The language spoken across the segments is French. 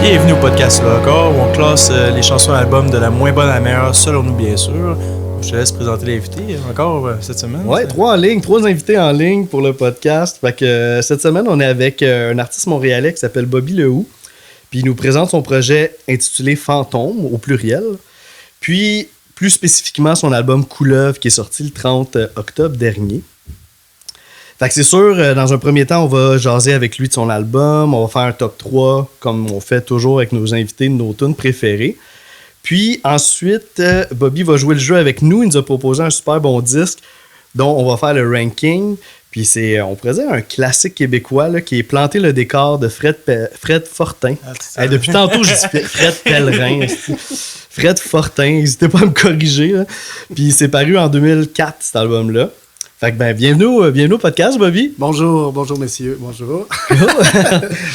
Bienvenue au podcast Là encore, où on classe les chansons albums de la moins bonne à la meilleure, selon nous bien sûr. Je te laisse présenter l'invité encore cette semaine. Ouais, trois invités en ligne pour le podcast. Fait que cette semaine, on est avec un artiste montréalais qui s'appelle Bobby Lehoux. Puis il nous présente son projet intitulé Fantôme, au pluriel. Puis, plus spécifiquement, son album Couleuvre qui est sorti le 30 octobre dernier. Fait que c'est sûr, dans un premier temps, on va jaser avec lui de son album. On va faire un top 3, comme on fait toujours avec nos invités de nos tunes préférées. Puis ensuite, Bobby va jouer le jeu avec nous. Il nous a proposé un super bon disque dont on va faire le ranking. Puis c'est, on pourrait dire, un classique québécois là, qui est Planter le décor de Fred Fortin. Depuis tantôt, je dis Fred Pellerin. Fred Fortin, n'hésitez pas à me corriger. Là. Puis c'est paru en 2004, cet album-là. Fait que bienvenue au podcast, Bobby. Bonjour messieurs, bonjour.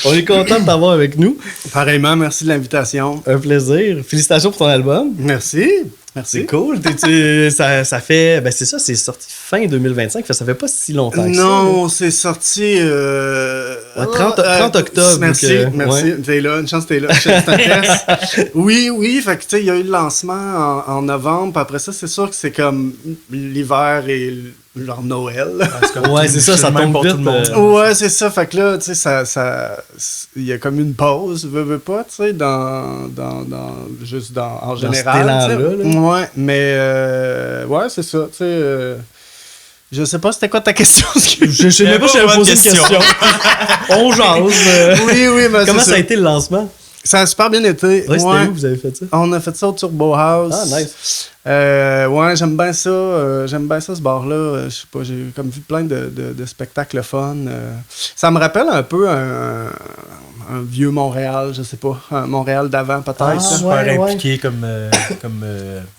On est content de t'avoir avec nous. Pareillement, merci de l'invitation. Un plaisir. Félicitations pour ton album. Merci. C'est cool. Ça fait... c'est ça, c'est sorti fin 2025. Ça fait pas si longtemps que ça. Non, c'est sorti... 30 octobre. Merci. Ouais. T'es là, une chance que t'es là. Oui, fait que tu sais, il y a eu le lancement en novembre. Puis après ça, c'est sûr que c'est comme l'hiver et genre Noël. C'est ça tombe pour tout le monde. Ouais, c'est ça. Fait que là, tu sais, il y a comme une pause, veux pas, tu sais, en général. Ouais, mais ouais, c'est ça, tu sais. Je sais pas, c'était quoi ta question? Je sais même pas si j'avais posé une question. On jase. Oui, mais comment ça a été le lancement? Ça a super bien été. Ouais, c'était où vous avez fait ça? On a fait ça au Turbo House. Ah, nice. Ouais, j'aime bien ça. J'aime bien ça, ce bar-là. Je sais pas, j'ai comme vu plein de spectacles fun. Ça me rappelle un peu un vieux Montréal, je sais pas. Un Montréal d'avant, peut-être. Super impliqué comme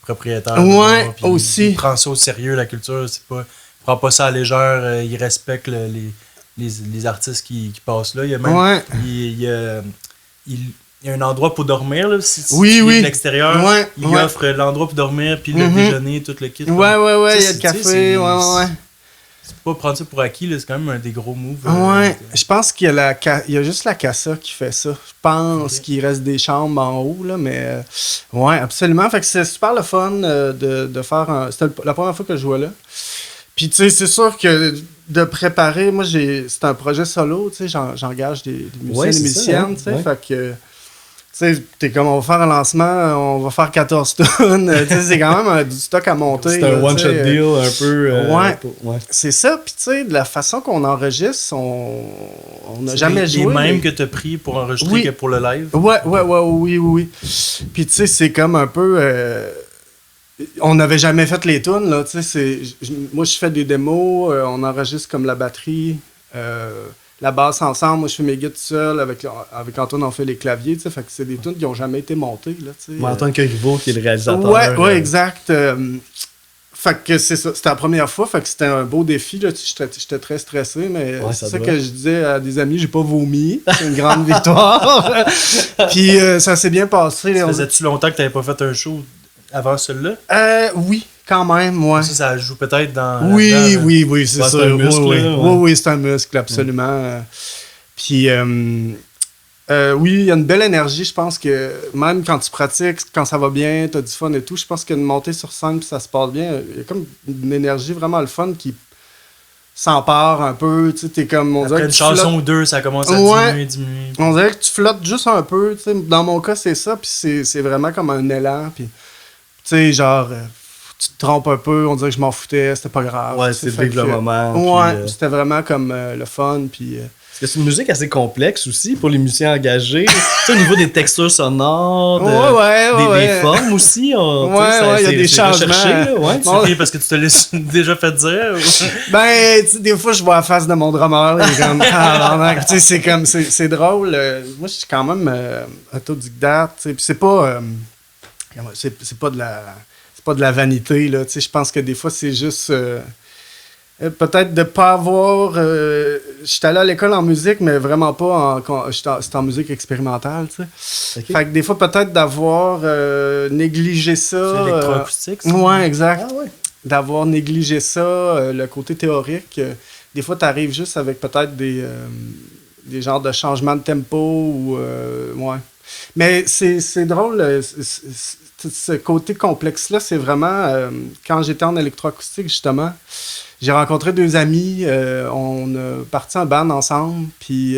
propriétaire. Ouais, bar, aussi. Il prend ça au sérieux, la culture. C'est pas, il prend pas ça à la légère. Il respecte les artistes qui passent là. Il y a même... Il y a un endroit pour dormir, là, si tu viens de l'extérieur. Il offre l'endroit pour dormir, puis le déjeuner, tout le kit. Ouais, il y a le café, ouais. C'est pas prendre ça pour acquis, là, c'est quand même un des gros moves. Je pense qu'il y a juste la Casa qui fait ça. Je pense qu'il reste des chambres en haut, là, mais ouais, absolument. Fait que c'est super le fun de faire c'était la première fois que je jouais là. Puis, tu sais, c'est sûr que de préparer, moi, c'est un projet solo, tu sais, j'engage des musiciens et des musiciennes, tu sais, fait que... Tu sais, t'es comme, on va faire un lancement, on va faire 14 tonnes. Tu sais, c'est quand même du stock à monter. C'est un one-shot deal un peu. Ouais. C'est ça. Puis, tu sais, de la façon qu'on enregistre, on n'a jamais joué. Les mêmes que t'as pris pour enregistrer que pour le live. Oui. Puis, tu sais, c'est comme un peu. On n'avait jamais fait les tunes, là. Tu sais, moi, je fais des démos, on enregistre comme la batterie. La basse ensemble, moi je fais mes guides tout seul, avec Antoine on fait les claviers, tu sais, fait que c'est des tunes qui n'ont jamais été montées, là, tu sais. Antoine Corriveau qui est le réalisateur. Ouais, exact. Fait que c'est ça, c'était la première fois, fait que c'était un beau défi, là, j'étais très stressé, mais c'est ça que je disais à des amis, j'ai pas vomi, c'est une grande victoire. Puis ça s'est bien passé. Ça faisait-tu longtemps que t'avais pas fait un show avant celui-là? Oui. Quand même, ouais. Ça joue peut-être dans... Oui, c'est ça. C'est un muscle. Oui, c'est un muscle, absolument. Puis, oui, il y a une belle énergie. Je pense que même quand tu pratiques, quand ça va bien, t'as du fun et tout, je pense qu'une montée sur scène, puis ça se passe bien, il y a comme une énergie vraiment le fun qui s'empare un peu. Tu sais, t'es comme... Après une chanson ou deux, ça commence à diminuer. On dirait que tu flottes juste un peu. Tu sais, dans mon cas, c'est ça. Puis c'est vraiment comme un élan. Puis, tu sais, genre... tu te trompes un peu, on dirait que je m'en foutais, c'était pas grave. Ouais, c'est vivre le moment. Ouais, puis, c'était vraiment comme le fun, puis... Parce que c'est une musique assez complexe aussi pour les musiciens engagés. Tu sais, au niveau des textures sonores, des formes aussi. Il y a des changements. C'est parce que tu te l'as déjà fait dire? Tu sais, des fois, je vois la face de mon drummer, il est comme... tu sais, c'est comme... C'est drôle. Moi, je suis quand même autodidacte, tu sais, puis c'est pas... c'est pas de la... pas de la vanité, là. Tu sais, je pense que des fois, c'est juste... peut-être de pas avoir... j'étais allé à l'école en musique, mais vraiment pas c'était en musique expérimentale, tu sais. Okay. Fait que des fois, peut-être d'avoir négligé ça... C'est électroacoustique, ça? Ouais, exact. Ah ouais. D'avoir négligé ça, le côté théorique. Des fois, t'arrives juste avec peut-être des genres de changements de tempo ou... ouais. Mais c'est drôle, ce côté complexe-là, c'est vraiment... quand j'étais en électroacoustique, justement, j'ai rencontré 2 amis, on a parti un band ensemble, puis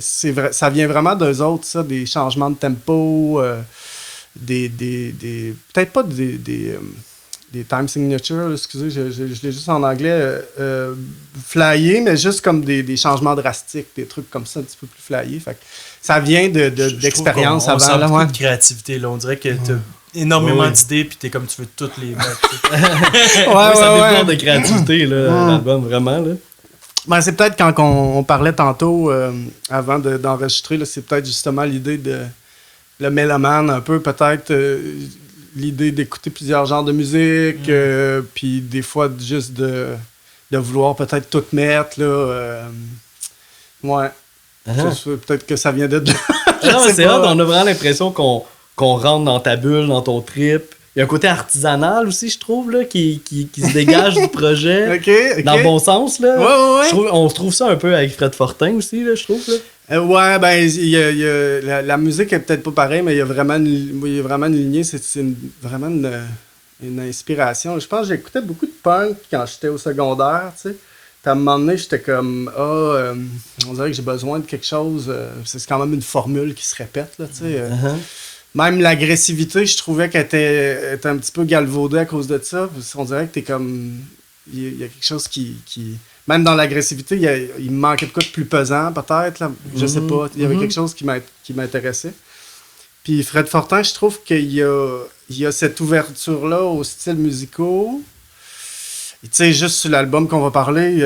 c'est vrai, ça vient vraiment d'eux autres, ça, des changements de tempo, peut-être pas des time signatures, excusez, je l'ai juste en anglais, flyé, mais juste comme des changements drastiques, des trucs comme ça, un petit peu plus flyés. Fait que ça vient d'expérience avant. On sent beaucoup ouais. de créativité, là. On dirait que t'as énormément d'idées, puis t'es comme tu veux toutes les mettre. Ça déborde de créativité, là, l'album, vraiment, là. Ben, c'est peut-être quand on parlait tantôt, avant d'enregistrer, là, c'est peut-être justement l'idée de le mélomane, un peu, peut-être... l'idée d'écouter plusieurs genres de musique, puis des fois juste de vouloir peut-être tout mettre, là. Ouais. Peut-être que ça vient de là. Non, mais c'est hot, on a vraiment l'impression qu'on rentre dans ta bulle, dans ton trip. Il y a un côté artisanal aussi, je trouve, là, qui se dégage du projet. OK. Dans le bon sens, là. Ouais. On se trouve ça un peu avec Fred Fortin aussi, là, je trouve, là. Ouais, ben, la musique est peut-être pas pareille, mais il y a vraiment une lignée, c'est vraiment une inspiration. Je pense que j'écoutais beaucoup de punk quand j'étais au secondaire, tu sais. À un moment donné, j'étais comme, on dirait que j'ai besoin de quelque chose, c'est quand même une formule qui se répète, là, tu sais. Même l'agressivité, je trouvais qu'elle était un petit peu galvaudée à cause de ça. On dirait que t'es comme, il y a quelque chose qui... Même dans l'agressivité, il me manquait de quoi de plus pesant, peut-être. Là. Je sais pas. Il y avait quelque chose qui m'intéressait. Puis Fred Fortin, je trouve qu'il y a cette ouverture-là aux styles musicaux. Tu sais, juste sur l'album qu'on va parler,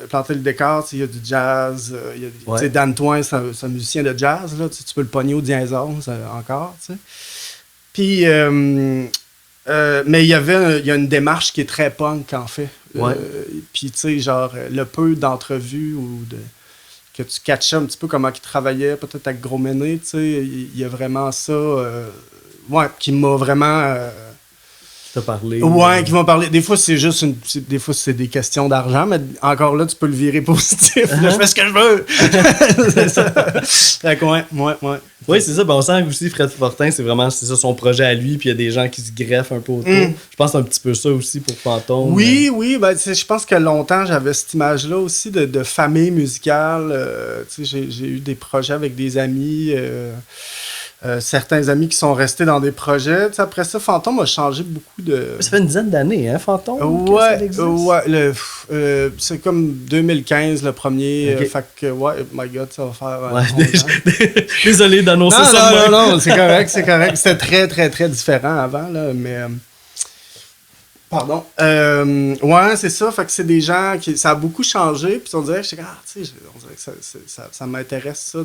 Planter le décor, il y a du jazz. Tu sais, Dan Toin, c'est un musicien de jazz. Là, tu peux le pogner au diapason encore. Tu sais. Puis... mais il y a une démarche qui est très punk, en fait. Puis, tu sais, genre, le peu d'entrevues ou que tu catchais un petit peu comment il travaillait, peut-être avec Gros Méné, tu sais, il y a vraiment ça, qui m'a vraiment... T'as parlé. Ouais, qui m'a parlé. Des fois, c'est juste des fois, c'est des questions d'argent, mais encore là, tu peux le virer positif. Là, je fais ce que je veux! C'est ça. Fait que, ouais. Oui, c'est ça. Ben, on sent aussi Fred Fortin, c'est ça son projet à lui, puis il y a des gens qui se greffent un peu autour. Je pense que c'est un petit peu ça aussi pour Fantôme. Oui, ben, je pense que longtemps, j'avais cette image-là aussi de famille musicale. Tu sais, j'ai eu des projets avec des amis... certains amis qui sont restés dans des projets. T'sais, après ça, Fantôme a changé beaucoup de... Ça fait une dizaine d'années, hein, Fantôme? C'est comme 2015 le premier. Okay. Fait que, my God, ça va faire... Désolé d'annoncer ça. Non, c'est correct. C'était très, très, très différent avant, là, mais... Pardon. C'est ça. Fait que c'est des gens qui... Ça a beaucoup changé, puis on dirait que on dirait que ça m'intéresse, ça,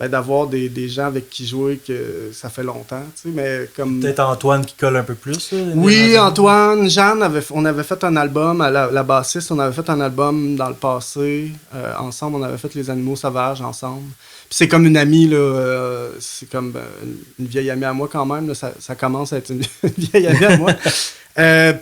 d'avoir des gens avec qui jouer que ça fait longtemps, tu sais, mais comme... Peut-être Antoine qui colle un peu plus, là, Oui, Antoine, Jeanne, on avait fait un album, la bassiste, on avait fait un album dans le passé, ensemble, on avait fait Les Animaux Sauvages ensemble. Puis c'est comme une amie, là, c'est comme une vieille amie à moi quand même, là, ça commence à être une vieille amie à moi.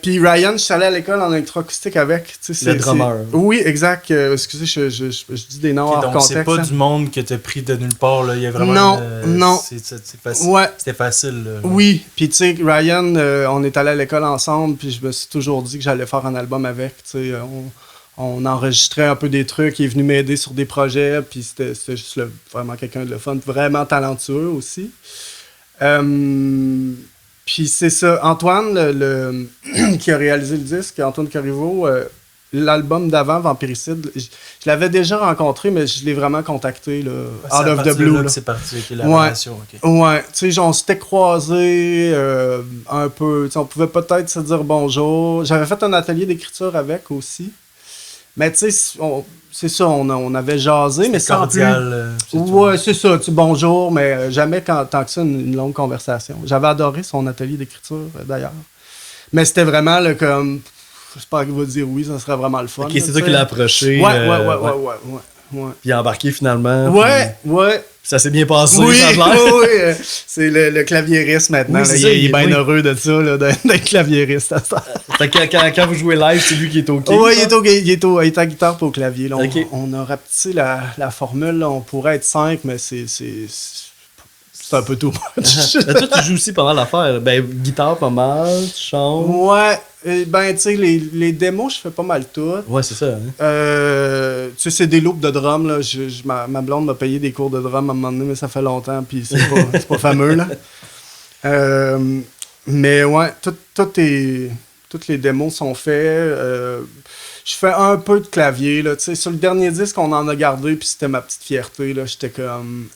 Puis Ryan, je suis allé à l'école en électroacoustique avec. Le drummer. Oui, exact. Excusez, je dis des noms hors contexte. C'est pas du monde que t'as pris de nulle part. Là. Il y a vraiment Non. C'est facile. Ouais. C'était facile. Là. Oui. Puis tu sais, Ryan, on est allé à l'école ensemble. Puis je me suis toujours dit que j'allais faire un album avec. Tu sais, on enregistrait un peu des trucs. Il est venu m'aider sur des projets. Puis c'était juste vraiment quelqu'un de le fun. Vraiment talentueux aussi. Puis c'est ça, Antoine, qui a réalisé le disque, Antoine Corriveau, l'album d'avant, Vampiricide, je l'avais déjà rencontré, mais je l'ai vraiment contacté, là, out of the blue. C'est parti avec la relation, ok. Ouais, tu sais, on s'était croisés un peu, tu sais, on pouvait peut-être se dire bonjour. J'avais fait un atelier d'écriture avec aussi. Mais tu sais, c'est ça, on avait jasé, mais sans plus... Ouais, c'est ça, tu bonjour, mais jamais tant que ça une longue conversation. J'avais adoré son atelier d'écriture, d'ailleurs. Mais c'était vraiment là, comme... J'espère qu'il va dire oui, ça serait vraiment le fun. Ok, c'est toi qui l'as approché. Ouais. Puis embarqué finalement. Ouais. Ça s'est bien passé, oui, ça a l'air. Oui. C'est le claviériste maintenant. Oui, là, il est bien heureux de ça, là, d'être claviériste. Fait que quand vous jouez live, c'est lui qui est au kick. Oui, il est à guitare pour au clavier. Là, on a rapetissé la formule. Là, on pourrait être 5, mais c'est c'est un peu tout much. Mais toi, tu joues aussi pas mal d'affaires. Ben, guitare pas mal, tu chantes. Ouais, ben, tu sais, les démos, je fais pas mal tout. Ouais, c'est ça. Hein? Tu sais, c'est des loops de drum, là. Ma blonde m'a payé des cours de drum à un moment donné, mais ça fait longtemps, puis c'est pas fameux, là. Mais ouais, toutes les démos sont faites. Je fais un peu de clavier, là. Tu sais, sur le dernier disque, on en a gardé, puis c'était ma petite fierté, là. J'étais comme...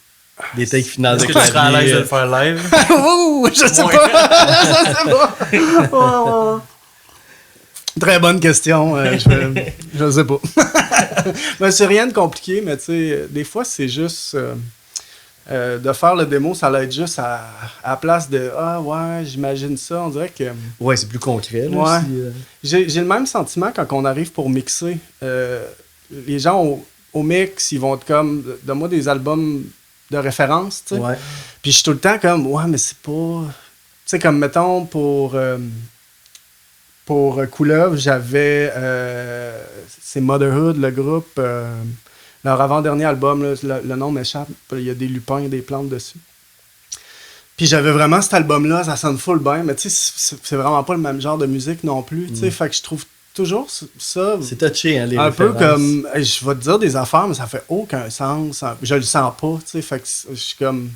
Des takes finales Est-ce de que tu serais à l'aise de le clavier. faire live? Ouh, je sais pas. Je sais pas. Très bonne question. Je sais pas. Mais c'est rien de compliqué, mais tu sais, des fois, c'est juste de faire le démo, ça va être juste à la place de ah ouais, j'imagine ça. On dirait que Ouais, c'est plus concret. Là, Ouais. si, j'ai le même sentiment quand on arrive pour mixer. Les gens au mix, ils vont être comme donne-moi des albums de référence, tu sais. Ouais. Puis je suis tout le temps comme ouais, mais c'est pas. Tu sais, comme mettons pour Cool Love, j'avais c'est Motherhood, le groupe, leur avant-dernier album, là, le nom m'échappe, il y a des lupins, des plantes dessus. Puis j'avais vraiment cet album-là, ça sonne full bien, mais tu sais, c'est vraiment pas le même genre de musique non plus, tu sais, fait que je trouve toujours ça C'est touché, hein, les un peu références. comme, hey, je vais te dire des affaires, mais ça fait aucun sens, je le sens pas, tu sais, fait que je suis comme,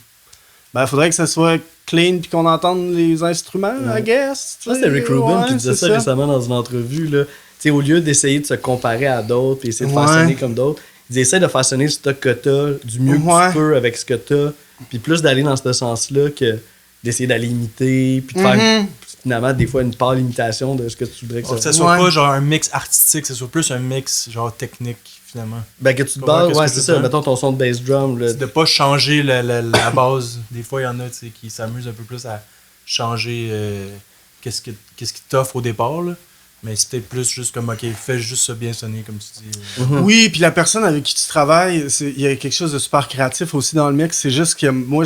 ben, faudrait que ça soit clean puis qu'on entende les instruments, I guess. Ça, c'était Rick Rubin qui disait c'est ça récemment dans une entrevue. Là. Tu sais, au lieu d'essayer de se comparer à d'autres et essayer de faire Ouais. sonner comme d'autres, ils essaient de faire sonner le stock que t'as du mieux que Ouais. tu peux avec ce que t'as. Puis plus d'aller dans ce sens-là que d'essayer d'aller imiter. Puis de faire finalement des fois une pâle imitation de ce que tu voudrais que Que ça ce soit Ouais. pas genre un mix artistique, que ce soit plus un mix genre technique, finalement. Ben que tu te Pas voir bases, qu'est-ce ouais, que c'est je ça. veux dire. Mettons ton son de bass drum. Là. C'est de pas changer la base. Des fois, il y en a tu sais, qui s'amusent un peu plus à changer qu'est-ce qui t'offre au départ. Là. Mais c'est peut-être plus juste comme, ok, fais juste ça bien sonner, comme tu dis. Oui, puis la personne avec qui tu travailles, il y a quelque chose de super créatif aussi dans le mix. C'est juste que moi,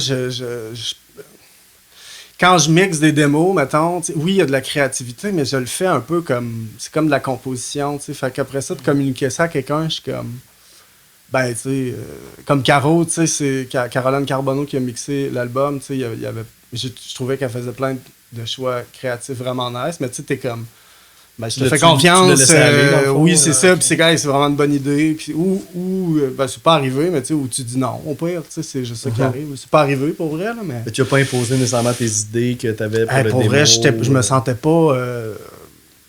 quand je mixe des démos, mettons, oui, il y a de la créativité, mais je le fais un peu comme... C'est comme de la composition, tu sais. Fait qu'après ça, de communiquer ça à quelqu'un, je suis comme... Ben, tu sais, comme Caro, tu sais, c'est Caroline Carbonneau qui a mixé l'album, tu sais, il y avait... Je trouvais qu'elle faisait plein de choix créatifs vraiment nice, mais tu sais, t'es comme... Ben, je te fais Tu l'as confiance. laissé aller, dans le fond, oui, c'est ça. ok. Puis c'est quand même, c'est vraiment une bonne idée. Puis, ben, c'est pas arrivé, mais tu sais, où tu dis non. Au pire, tu sais, c'est juste ça qui arrive. C'est pas arrivé pour vrai, là, mais. Mais tu n'as pas imposé nécessairement tes idées que tu avais pour Hey, le pour démo. vrai, je me sentais pas.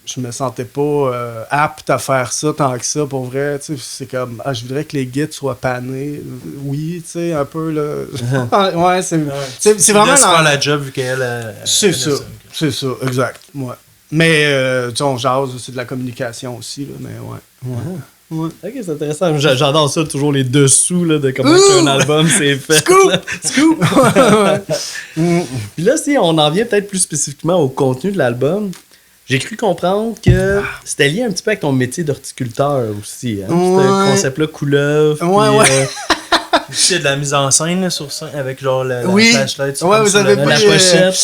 Je me sentais pas apte à faire ça tant que ça, pour vrai. Tu sais, c'est comme, je voudrais que les guides soient panés. Oui, tu sais, un peu, là. Ouais, c'est vraiment. Faire la job vu qu'elle. C'est elle a ça. ok. C'est ça, exact. Ouais. Mais, tu sais, on jase, c'est de la communication aussi, là, mais ouais. Ouais. Ok, c'est intéressant. J'adore ça, toujours les dessous là, de comment un album s'est fait. Scoop! Scoop! Puis là, si on en vient peut-être plus spécifiquement au contenu de l'album, j'ai cru comprendre que c'était lié un petit peu avec ton métier d'horticulteur aussi. Hein? Ouais. Ce concept-là, couleur. Ouais. Il y a de la mise en scène là, sur scène avec genre la Oui. flashlight. Ouais, comme vous sur avez le- la vu, pochette.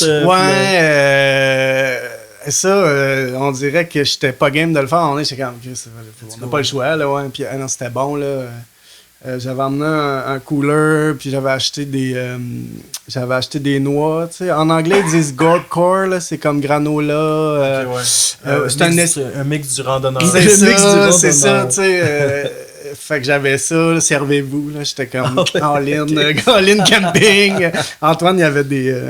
ça, on dirait que j'étais pas game de le faire. On est comme, on n'a pas le choix, là, ouais. Puis, non, c'était bon, là. J'avais emmené un cooler, puis j'avais acheté des noix, tu sais. En anglais, ils disent gourdcore, là, c'est comme granola. Ok, ouais. C'est un mix du randonneur. C'est Le mix du ça, randonneur. c'est ça, tu sais. Fait que j'avais ça, là, servez-vous, là. J'étais comme all-in camping. Antoine, il y avait des...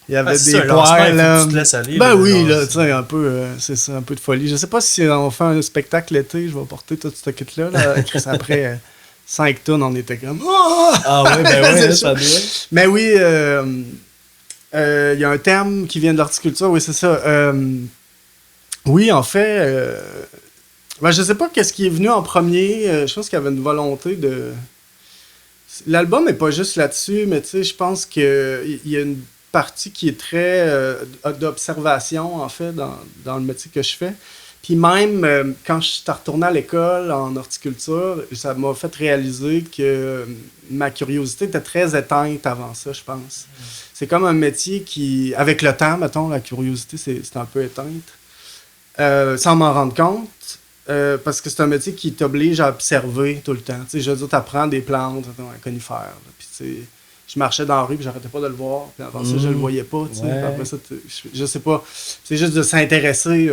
il y avait c'est des ça, un lancement, poires, il faut là. que tu te laisses aller, Ben là, oui, genre, là, c'est- tu sais, un peu, c'est ça, un peu de folie. Je sais pas si on fait un spectacle l'été, je vais porter tout ce kit-là, là. Chris, après 5 tonnes, on était comme... Oh! Ah ouais, ben ouais, C'est ça doit. Mais oui, il y a un terme qui vient de l'horticulture, oui, c'est ça. Oui, en fait, ben, je sais pas qu'est-ce qui est venu en premier. Je pense qu'il y avait une volonté de... L'album n'est pas juste là-dessus, mais tu sais, je pense qu'il y a une partie qui est très d'observation, en fait, dans le métier que je fais. Puis même, quand je suis retourné à l'école en horticulture, ça m'a fait réaliser que ma curiosité était très éteinte avant ça, je pense. C'est comme un métier qui, avec le temps, mettons, la curiosité, c'est un peu éteinte. Sans m'en rendre compte, parce que c'est un métier qui t'oblige à observer tout le temps. Tu sais, je veux dire, tu apprends des plantes, un conifère, là, puis tu sais, je marchais dans la rue puis j'arrêtais pas de le voir. Puis après ça, je le voyais pas, tu sais. Ouais. Après ça, je sais pas. C'est juste de s'intéresser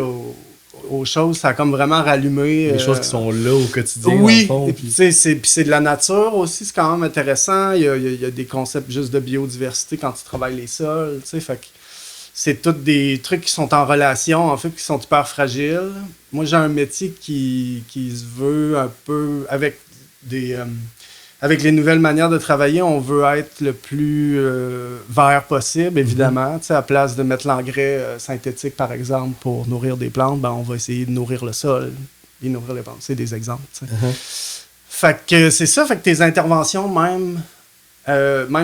aux choses, ça a comme vraiment rallumé. Les choses qui sont là au quotidien. Oui, dans le fond, et puis tu sais, c'est de la nature aussi, c'est quand même intéressant. Il y a des concepts juste de biodiversité quand tu travailles les sols, tu sais, fait que c'est tous des trucs qui sont en relation, en fait, qui sont hyper fragiles. Moi, j'ai un métier qui se veut un peu avec avec les nouvelles manières de travailler, on veut être le plus vert possible, évidemment. Tu sais, à place de mettre l'engrais synthétique, par exemple, pour nourrir des plantes, ben, on va essayer de nourrir le sol et nourrir les plantes. C'est des exemples. Tu sais. Fait que c'est ça, fait que tes interventions, même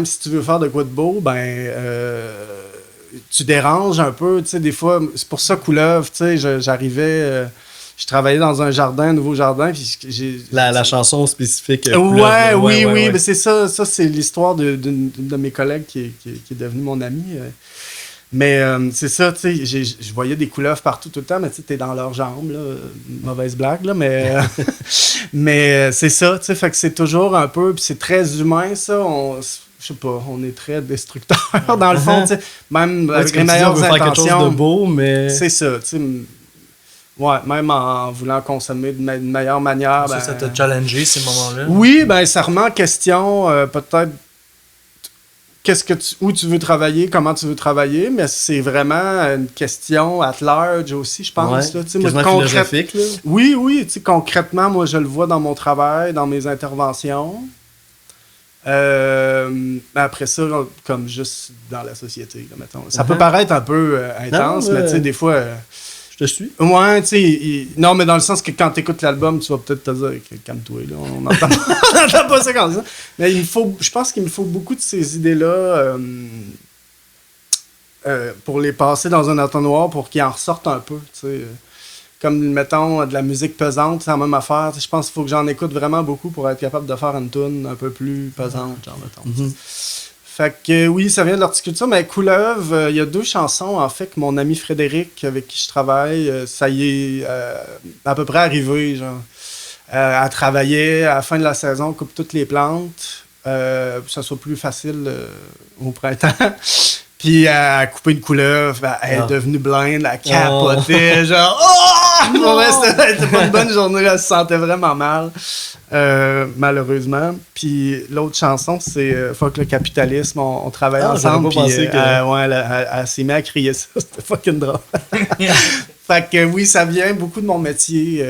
si tu veux faire de quoi de beau, ben tu déranges un peu. Tu sais, des fois, c'est pour ça Couleuvre, tu sais, j'arrivais... je travaillais dans un nouveau jardin. Puis la chanson spécifique. Ouais, oui, mais c'est ça. Ça, c'est l'histoire d'une de mes collègues qui est devenue mon amie. Mais c'est ça, tu sais, je voyais des couleuvres partout tout le temps, mais tu sais, t'es dans leurs jambes, là. Mauvaise blague, là, mais... mais c'est ça, tu sais, fait que c'est toujours un peu... Puis c'est très humain, ça. Je sais pas, on est très destructeur, dans le fond, tu sais. Même avec les meilleures intentions. Faire quelque chose de beau, mais... C'est ça, tu sais... Ouais, même en voulant consommer d'une meilleure manière. Ça t'a challengé ces moments-là? Oui, ben ça remet en question peut-être où tu veux travailler, comment tu veux travailler, mais c'est vraiment une question at large aussi, je pense. Ouais, là, moi, philosophique, là. Oui, tu sais, concrètement, moi je le vois dans mon travail, dans mes interventions. Après ça, comme juste dans la société, là, mettons. Ça peut paraître un peu intense, mais tu sais, des fois... Je te suis. Ouais, tu sais, non, mais dans le sens que quand t'écoutes l'album, tu vas peut-être te dire que calme-toi, là, on n'entend pas ça comme ça. Mais je pense qu'il me faut beaucoup de ces idées-là pour les passer dans un entonnoir pour qu'ils en ressortent un peu, tu sais. Comme, mettons, de la musique pesante, c'est la même affaire. Je pense qu'il faut que j'en écoute vraiment beaucoup pour être capable de faire une tune un peu plus pesante, genre, mettons. Fait que oui, ça vient de l'horticulture, mais Couleuvre, il y a 2 chansons, en fait, que mon ami Frédéric, avec qui je travaille, ça y est à peu près arrivé, genre. Elle travaillait à la fin de la saison, on coupe toutes les plantes, pour que ça soit plus facile au printemps. Puis elle a coupé une couleuvre, elle est devenue blinde, elle capotait, genre « Oh! » C'était pas une bonne journée, elle se sentait vraiment mal, malheureusement. Puis l'autre chanson, c'est « Fuck le capitalisme », on travaille ensemble, puis elle s'est mise à crier ça, c'était fucking drôle. Fait que oui, ça vient beaucoup de mon métier.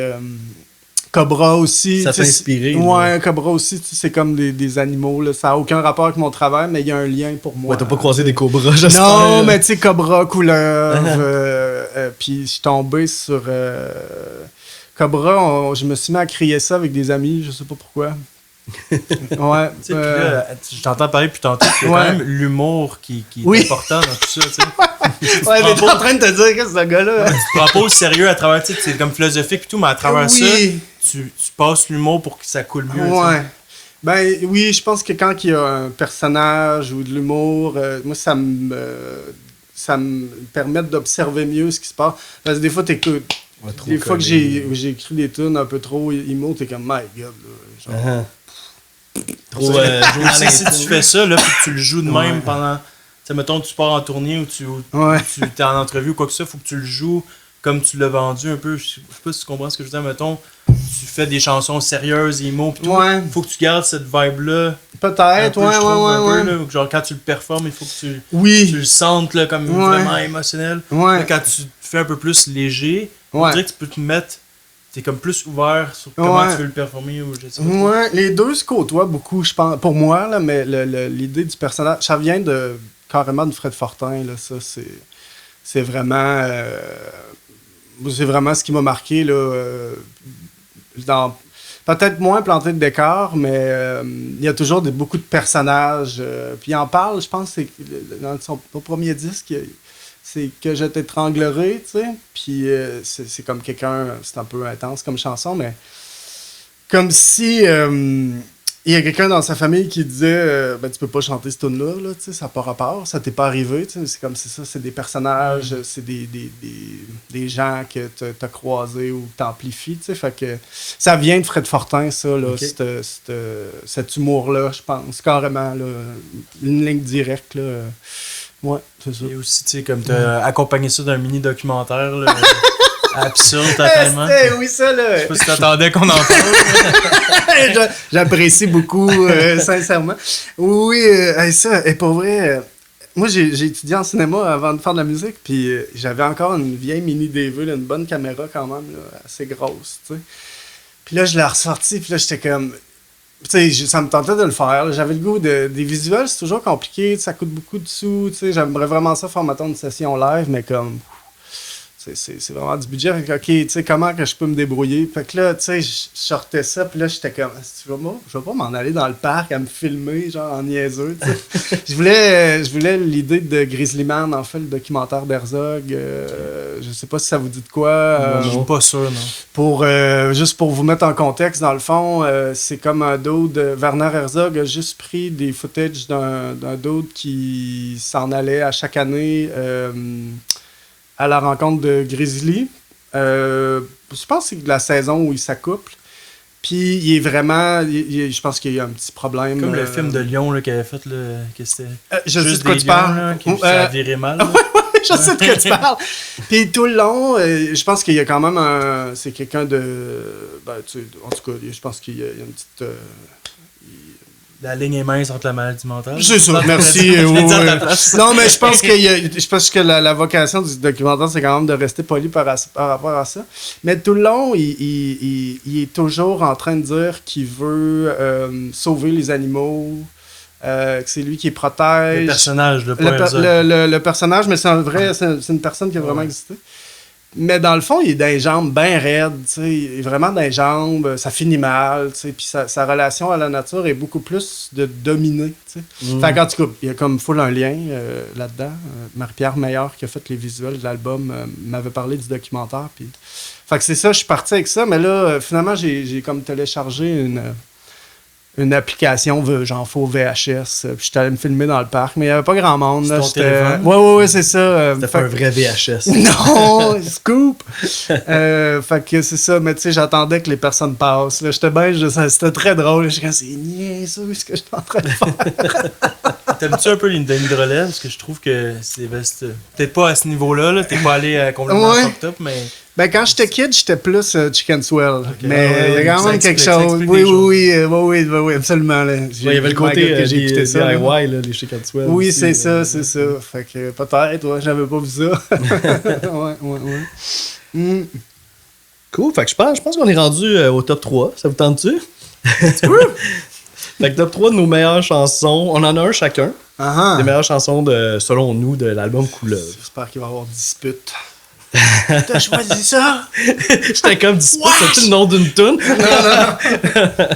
Cobra aussi. Ça t'a inspiré. Ouais, Cobra aussi, c'est comme des animaux. Là. Ça n'a aucun rapport avec mon travail, mais il y a un lien pour moi. Ouais, t'as pas croisé des cobras, j'espère. Non, mais tu sais, Cobra, Couleuvre. Puis je suis tombé sur Cobra, je me suis mis à crier ça avec des amis, je sais pas pourquoi. Ouais. Puis là, je t'entends parler puis tantôt, il y a quand même l'humour qui est important dans tout ça, tu sais. Ouais, mais t'es en train de te dire que ce gars-là... Tu te prends pas au sérieux à travers, tu sais, c'est comme philosophique et tout, mais à travers ça, tu passes l'humour pour que ça coule mieux. Ouais. Ben oui, je pense que quand il y a un personnage ou de l'humour, moi, ça me permet d'observer mieux ce qui se passe. Parce que des fois, t'écoutes... Des fois que j'ai écrit des tunes un peu trop emo, t'es comme, my god, là, genre... Trop si tu fais ça, là, puis que tu le joues de même pendant... Tu sais, mettons, tu pars en tournée ou tu t'es en entrevue ou quoi que ça, faut que tu le joues comme tu l'as vendu un peu. Je sais pas si tu comprends ce que je veux dire. Mettons, tu fais des chansons sérieuses, emo, pis tout. Faut que tu gardes cette vibe-là. Peut-être, ouais. Genre, quand tu le performes, il faut que tu le sentes là, comme vraiment émotionnel. Là, quand tu fais un peu plus léger, on dirait que tu peux te mettre... T'es comme plus ouvert sur comment tu veux le performer ou je sais pas. Ouais, les deux se côtoient beaucoup, je pense, pour moi, là, mais l'idée du personnage, ça vient carrément de Fred Fortin, là, ça, c'est vraiment... c'est vraiment ce qui m'a marqué, là, dans... Peut-être moins planté de décor, mais il y a toujours beaucoup de personnages. Puis il en parle, je pense, c'est dans son premier disque... C'est que je t'étranglerai, tu sais. Puis c'est comme quelqu'un... C'est un peu intense comme chanson, mais... Comme si... il y a quelqu'un dans sa famille qui disait ben, tu peux pas chanter ce tune-là, là, ça n'a pas rapport, ça t'est pas arrivé. C'est comme c'est ça, c'est des personnages, c'est des gens que t'as croisés ou que t'amplifies. Fait que ça vient de Fred Fortin, ça, là, cet humour-là, je pense, carrément. Là, une ligne directe. Là, ouais, c'est ça. Et aussi, tu sais, comme t'as accompagné ça d'un mini-documentaire, là, absurde totalement. Oui, ça, là. Je sais pas si t'attendais qu'on en parle. J'apprécie beaucoup, sincèrement. Oui, ça, et pour vrai, moi, j'ai étudié en cinéma avant de faire de la musique, puis j'avais encore une vieille mini DV, là, une bonne caméra quand même, là, assez grosse, tu sais. Puis là, je l'ai ressorti, puis là, j'étais comme... Tu sais, ça me tentait de le faire. Là. J'avais le goût des visuels, c'est toujours compliqué, ça coûte beaucoup de sous, tu sais. J'aimerais vraiment ça faire, mettons, une session live, mais comme... C'est vraiment du budget. Fait que, OK, tu sais, comment que je peux me débrouiller? Fait que là, tu sais, je sortais ça, puis là, j'étais comme, je vais pas m'en aller dans le parc à me filmer, genre, en niaiseux, tu sais. je voulais l'idée de Grizzlyman, en fait, le documentaire d'Herzog. Je sais pas si ça vous dit de quoi. Je suis pas sûr, non. Juste pour vous mettre en contexte, dans le fond, c'est comme un dude. Werner Herzog a juste pris des footages d'un dude qui s'en allait à chaque année... à la rencontre de Grizzly. Je pense que c'est de la saison où ils s'accouplent. Puis il est vraiment... je pense qu'il y a un petit problème. Comme le film de Lyon qu'il avait fait, là, que c'était... je sais de quoi tu parles. Ça a viré mal. Je sais de quoi tu parles. Puis tout le long, je pense qu'il y a quand même un... C'est quelqu'un de... Ben, tu sais, en tout cas, je pense qu'il y a une petite... La ligne est mince entre la maladie mentale. C'est ça, merci. Non, mais je pense que la vocation du documentaire, c'est quand même de rester poli par rapport à ça. Mais tout le long, il est toujours en train de dire qu'il veut sauver les animaux, que c'est lui qui les protège. Le personnage, le personnage, mais c'est une personne qui a vraiment existé. Mais dans le fond, il est dans les jambes bien raides, tu sais, il est vraiment dans les jambes, ça finit mal, tu sais, puis sa relation à la nature est beaucoup plus de dominer, tu sais. Fait qu'en tout cas, il y a comme full un lien là-dedans. Marie-Pierre Meilleur, qui a fait les visuels de l'album, m'avait parlé du documentaire, puis... Fait que c'est ça, je suis parti avec ça, mais là, finalement, j'ai comme téléchargé une application genre faux VHS, puis j'étais allé me filmer dans le parc, mais il n'y avait pas grand monde. Là, ouais, c'est ça. C'était pas un vrai VHS. Non, scoop! Fait que c'est ça, mais tu sais, j'attendais que les personnes passent. Là, c'était très drôle. Je suis c'est niaiseux ce que je suis en train de faire. T'aimes-tu un peu l'hydrolève? Parce que je trouve que c'est peut-être pas à ce niveau-là, là. T'es pas allé complètement fucked up, mais... Ben, quand j'étais kid, j'étais plus Chicken Swell. Okay. Mais il y a quand même quelque chose. Oui, absolument. Là. Il y avait le côté que j'ai écouté ça. DIY, là, les Chicken Swell. Oui, aussi, c'est ça. Fait que peut-être, j'avais pas vu ça. ouais. Cool. Fait que je pense qu'on est rendu au top 3. Ça vous tente-tu? Fait que top 3 de nos meilleures chansons. On en a un chacun. Des meilleures chansons, selon nous, de l'album Couleuvre. J'espère qu'il va y avoir dispute. T'as choisi ça? J'étais comme dispute, c'est-tu le nom d'une toune?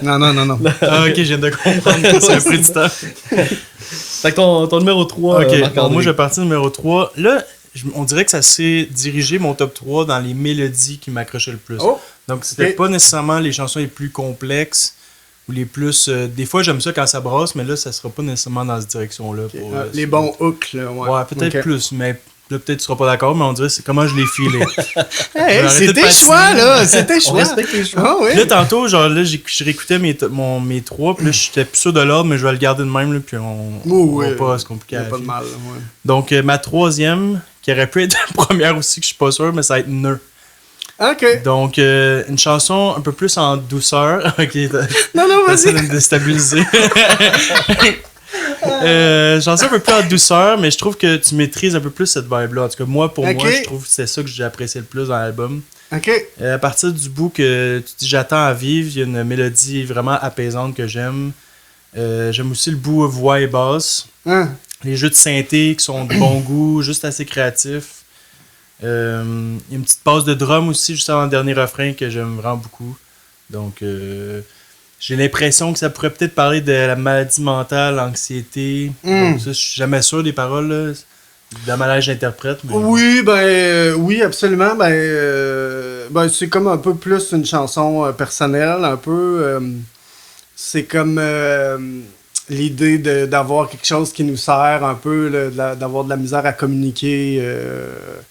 Non. Ah, ok, je viens de comprendre. C'est un prix du temps. Fait que ton numéro 3, ok, bon, moi je vais partir numéro 3. Là, on dirait que ça s'est dirigé mon top 3 dans les mélodies qui m'accrochaient le plus. Oh, donc c'était pas nécessairement les chansons les plus complexes ou les plus... des fois j'aime ça quand ça brasse, mais là ça sera pas nécessairement dans cette direction-là. Okay. Les bons hooks, là. Ouais, peut-être plus, mais... Là, peut-être que tu seras pas d'accord, mais on dirait c'est comment je l'ai filé. Hey, c'est tes choix, là! C'est tes choix! On respecte les choix. Oh, oui. Là, tantôt, genre, là, je réécoutais mes 3, puis là, j'étais plus sûr de l'ordre, mais je vais le garder de même, là, puis on va pas se compliquer. Il n'y a pas de mal, ouais. Donc, ma troisième, qui aurait pu être la première aussi, que je suis pas sûr, mais ça va être Nœud. OK. Donc, une chanson un peu plus en douceur. OK. Non, vas-y. Ça de me déstabiliser. Chanson un peu plus en douceur, mais je trouve que tu maîtrises un peu plus cette vibe-là. En tout cas, moi, je trouve que c'est ça que j'ai apprécié le plus dans l'album. OK. À partir du bout que tu dis j'attends à vivre, il y a une mélodie vraiment apaisante que j'aime. J'aime aussi le bout voix et basse. Les jeux de synthé qui sont de bon goût, juste assez créatifs. Il y a une petite passe de drum aussi juste avant le dernier refrain que j'aime vraiment beaucoup. Donc, j'ai l'impression que ça pourrait peut-être parler de la maladie mentale, l'anxiété. Donc ça, je suis jamais sûr des paroles, là. Évidemment, j'interprète. Mais... Oui, absolument. C'est comme un peu plus une chanson personnelle, un peu... c'est comme l'idée d'avoir quelque chose qui nous sert un peu, d'avoir de la misère à communiquer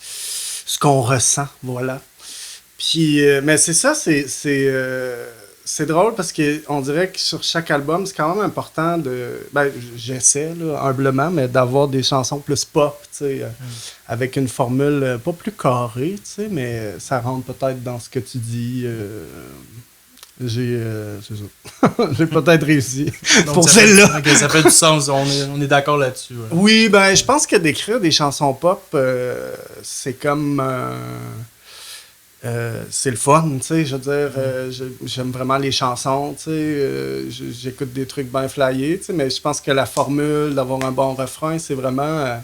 ce qu'on ressent, voilà. Puis, mais c'est ça, c'est drôle parce qu'on dirait que sur chaque album, c'est quand même important j'essaie, là, humblement, mais d'avoir des chansons plus pop, tu sais, avec une formule pas plus carrée, tu sais, mais ça rentre peut-être dans ce que tu dis. C'est ça. J'ai peut-être réussi Donc, pour ça fait- celle-là. ok, ça fait du sens, on est d'accord là-dessus. Ouais. Oui, ben, je pense que d'écrire des chansons pop, c'est comme... c'est le fun, tu sais, je veux dire, j'aime vraiment les chansons, tu sais, j'écoute des trucs bien flyés, tu sais, mais je pense que la formule d'avoir un bon refrain, c'est vraiment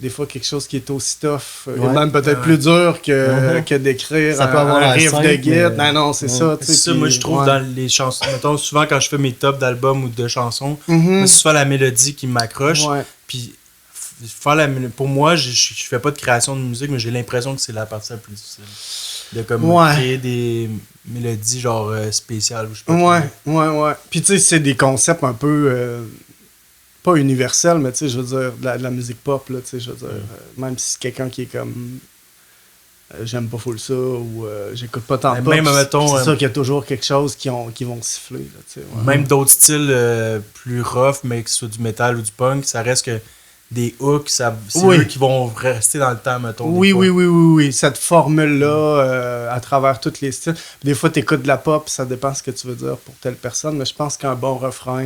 des fois quelque chose qui est aussi tough, et même peut-être plus dur que d'écrire Ça peut avoir un l'air riff simple, de guide. mais- Non, c'est ça, tu sais. C'est ça, puis, moi je trouve ouais. dans les chansons, mettons souvent quand je fais mes tops d'albums ou de chansons, Mhm. moi, c'est souvent la mélodie qui m'accroche. Ouais. Puis pour moi, je fais pas de création de musique, mais j'ai l'impression que c'est la partie la plus difficile. De comme Ouais. créer des mélodies genre spéciales ou je sais pas. Ouais. Puis tu sais, c'est des concepts un peu pas universels, mais tu sais, je veux dire, de la musique pop, là, tu sais, je veux dire, même si c'est quelqu'un qui est comme j'aime pas full ça ou j'écoute pas tant de Mais pop, même, mettons, c'est sûr qu'il y a toujours quelque chose qui vont siffler, là, tu sais. Ouais. Même d'autres styles plus rough, mais que ce soit du metal ou du punk, ça reste que des hooks, c'est Oui. eux qui vont rester dans le temps, mettons. des Oui, fois. oui. Cette formule-là, à travers tous les styles. Des fois, t'écoutes de la pop, ça dépend ce que tu veux dire pour telle personne, mais je pense qu'un bon refrain,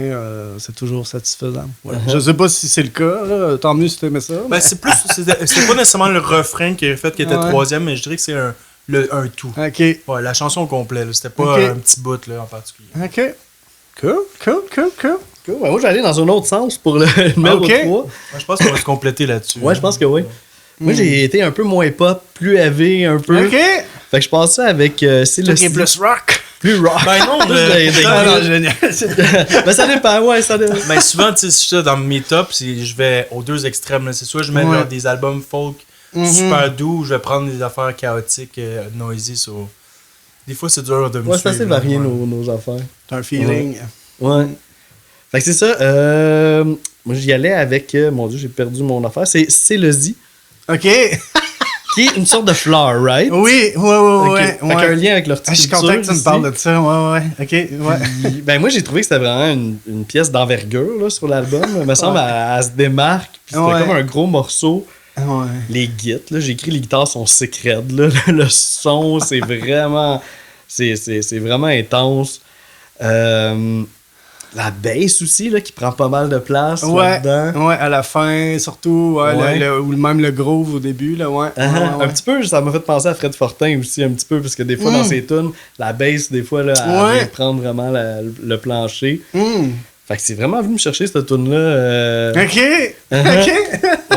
c'est toujours satisfaisant. Voilà. Je sais pas si c'est le cas, là. Tant mieux si t'aimais ça. Ben, c'est pas nécessairement le refrain qui a fait qu'il était Ouais. troisième, mais je dirais que c'est un tout. OK. Ouais, la chanson au complet, là. C'était pas Ok. un petit bout là, en particulier. OK. Cool. Cool. Ouais, moi, j'allais dans un autre sens pour le numéro Ok. 3. Ouais, je pense qu'on va se compléter là-dessus. Ouais, je pense que oui. Moi, j'ai été un peu moins pop, plus heavy un peu. OK. Fait que je pense ça avec c'est le Qui est plus rock. plus rock. Ben non, Plus mais- Ah, non, de- génial. Ben ça dépend, ouais, ça dépend. Mais souvent, tu sais, ça, dans mes tops, je vais aux deux extrêmes. Là. C'est soit je mets Ouais. genre, des albums folk super doux, ou je vais prendre des affaires chaotiques, noisy. Des fois, c'est dur de me Ouais, c'est assez suivre, là. varié Ouais. nos affaires. T'as un feeling. Ouais. Fait que c'est ça. Moi, j'y allais avec. Mon Dieu, j'ai perdu mon affaire. C'est le Z, OK. qui est une sorte de fleur, right? Oui, Ok. ouais. Fait qu'un lien avec Ah, je suis l'horticulture. content que tu me ici. parles de ça. Ouais. OK, ouais. Puis, ben moi, j'ai trouvé que c'était vraiment une pièce d'envergure là, sur l'album. Il me semble elle se démarque. Puis c'était Ouais. comme un gros morceau. Ouais. Les guides, là, j'ai écrit les guitares sont secrètes. Là. Le son, c'est vraiment. C'est vraiment intense. La bass aussi, là, qui prend pas mal de place là-dedans. Ouais, à la fin, surtout, Ouais. ou même le groove au début, là, ouais. Uh-huh. Ouais. Un petit peu, ça m'a fait penser à Fred Fortin aussi, un petit peu, parce que des fois, dans ses tunes, la bass, des fois, là, elle Ouais. vient prendre vraiment le plancher. Hmm. Fait que c'est vraiment venu me chercher cette tune-là. OK! Uh-huh. OK!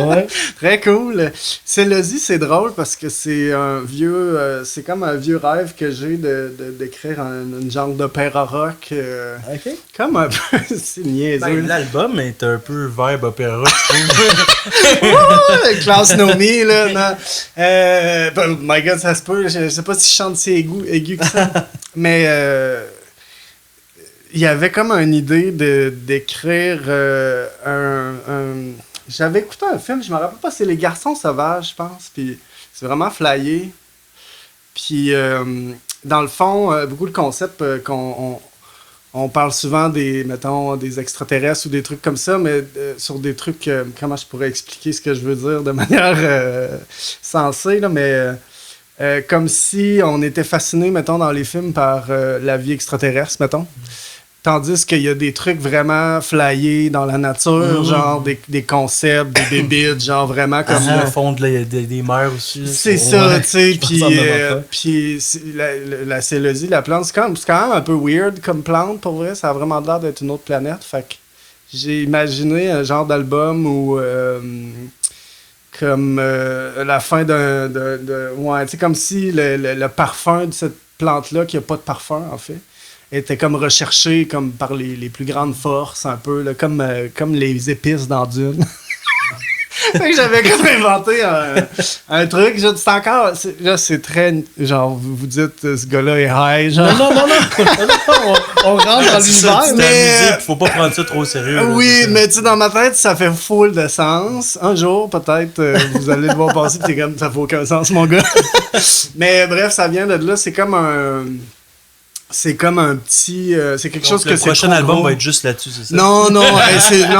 Ouais. Très cool. Celle-ci, c'est drôle parce que c'est un vieux... c'est comme un vieux rêve que j'ai d'écrire une genre d'opéra rock. OK. Comme un peu... c'est niaiseux. Ben, l'album est un peu vibe opéra, je trouve. Classe Nomi, là. Non. Oh my God, ça se peut. Je sais pas si je chante si aigu que ça. Mais il y avait comme une idée d'écrire J'avais écouté un film, je me rappelle pas, c'est Les Garçons Sauvages, je pense. Puis c'est vraiment flyé. Puis dans le fond, beaucoup de concepts on parle souvent mettons, des extraterrestres ou des trucs comme ça, mais sur des trucs, comment je pourrais expliquer ce que je veux dire de manière sensée, là, mais comme si on était fasciné, mettons, dans les films par la vie extraterrestre, mettons. Tandis qu'il y a des trucs vraiment flyés dans la nature, genre des concepts, des bébites, genre vraiment comme... Sur le fond des mers aussi. là. C'est ça, tu sais, je pense à la même affaire. puis la célosie, la plante, c'est quand même un peu weird comme plante, pour vrai, ça a vraiment l'air d'être une autre planète, fait que j'ai imaginé un genre d'album où, comme la fin ouais, tu sais, comme si le parfum de cette plante-là, qui a pas de parfum, en fait, était comme recherché comme par les plus grandes forces, un peu, là, comme les épices dans Dune. Fait que j'avais comme inventé un truc. C'est encore. Là, c'est très. Genre, vous dites, ce gars-là est high. Genre. Non. On rentre dans l'univers. C'est de la musique, faut pas prendre ça trop au sérieux. Là, Oui, mais tu sais, dans ma tête, ça fait full de sens. Un jour, peut-être, vous allez le voir passer, pis t'es comme, ça fait aucun sens, mon gars. Mais bref, ça vient de là. C'est comme un. C'est comme un petit. C'est quelque chose que c'est. Le prochain trop album gros. va être juste là-dessus, c'est ça? Non, non,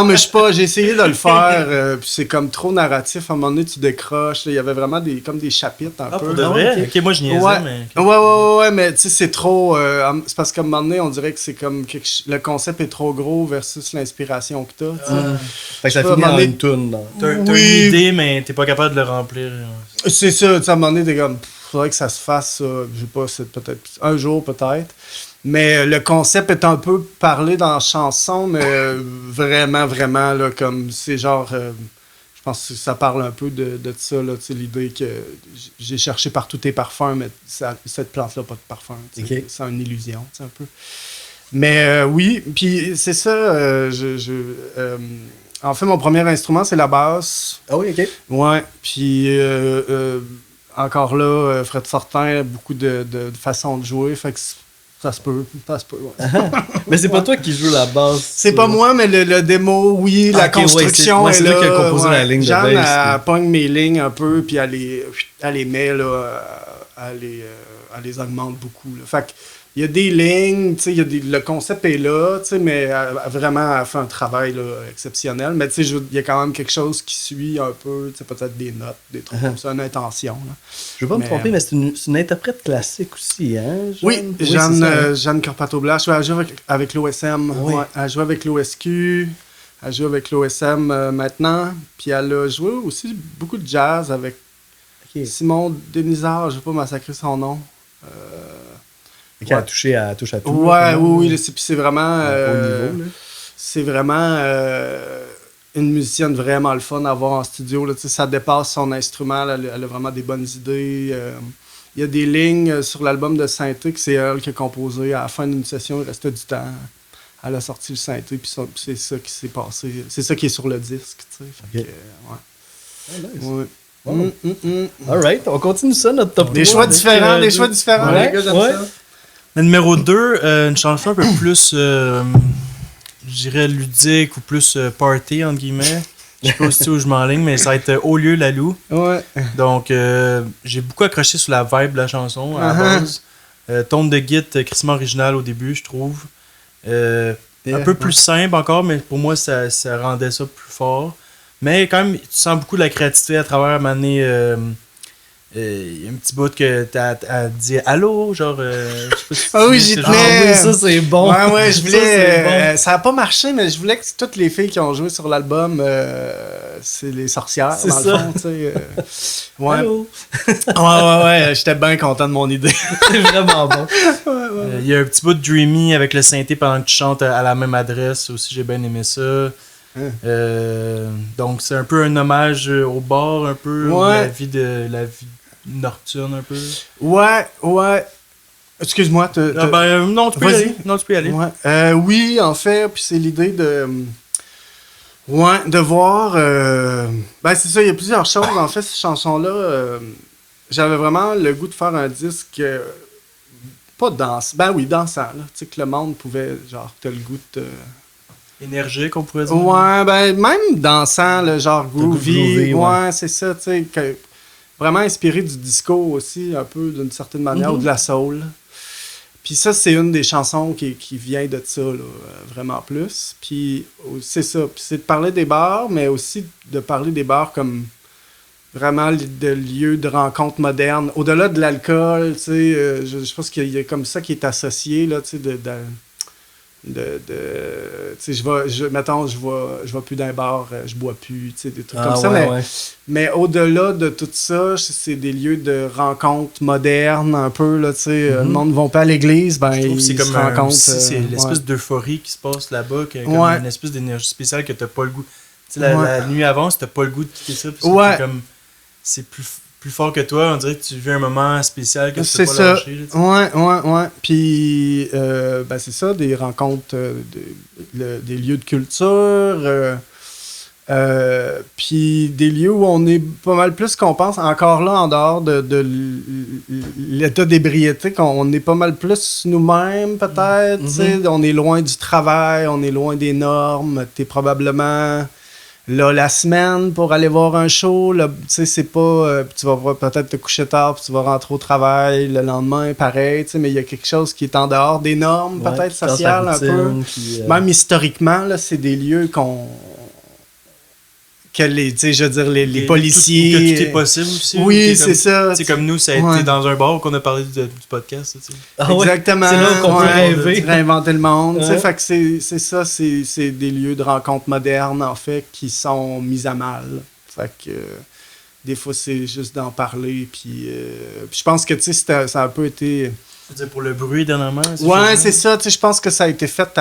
mais je suis pas. J'ai essayé de le faire, puis c'est comme trop narratif. À un moment donné, tu décroches. Là, il y avait vraiment comme des chapitres un peu. Pour de vrai? Ok, moi je niaisais, Ouais. mais. Ouais, mais tu sais, c'est trop. C'est parce qu'à un moment donné, on dirait que c'est comme. Le concept est trop gros versus l'inspiration que t'as. Tu sais. Fait que ça Je sais finit pas, en m'en une toune. T'as Oui. une idée, mais t'es pas capable de le remplir. C'est ça, tu sais, à un moment donné, t'es comme. Faudrait que ça se fasse, ça. Je sais pas, c'est peut-être. Un jour, peut-être. Mais le concept est un peu parlé dans la chanson, mais vraiment, vraiment, là, comme c'est genre. Je pense que ça parle un peu de ça, là, tu sais, l'idée que j'ai cherché partout tes parfums, mais cette plante-là, pas de parfum. Tu sais. Ok. C'est une illusion, tu sais, un peu. Mais oui, puis c'est ça. En fait, mon premier instrument, c'est la basse. Ah oui, ok. Ouais, puis encore là, Fred Fortin, beaucoup de façons de jouer, fait que ça se peut, ouais. Mais c'est pas toi qui joues la basse. C'est pas moi, mais le démo, oui, la Ok, ouais, construction c'est est toi là. qui as composé la ligne de Jeanne, bass, elle pogne mes lignes un peu, puis elle les met, là, elle les augmente beaucoup, là. Fait que, il y a des lignes, tu sais, le concept est là, tu sais, mais elle fait un travail là, exceptionnel. Mais tu sais, il y a quand même quelque chose qui suit un peu, tu sais, peut-être des notes, des trucs comme ça, une intention. Là. Je veux pas me tromper, mais c'est une interprète classique aussi, hein? Oui, c'est ça, hein? Jeanne Carpato-Blache, elle joue avec l'OSM, Oui. ouais, elle joue avec l'OSQ, elle joue avec l'OSM maintenant, puis elle a joué aussi beaucoup de jazz avec Ok. Simon Denisard, je vais pas massacrer son nom. Qui a touché à touche à tout. Ouais, là, oui, puis c'est vraiment. au niveau, là. C'est vraiment une musicienne vraiment le fun à avoir en studio. Là, ça dépasse son instrument. Là, elle a vraiment des bonnes idées. Il y a des lignes sur l'album de synthé que c'est elle qui a composé. À la fin d'une session, il restait du temps. Elle a sorti le synthé, puis c'est ça qui s'est passé. C'est ça qui est sur le disque. Tu sais, fait Ok. que, Ah, nice. ouais. Bon. Alright, on continue ça, notre top Des 3, choix avec, différents, deux- des choix différents. Ouais, Les gars, j'aime ouais. ça. Le numéro 2, une chanson un peu plus, je dirais, ludique ou plus party, entre guillemets. Je sais pas aussi où je m'enligne, mais ça va être Au lieu la loue. Ouais. Donc, j'ai beaucoup accroché sur la vibe de la chanson à la base. Tombe de git crissement original au début, je trouve. Un peu plus simple encore, mais pour moi, ça rendait ça plus fort. Mais quand même, tu sens beaucoup de la créativité à travers m'amener. Il y a un petit bout que t'as dit allô, genre. Je sais pas si Ah oui, tu- j'y c'est tenais. genre- Ah oui, ça c'est bon. Ouais, je Ça, voulais. c'est bon. Ça a pas marché, mais je voulais que toutes les filles qui ont joué sur l'album, c'est les sorcières, C'est dans le ça. fond, tu sais. Ouais. Allô? Ouais, j'étais bien content de mon idée. C'est vraiment bon. Il y a un petit bout de dreamy avec le synthé pendant que tu chantes à la même adresse. Aussi, j'ai bien aimé ça. Donc, c'est un peu un hommage au bar, un peu. Ou Ouais. la vie nocturne, un peu. Ouais. Excuse-moi, Non, tu peux y Vas-y. aller. Non, tu peux y aller. Ouais. Oui, en fait, puis c'est l'idée de. Ouais, de voir. Ben, c'est ça, il y a plusieurs choses. En fait, cette chanson-là, j'avais vraiment le goût de faire un disque. Pas dansant. Ben oui, dansant, là. Tu sais, que le monde pouvait. Genre, t'as le goût de. Énergique, on pourrait dire. Ouais, ben, même dansant, le genre goût de groovy. groover, ouais. Ouais, c'est ça, tu sais. Vraiment inspiré du disco aussi, un peu, d'une certaine manière, ou de la soul. Puis ça, c'est une des chansons qui vient de ça, là, vraiment plus. Puis c'est ça. Puis c'est de parler des bars, mais aussi de parler des bars comme vraiment de lieux de rencontres modernes. Au-delà de l'alcool, tu sais, je pense qu'il y a comme ça qui est associé, là, tu sais, tu sais, mettons, je vais plus d'un bar, je bois plus, tu sais, des trucs comme ça. Mais au-delà de tout ça, c'est des lieux de rencontres modernes, un peu, là, tu sais. Le monde ne va pas à l'église, ben, Je trouve que ils c'est se comme rencontrent. c'est l'espèce ouais. d'euphorie qui se passe là-bas, comme Ouais. une espèce d'énergie spéciale que t'as pas le goût. Tu sais, la nuit avant, t'as pas le goût de quitter ça, parce que Ouais. c'est plus fort que toi, on dirait que tu vis un moment spécial que tu C'est peux pas ça. lâcher. Là, tu sais. Ouais. Puis, ben, c'est ça, des rencontres, des lieux de culture. Puis des lieux où on est pas mal plus qu'on pense, encore là, en dehors de l'état d'ébriété, qu'on est pas mal plus nous-mêmes, peut-être. Mm-hmm. On est loin du travail, on est loin des normes. T'es probablement là la semaine pour aller voir un show. Tu sais, c'est pas... tu vas peut-être te coucher tard, puis tu vas rentrer au travail le lendemain, pareil. Mais il y a quelque chose qui est en dehors des normes, peut-être sociales, un peu. Puis, même historiquement, là, c'est des lieux que je veux dire, les policiers... Que tout est possible aussi. Oui, c'est ça. C'est comme nous, ça a été dans un bar qu'on a parlé du podcast. Exactement. C'est là qu'on peut rêver. Réinventer le monde. Fait que c'est ça, c'est des lieux de rencontres modernes, en fait, qui sont mis à mal. Fait que des fois, c'est juste d'en parler. Puis je pense que, tu sais, ça a un peu été... Tu veux dire pour le bruit, dernièrement? Ouais, c'est ça. Tu sais, je pense que ça a été fait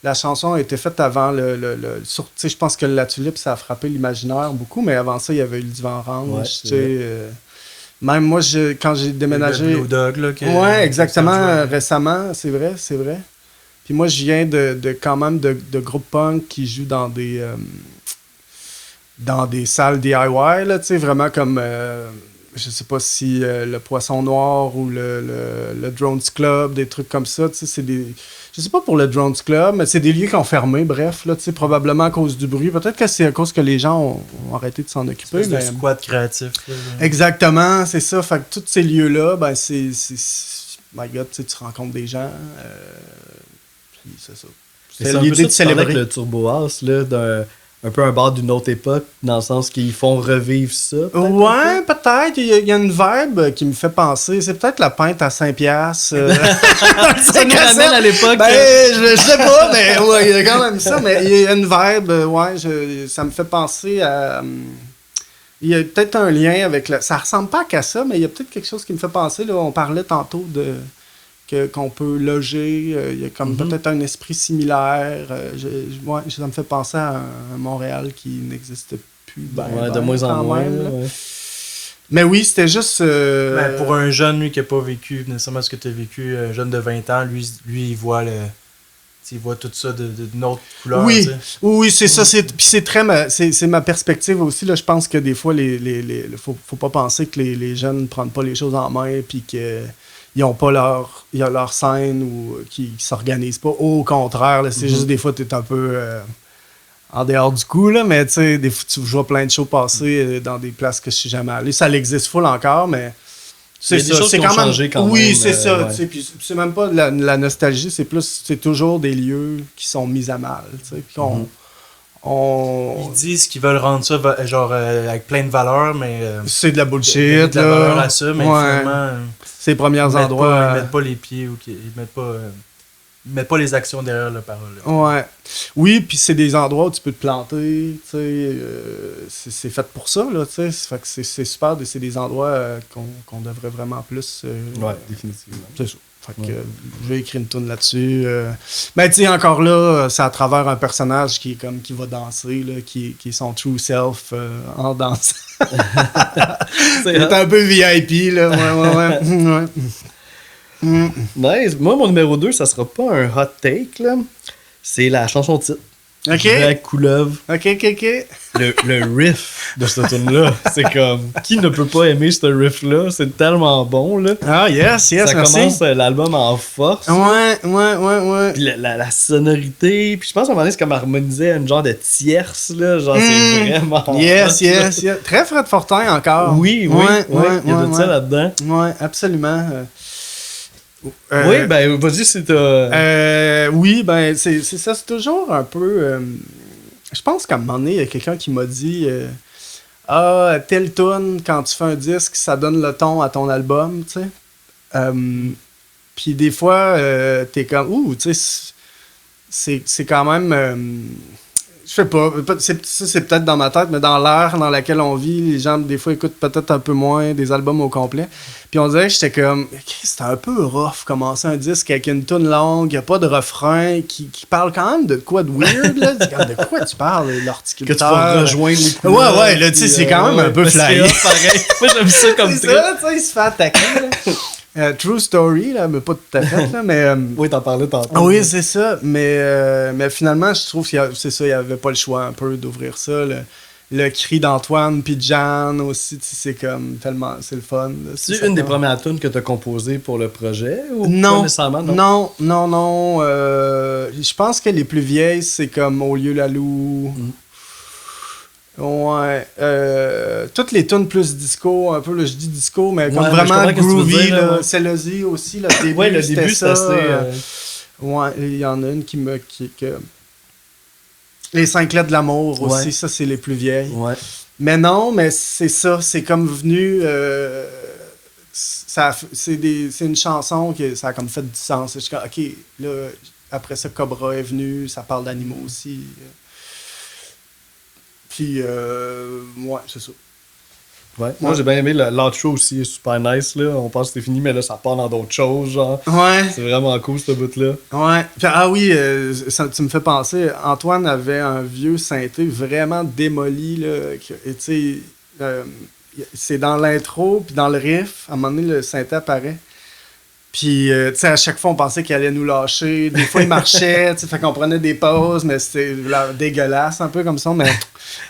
La chanson a été faite avant je pense que La Tulipe, ça a frappé l'imaginaire beaucoup, mais avant ça, il y avait eu le Divan Orange. Même moi, quand j'ai déménagé... Le Blue Dog, là. Ouais, exactement, récemment, c'est vrai. Puis moi, je viens quand même de groupes punk qui jouent dans des salles DIY, là, tu sais, vraiment comme... je sais pas si le Poisson Noir ou le Drones Club, des trucs comme ça, tu sais, c'est des... Je sais pas pour le Drones Club, mais c'est des lieux qui ont fermé, bref, là, tu sais, probablement à cause du bruit. Peut-être que c'est à cause que les gens ont arrêté de s'en occuper. C'est un squat créatif. Là. Exactement, c'est ça. Fait que tous ces lieux-là, ben c'est... My God, tu rencontres des gens, puis c'est ça. C'est l'idée de célébrer avec le Turbo House, là, un peu un bar d'une autre époque, dans le sens qu'ils font revivre ça. Ouais, peut-être. Il y a une vibe qui me fait penser. C'est peut-être la pinte à 5$. Ça nous ramène à l'époque. Ben, je sais pas, mais ouais, il y a quand même ça. Mais il y a une vibe, ça me fait penser à... Il y a peut-être un lien avec... Ça ressemble pas qu'à ça, mais il y a peut-être quelque chose qui me fait penser. Là, on parlait tantôt qu'on peut loger, il y a comme peut-être un esprit similaire. Ça me fait penser à un Montréal qui n'existe plus. De moins en moins. Mais oui, c'était juste... pour un jeune, lui, qui n'a pas vécu nécessairement ce que tu as vécu, un jeune de 20 ans, lui il voit il voit tout ça d'une autre couleur. Oui, c'est ça. Puis c'est c'est ma perspective aussi. Là, je pense que des fois, faut pas penser que les jeunes ne prennent pas les choses en main puis que... Ils n'ont pas leur scène ou qui s'organisent pas. Au contraire, là, c'est juste des fois, tu es un peu en dehors du coup, là, mais tu sais, des fois, tu vois plein de shows passer dans des places que je suis jamais allé. Ça existe full encore, mais c'est ça. C'est quand même changé quand même. Oui, c'est ça. Ouais. Puis c'est même pas la nostalgie, c'est toujours des lieux qui sont mis à mal. Puis Ils disent qu'ils veulent rendre ça genre avec plein de valeurs, mais c'est de la bullshit. Il y a de la valeur à ça, mais finalement ces premiers endroits ils mettent pas les pieds ou ils mettent pas les actions derrière la parole. Ouais. Oui, puis c'est des endroits où tu peux te planter, tu sais, c'est fait pour ça là, tu sais, fait que c'est super, c'est des endroits qu'on devrait vraiment plus ouais, définitivement. C'est ça. Fait que je vais écrire une toune là-dessus. Mais tu sais, encore là, c'est à travers un personnage qui va danser, là, qui est son true self en dansant. C'est un peu VIP, là. Ouais. Nice. Moi, mon numéro 2, ça sera pas un hot take, là. C'est la chanson titre. OK. Avec Couleuve. OK. Le riff de cette tune-là, c'est comme... Qui ne peut pas aimer ce riff-là? C'est tellement bon, là. Ah, yes, ça merci. commence l'album en force. Ouais. Puis la sonorité, puis je pense qu'à un moment donné, c'est comme harmonisé à une genre de tierce, là. Genre, c'est vraiment... Yes. Très Fred Fortin encore. Oui. Il y a de ça là-dedans. Ouais, absolument. Oui, ben, vas-y, c'est oui, ben, c'est ça, c'est toujours un peu... je pense qu'à un moment donné, il y a quelqu'un qui m'a dit telle tune, quand tu fais un disque, ça donne le ton à ton album, tu sais. Puis des fois, t'es comme... tu sais, c'est quand même... je sais pas, c'est peut-être dans ma tête, mais dans l'ère dans laquelle on vit, les gens, des fois, écoutent peut-être un peu moins des albums au complet. Puis on dirait que j'étais comme, c'était un peu rough, commencer un disque avec une toune longue, il n'y a pas de refrain, qui parle quand même de quoi de weird, là. De quoi tu parles, l'horticulteur? Que tu vas rejoindre les couleurs. Ouais, là, tu sais, c'est quand même un peu flyé. Pareil. Moi, j'aime ça comme c'est ça, tu sais, il se fait attaquer, là. True story, là, mais pas tout à fait, là, mais... Oui, t'en parlais tantôt. oui, c'est ça, mais finalement, je trouve c'est ça, il n'y avait pas le choix un peu d'ouvrir ça, le cri d'Antoine puis de Jeanne aussi, c'est comme tellement, c'est le fun. Là, C'est une des premières tunes que t'as composées pour le projet ou non, pas nécessairement? Non. Non. Je pense que les plus vieilles, c'est comme Au lieu la loue. Ouais. Toutes les tunes plus disco, un peu, là, je dis disco, mais comme vraiment groovy, là. Celle-ci aussi, là, le début, c'est assez... Ouais, il y en a une Les 5 lettres de l'amour aussi, ça, c'est les plus vieilles. Ouais. Mais non, mais c'est ça, c'est comme venu... c'est une chanson que ça a comme fait du sens. Je suis comme, OK, là, après ça, Cobra est venu, ça parle d'animaux aussi. Puis, ouais, c'est ça. Ouais. Moi, j'ai bien aimé l'outro aussi, super nice, là. On pense que c'est fini, mais là, ça part dans d'autres choses, genre. Ouais. C'est vraiment cool, ce bout-là. Ouais. Puis, ah oui, tu me fais penser, Antoine avait un vieux synthé vraiment démoli, là. Et tu sais, c'est dans l'intro, puis dans le riff, à un moment donné, le synthé apparaît. Puis, tu sais, à chaque fois, on pensait qu'il allait nous lâcher. Des fois, il marchait, tu sais, fait qu'on prenait des pauses, mais c'était dégueulasse un peu comme ça, mais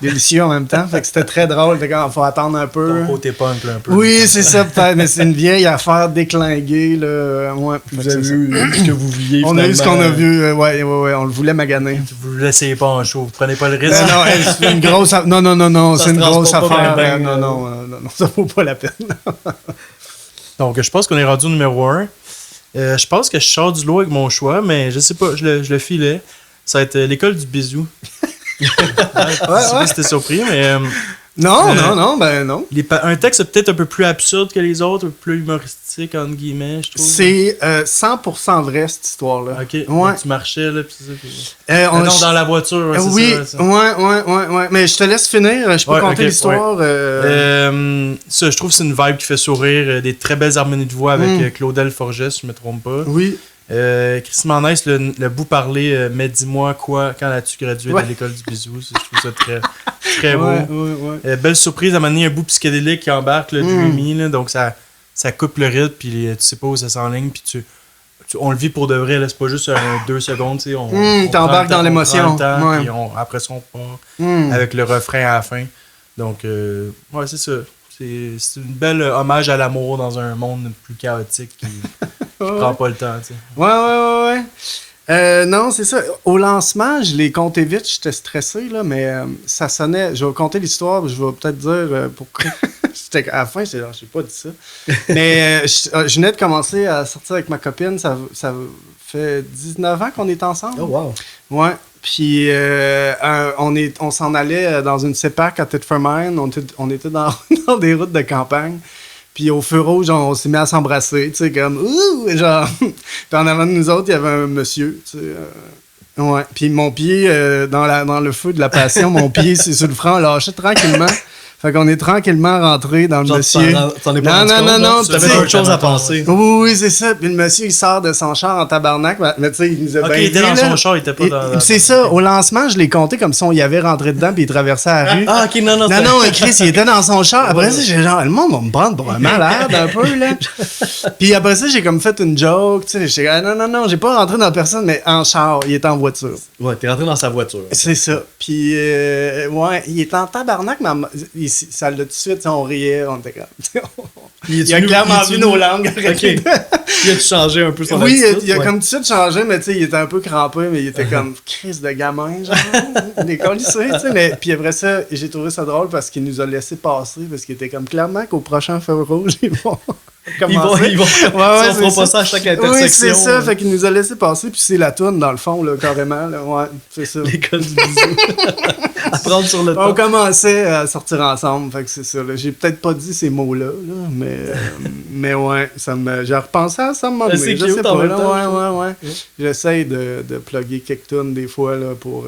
délicieux en même temps. Fait que c'était très drôle. Fait qu'il faut attendre un peu. Ton côté punk, là, un peu. Oui, c'est ça, peut-être, mais c'est une vieille affaire déclinguée, là. Ouais, vous avez vu ce que vous vouliez, on a eu ce qu'on a vu, ouais, on le voulait maganer. Vous le laissez pas en show, vous prenez pas le risque. Non, c'est une grosse affaire. Non, Ça c'est une grosse transporte pas affaire. bien, Non, ça vaut pas la peine. Donc, je pense qu'on est rendu au numéro 1. Je pense que je sors du lot avec mon choix, mais je sais pas, je le filais. Ça va être l'école du bisou. Je sais pas si t'es surpris, mais... Non. Un texte peut-être un peu plus absurde que les autres, un peu plus humoristique, entre guillemets, je trouve. C'est 100% vrai, cette histoire-là. Ok, Ouais. donc tu marchais, là, pis c'est ça. Non, dans la voiture, c'est oui, ça. ouais. Mais je te laisse finir, je peux compter l'histoire. Ça, je trouve que c'est une vibe qui fait sourire, des très belles harmonies de voix avec Claudel Forget, si je me trompe pas. Oui. Christmas Nice, le bout parlé, mais dis-moi quoi, quand as-tu gradué de l'école du bisou? Je trouve ça très, très beau. Ouais. Belle surprise, à un moment donné, un bout psychédélique qui embarque, là, dreamy, là, donc ça coupe le rythme, puis tu sais pas où ça s'enligne, puis on le vit pour de vrai, là, c'est pas juste 2 secondes, tu sais. On t'embarques dans l'émotion. Puis après ça, on part avec le refrain à la fin. Donc, ouais, c'est ça. C'est une belle hommage à l'amour dans un monde plus chaotique qui prend pas le temps, tu sais. Ouais. Non, c'est ça. Au lancement, je l'ai compté vite, j'étais stressé, là, mais ça sonnait. Je vais compter l'histoire, je vais peut-être dire pourquoi. À la fin, j'ai pas dit ça. Mais je venais de commencer à sortir avec ma copine, ça fait 19 ans qu'on est ensemble. Oh, wow. Ouais. Puis on s'en allait dans une CEPAC à Thetford-Mine. On était dans des routes de campagne. Puis au feu rouge, on s'est mis à s'embrasser, tu sais, comme ouh, genre. Puis en avant de nous autres, il y avait un monsieur, tu sais. Ouais. Puis mon pied, dans le feu de la passion, mon pied, c'est sur le franc, lâché tranquillement. Fait qu'on est tranquillement rentré dans le monsieur. T'en es pas non. Tu avais autre chose à penser. Oui, c'est ça. Puis le monsieur, il sort de son char en tabarnak. Mais tu sais, il nous a bien il était dit, dans là. son char, il était pas dans... C'est ça. Au lancement, je l'ai compté comme si on y avait rentré dedans puis il traversait la rue. Ah, ok, non. Non, Chris, il était dans son char. Après ça, j'ai genre, le monde va me prendre pour un malade un peu, là. Puis après ça, j'ai comme fait une joke. Tu sais, j'ai dit, non, j'ai pas rentré dans personne, mais en char. Il était en voiture. Ouais, t'es rentré dans sa voiture. C'est ça. Puis, ouais, il était en tabarnak, mais ça l'a tout de suite, on riait, on était comme. Il a clairement vu nos langues. Ok. Il a changé un peu son Oui, attitude? il a comme tout de suite changé, mais tu sais, il était un peu crampé, mais il était comme crise de gamin, genre. L'école lycée, tu sais. Mais puis après ça, j'ai trouvé ça drôle parce qu'il nous a laissé passer, parce qu'il était comme clairement qu'au prochain feu rouge, ils vont. Ils vont on fera pas ça à chaque intersection. Oui, c'est ça. Fait qu'il nous a laissé passer, puis c'est la toune, dans le fond, là, carrément. Là. Ouais, c'est ça. L'école du bisou. À prendre sur le temps. On commençait à sortir ensemble, fait que c'est ça. Là. J'ai peut-être pas dit ces mots-là, là, mais ouais, j'ai repensé à ça à un moment donné. C'est je cute sais pas, en même là, temps. ouais. J'essaye de plugger quelques tunes des fois, là, pour...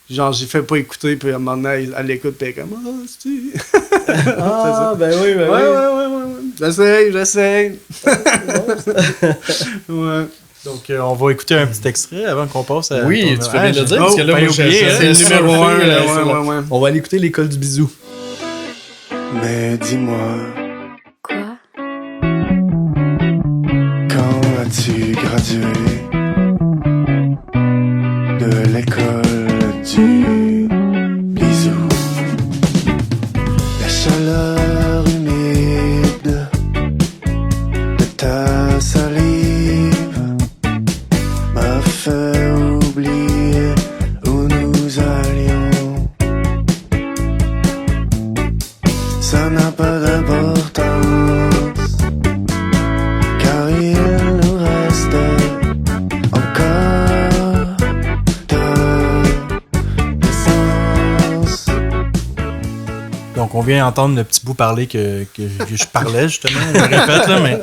genre, j'ai fait pas écouter, puis à un moment donné, elle l'écoute, puis elle est comme « Ah, c'est-tu? » Ah, ben oui. Ouais. J'essaye. Ouais. Donc, on va écouter un petit extrait avant qu'on passe à... Oui, tu fais bien de le dire, parce que là, ben moi, oublié, c'est le numéro 1. Ouais. On va aller écouter l'école du bisou. Mais dis-moi... Quoi? es-tu gradué de l'école du bisou? La chaleur humide de ta salive m'a fait oublier où nous allions. Ça n'a pas d'importance, car il nous reste encore de l'essence. Donc, on vient entendre le petit bout parler que je parlais, justement, je le répète, là, mais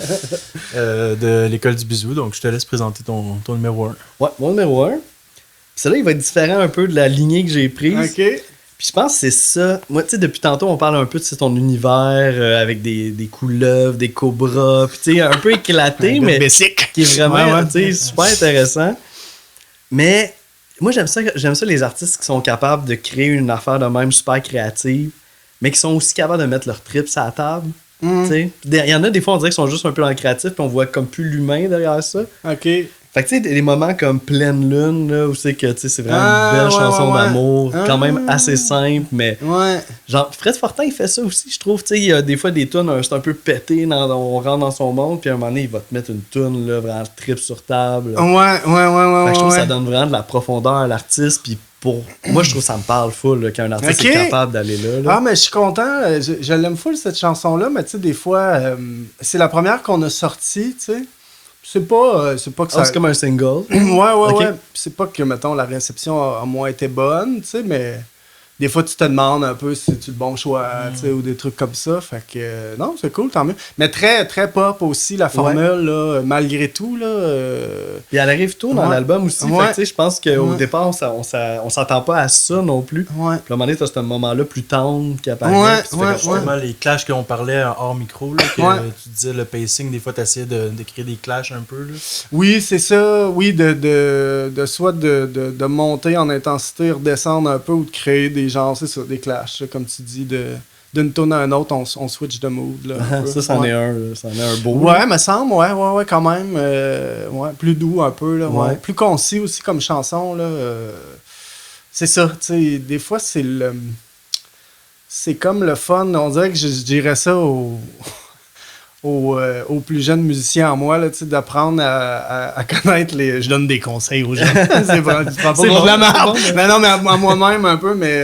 de l'école du bisou. Donc, je te laisse présenter ton numéro 1. Ouais, mon numéro 1. Celui-là, il va être différent un peu de la lignée que j'ai prise. OK. Puis je pense que c'est ça. Moi, tu sais, depuis tantôt, on parle un peu de ton univers avec des couleuvres, des cobras, puis tu sais, un peu éclaté, mais qui est vraiment, tu sais, super intéressant. Mais moi, j'aime ça les artistes qui sont capables de créer une affaire de même super créative, mais qui sont aussi capables de mettre leur trip sur la table. Tu sais. Il y en a des fois, on dirait qu'ils sont juste un peu dans le créatif, puis on voit comme plus l'humain derrière ça. OK. Fait que tu sais, des moments comme Pleine Lune, là, où c'est que tu sais, c'est vraiment une belle chanson d'amour, quand même assez simple, mais Ouais. genre, Fred Fortin, il fait ça aussi, je trouve. Tu sais, il y a des fois des tunes, c'est un peu pété, on rentre dans son monde, puis à un moment donné, il va te mettre une tune, là, vraiment trip sur table. Ouais. Fait que je trouve que ça donne vraiment de la profondeur à l'artiste, puis moi, je trouve que ça me parle full, là, qu'un artiste est capable d'aller là. Ah, mais je suis content. Je l'aime full, cette chanson-là, mais tu sais, des fois, c'est la première qu'on a sortie, tu sais. C'est pas que ça... c'est comme un single. Ouais. Ok. Puis c'est pas que, mettons, la réception a moins été bonne, tu sais, mais des fois, tu te demandes un peu si c'est le bon choix, tu sais, ou des trucs comme ça. Fait que, non, c'est cool, tant mieux. Mais très, très pop aussi, la formule, là, malgré tout, là. Puis elle arrive tôt dans l'album aussi. Ouais. Fait que, tu sais, je pense qu'au départ, on s'attend pas à ça non plus. Ouais. Puis à un moment donné, t'as ce moment-là plus tendre qui apparaît. Puis tu fais Justement, les clashs qu'on parlait hors micro, là, que tu disais le pacing, des fois, tu essayais de créer des clashs un peu. Là. Oui, c'est ça. Oui, soit de monter en intensité, redescendre un peu ou de créer des genres, c'est ça, des clashs. Comme tu dis, d'une tune à une autre, on switch de mood. Là, un peu. Ça, c'en est un. C'en est un beau. Ouais, me semble. Ouais, quand même. Plus doux un peu. Là, Ouais. Plus concis aussi comme chanson. Là, c'est ça. Tu sais, des fois, c'est comme le fun. On dirait que je dirais ça aux plus jeunes musiciens en moi, là, d'apprendre à connaître les... Je donne des conseils aux gens. C'est pas de la merde. Non, mais à moi-même un peu, mais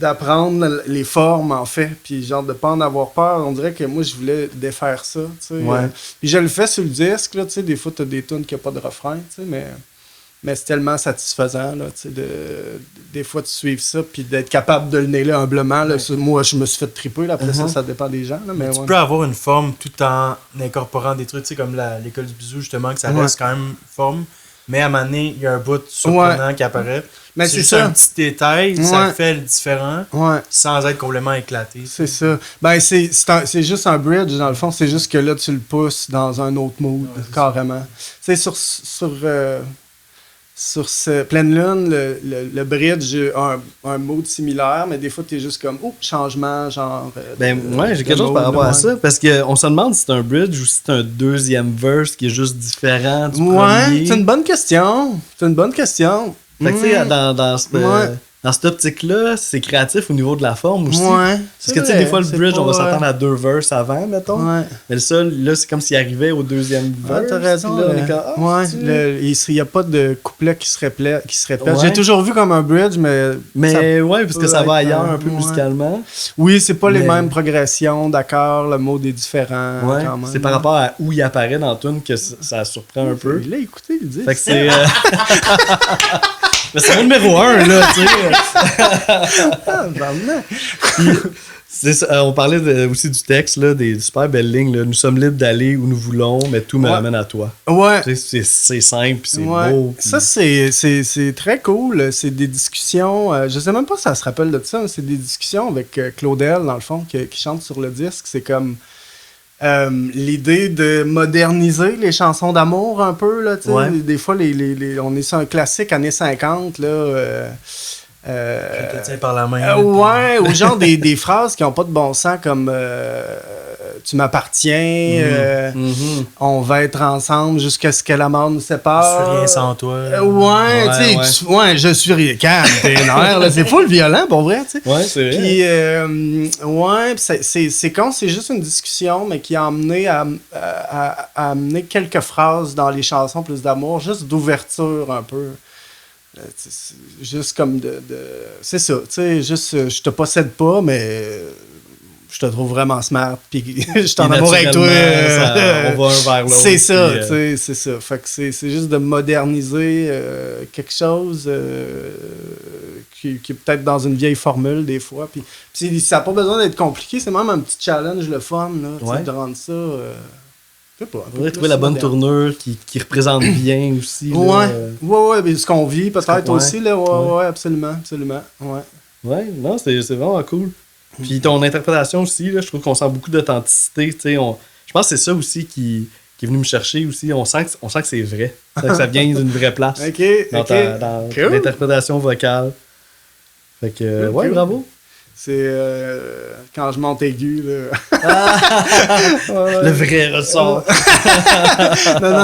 d'apprendre les formes, en fait, puis genre de pas en avoir peur. On dirait que moi, je voulais défaire ça, tu sais. Ouais. Puis je le fais sur le disque, là, tu sais, des fois, t'as des tunes qui n'ont pas de refrain, tu sais, mais c'est tellement satisfaisant, là, tu sais, des fois, de suivre ça, puis d'être capable de le nailer humblement, là. Moi, je me suis fait triper, là, après ça dépend des gens, là, mais Tu peux avoir une forme tout en incorporant des trucs, tu sais, comme l'école du bisou, justement, que ça reste quand même forme, mais à un moment donné, il y a un bout surprenant qui apparaît. Mais c'est c'est juste ça. un petit détail, ça fait le différent, Ouais. sans être complètement éclaté. C'est ça. Ben, c'est juste un bridge, dans le fond. C'est juste que là, tu le pousses dans un autre mood, carrément. Tu sais, sur ce Pleine Lune, le bridge a un mood similaire, mais des fois, t'es juste comme, changement, genre... J'ai quelque chose par rapport à ça, parce qu'on se demande si c'est un bridge ou si c'est un deuxième verse qui est juste différent du premier. C'est une bonne question. Fait que, tu sais, dans cette optique-là, c'est créatif au niveau de la forme aussi. Ouais. Parce que, tu sais, des fois, le bridge, on va s'attendre à 2 verses avant, mettons. Ouais. Mais ça, là, c'est comme s'il arrivait au deuxième verse. T'as raison. Là, on est comme, il n'y a pas de couplet qui se répète. Ouais. J'ai toujours vu comme un bridge, mais ouais, parce que ça va ailleurs un peu musicalement. Oui, c'est pas les mêmes progressions, d'accord, le mode est différent. Ouais, quand même. c'est par rapport à où il apparaît dans la tune que ça surprend un peu. Il l'a écouté, il dit. Fait que c'est... Mais c'est mon numéro 1, là, tu sais. C'est ça, on parlait aussi du texte, là, des super belles lignes. Là. Nous sommes libres d'aller où nous voulons, mais tout me ramène à toi. Ouais. C'est simple, puis c'est Ouais. beau. Puis... Ça, c'est très cool. C'est des discussions. Je sais même pas si ça se rappelle de ça, mais c'est des discussions avec Claudel, dans le fond, qui chante sur le disque. C'est comme l'idée de moderniser les chansons d'amour un peu. Là, ouais. Des fois, on est sur un classique années 50. Là, Je te tiens par la main. Ouais, ou genre des phrases qui n'ont pas de bon sens comme tu m'appartiens, on va être ensemble jusqu'à ce que la mort nous Je sépare. suis rien sans toi. Ouais, tu sais, je suis rien. Calme, t'es nerfs, là. C'est full violent pour vrai, tu sais. Ouais, c'est vrai. Puis, ouais, c'est con, c'est juste une discussion, mais qui a amené à amener quelques phrases dans les chansons plus d'amour, juste d'ouverture un peu. Juste comme c'est ça, tu sais, juste je te possède pas, mais je te trouve vraiment smart, puis je suis en amour avec toi. On va un vers l'autre. C'est ça, puis, tu sais, c'est ça. Fait que c'est juste de moderniser quelque chose qui est peut-être dans une vieille formule des fois. Puis ça n'a pas besoin d'être compliqué, c'est même un petit challenge, le fun, là, tu sais, de rendre ça. Je sais pas. On devrait trouver la bonne tournure qui représente bien aussi. Ouais, là. ouais, mais ce qu'on vit peut-être Ouais. aussi, là, ouais, absolument, ouais. Ouais, non, c'est vraiment cool. Puis ton interprétation aussi, là, je trouve qu'on sent beaucoup d'authenticité. Tu sais, je pense que c'est ça aussi qui est venu me chercher aussi. On sent que c'est vrai. On sent que ça vient d'une vraie place. OK, dans cool. l'interprétation vocale. Fait que, ouais, Cool. bravo. C'est quand je monte aigu, là. Le vrai ressort.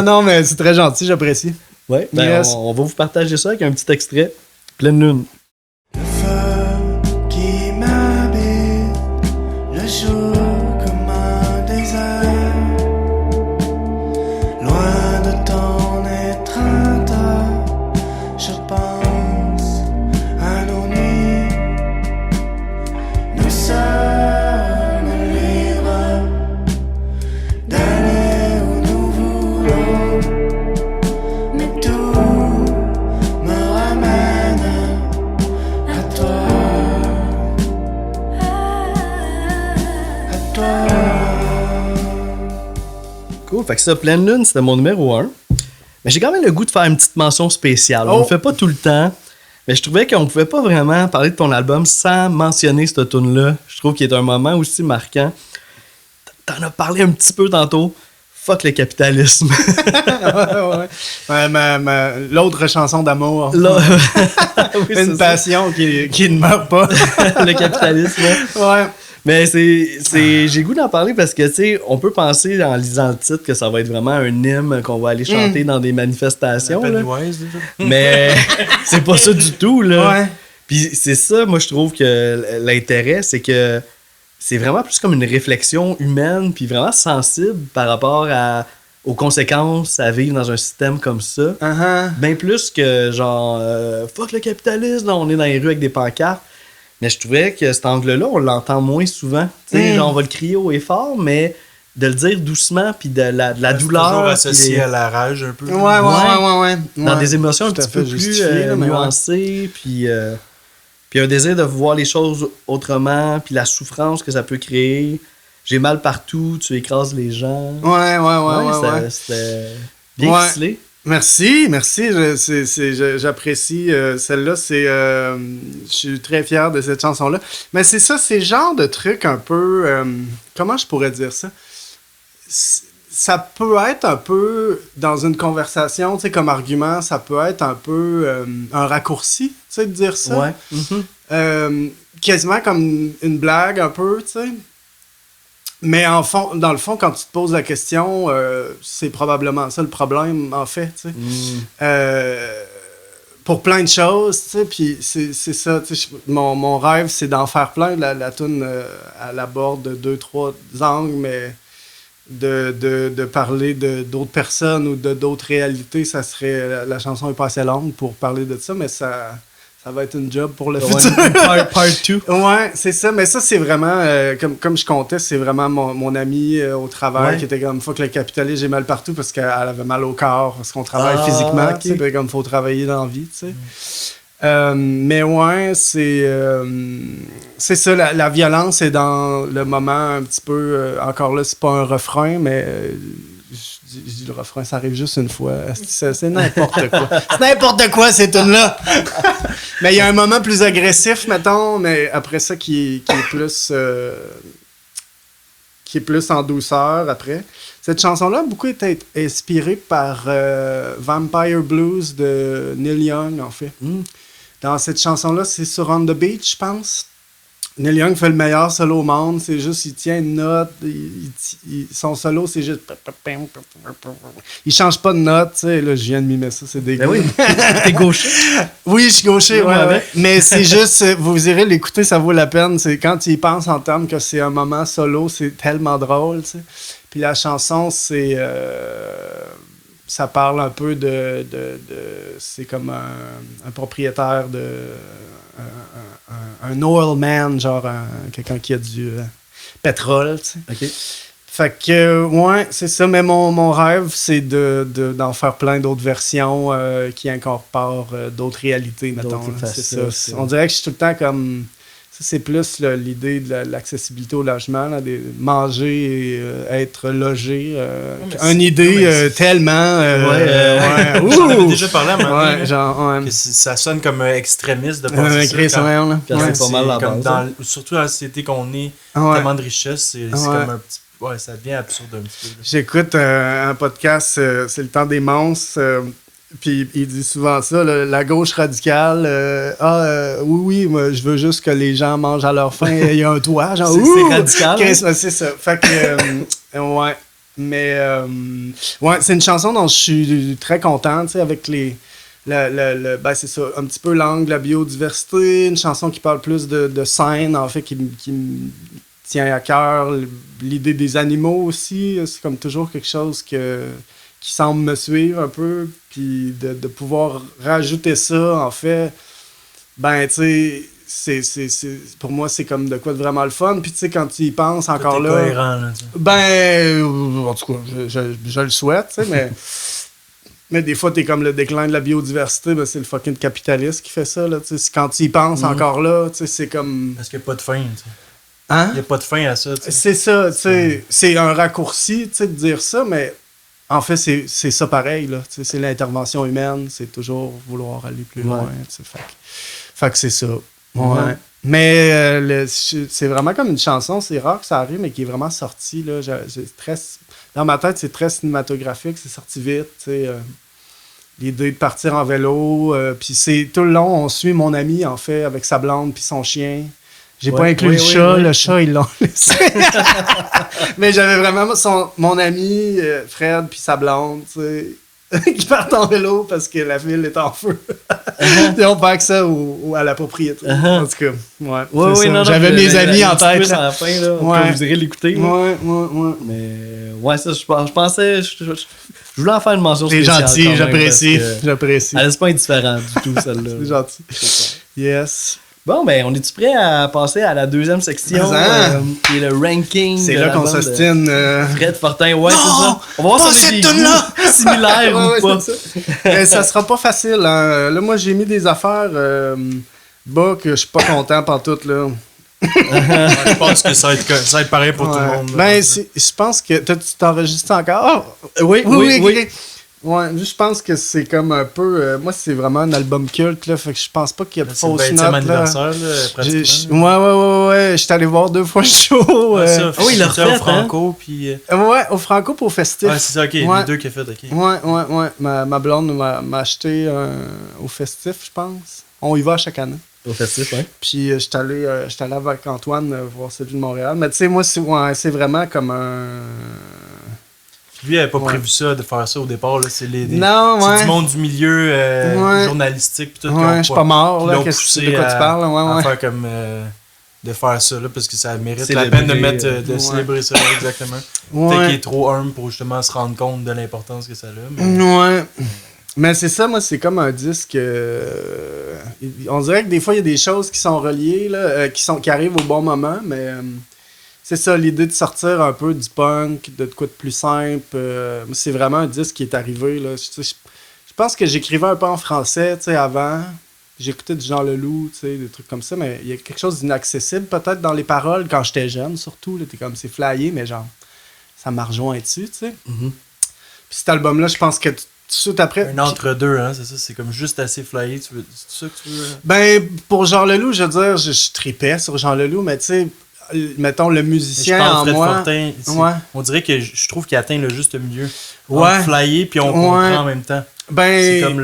non, mais c'est très gentil, j'apprécie. Ouais, ben, Yes. on va vous partager ça avec un petit extrait. Pleine lune. Le feu qui m'habite, le jour comme un désert. Loin de ton étreinte, je pense à nos nuits. Nous sommes libres d'aller où nous voulons, mais tout me ramène à toi, à toi. Cool. Fait que ça, Pleine lune, c'était mon numéro 1. Mais j'ai quand même le goût de faire une petite mention spéciale. On Oh. le fait pas tout le temps. Mais je trouvais qu'on pouvait pas vraiment parler de ton album sans mentionner cette tune-là. Je trouve qu'il est un moment aussi marquant. T'en as parlé un petit peu tantôt. Fuck le capitalisme. Ouais, l'autre chanson d'amour. Là, oui, c'est Une ça. passion qui ne meurt pas. Le capitalisme. Ouais. Mais j'ai goût d'en parler parce que, tu sais, on peut penser en lisant le titre que ça va être vraiment un hymne qu'on va aller chanter dans des manifestations. Là. Pennywise, déjà. Mais c'est pas ça du tout, là. Ouais. Puis c'est ça, moi, je trouve que l'intérêt, c'est que c'est vraiment plus comme une réflexion humaine, puis vraiment sensible par rapport aux conséquences à vivre dans un système comme ça. Uh-huh. Bien plus que genre fuck le capitalisme, là, on est dans les rues avec des pancartes. Mais je trouvais que cet angle-là, on l'entend moins souvent. Tu sais, genre on va le crier haut et fort, mais de le dire doucement, puis de la C'est douleur. toujours puis associé des- à la rage un peu. Ouais. dans des émotions un Tout à petit peu fait plus justifié, là, mais ouais. nuancées, puis un désir de voir les choses autrement, puis la souffrance que ça peut créer. J'ai mal partout, tu écrases les gens. Ouais. C'était bien Ouais. ficelé. Merci. J'apprécie celle-là. Je suis très fier de cette chanson-là. Mais c'est ça, c'est le genre de truc un peu. Comment je pourrais dire ça? Ça peut être un peu dans une conversation, tu sais, comme argument, ça peut être un peu un raccourci, tu sais, de dire ça. Ouais. Mhm. Quasiment comme une blague un peu, tu sais. Mais dans le fond, quand tu te poses la question, c'est probablement ça le problème, en fait, tu sais. Pour plein de choses, tu sais, puis c'est ça, tu sais, mon rêve, c'est d'en faire plein. La toune, elle aborde 2-3 angles, mais de parler d'autres personnes ou d'autres réalités, ça serait... La chanson est pas assez longue pour parler de ça, mais ça va être une job pour le futur. Part 2. Ouais, c'est ça. Mais ça, c'est vraiment, comme je comptais, c'est vraiment mon ami au travail qui était comme, fuck le capitaliste, j'ai mal partout parce qu'elle avait mal au corps, parce qu'on travaille physiquement, ok. tu sais, puis comme, faut travailler dans la vie, tu sais. Mais ouais, c'est ça, la violence est dans le moment un petit peu, encore là, c'est pas un refrain, mais je dis le refrain, ça arrive juste une fois. C'est n'importe quoi. C'est n'importe quoi, ces tunes-là. Mais il y a un moment plus agressif, mettons, mais après ça qui est plus en douceur après. Cette chanson-là a beaucoup été inspirée par Vampire Blues de Neil Young, en fait. dans cette chanson-là, c'est sur On the Beach, je pense. Neil Young fait le meilleur solo au monde. C'est juste, il tient une note. Son solo, c'est juste... Il change pas de note, tu sais. Là, je viens de mimer ça, c'est dégueu. Ben oui, t'es gaucher. Oui, je suis gaucher, Ouais, ouais. ouais. Mais c'est juste, vous irez l'écouter, ça vaut la peine. C'est quand tu y penses en termes que c'est un moment solo, c'est tellement drôle, tu sais. Puis la chanson, c'est... ça parle un peu de c'est comme un propriétaire de... un oil man, genre quelqu'un qui a du pétrole, tu sais. OK. Fait que, ouais, c'est ça. Mais mon rêve, c'est d'en faire plein d'autres versions qui incorporent d'autres réalités, mettons. D'autres Là, c'est facettes, ça. c'est- On dirait que je suis tout le temps comme... Ça, c'est plus là, l'idée de l'accessibilité au logement, là, manger et être logé. mais Une idée tellement... J'en avais ouh! déjà parlé à un moment donné, Ouais, là, genre... Ouais. que ça sonne comme extrémiste de penser ça. Chris, quand- ouais, là. Puis Ouais. c'est pas mal la comme base, hein. surtout dans la société qu'on est, Ouais. tellement de richesse, c'est Ouais. comme un petit... Ouais, ça devient absurde un petit peu. là. J'écoute un podcast, c'est le temps des monstres, puis il dit souvent ça, là, la gauche radicale, oui, moi, je veux juste que les gens mangent à leur faim, il y a un toit, genre, C'est radical, Chris, c'est ça. Fait que, ouais, mais, ouais, c'est une chanson dont je suis très content, tu sais, avec ben c'est ça, un petit peu l'angle, la biodiversité, une chanson qui parle plus de scène, en fait, qui me tient à cœur, l'idée des animaux aussi, c'est comme toujours quelque chose qui semble me suivre un peu, puis de pouvoir rajouter ça, en fait, ben, tu sais, pour moi, c'est comme de quoi de vraiment le fun, puis tu sais, quand tu y penses encore Tout est là... cohérent, là, tu sais. Ben, en tout cas, je le souhaite, tu sais, mais... Mais des fois, t'es comme le déclin de la biodiversité, ben c'est le fucking capitaliste qui fait ça, là, tu sais. Quand tu y penses encore là, tu sais, c'est comme... Parce qu'il n'y a pas de fin, tu sais. Hein? Il n'y a pas de fin à ça, tu sais. C'est ça, tu sais. C'est un raccourci, tu sais, de dire ça, mais en fait, c'est ça pareil, là. Tu sais, c'est l'intervention humaine, c'est toujours vouloir aller plus loin, tu sais. Fait que c'est ça. Ouais. Mais c'est vraiment comme une chanson, c'est rare que ça arrive, mais qui est vraiment sorti, là. Dans ma tête, c'est très cinématographique, c'est sorti vite, tu sais. L'idée de partir en vélo, puis c'est tout le long, on suit mon ami, en fait, avec sa blonde puis son chien. J'ai pas inclus le chat, le chat, ils l'ont laissé. Mais j'avais vraiment mon ami, Fred, puis sa blonde, tu sais, qui partent en vélo parce que la ville est en feu. Et on parle que ça à la propriété. En tout cas, ouais. Ouais, c'est ça. non, J'avais mes amis en en tête. plus à là. la fin, là, Ouais. vous irez l'écouter. là. Ouais. Mais ouais, ça, je pensais. Je voulais en faire une mention C'est spéciale. gentil, quand même, j'apprécie. parce que J'apprécie. Elle est pas indifférente du tout, celle-là. C'est gentil. Yes. Bon, ben, on est-tu prêt à passer à la deuxième section, qui est le ranking. C'est de là qu'on l'album de s'ostine. Fred Fortin, ouais, Non! c'est ça. On va voir Pas si on a cette des tune-là! goûts similaires Ouais, ou pas. c'est ça. Mais ça sera pas facile. Hein. Là, moi, j'ai mis des affaires bas que je suis pas content pantoute, là. Je pense que ça va être pareil pour tout le Ouais. monde. là. Ben, je pense que... Tu t'enregistres encore? Oui. ok. Ouais, je pense que c'est comme un peu... moi, c'est vraiment un album culte, là. Fait que je pense pas qu'il y a de Là, c'est le fausses 20e notes, là. anniversaire, là, pratiquement. Ouais. J'étais allé voir 2 fois le show. Ouais, ça, oui, il l'a c'était refait, au Franco, puis... Ouais, au Franco pour festif. Ouais, c'est ça, ok, Ouais. les deux qu'il a fait, ok. Ouais. Ma blonde m'a acheté au festif, je pense. On y va chaque année. Au festif, ouais. Puis j'étais allé avec Antoine voir celui de Montréal. Mais tu sais, moi, c'est vraiment comme un... Lui, il n'avait pas Ouais. prévu ça, de faire ça au départ. Là. C'est Non, c'est ouais. du monde du milieu Ouais. journalistique. Puis tout, Ouais, je suis pas mort, qui là. l'ont Qu'est-ce poussé de quoi tu à- parles? à Ouais. faire comme... de faire ça, là, parce que ça mérite Célébrer, la peine de mettre de ouais. célébrer ça, exactement. Peut-être qu'il Ouais. est trop humble pour justement se rendre compte de l'importance que ça a. Mais... Ouais. Mais c'est ça, moi, c'est comme un disque... on dirait que des fois, il y a des choses qui sont reliées, là, qui arrivent au bon moment, mais... c'est ça, l'idée de sortir un peu du punk, de quoi de plus simple. C'est vraiment un disque qui est arrivé. Là. Je pense que j'écrivais un peu en français avant. J'écoutais du Jean Leloup, des trucs comme ça, mais il y a quelque chose d'inaccessible peut-être dans les paroles quand j'étais jeune, surtout. T'es comme, c'est flyé, mais genre, ça m'a rejoint dessus, tu sais. Mhm. Puis cet album-là, je pense que tout de suite après... Un entre-deux, hein, c'est ça, c'est comme juste assez flyé. C'est ça que tu veux... Ben, pour Jean Leloup, je veux dire, je tripais sur Jean Leloup, mais tu sais, mettons, le Je musicien pense en Fred moi... Fortin, Ouais. on dirait que je trouve qu'il atteint le juste milieu. Ouais. On flyer puis on comprend en même temps. Ben, C'est comme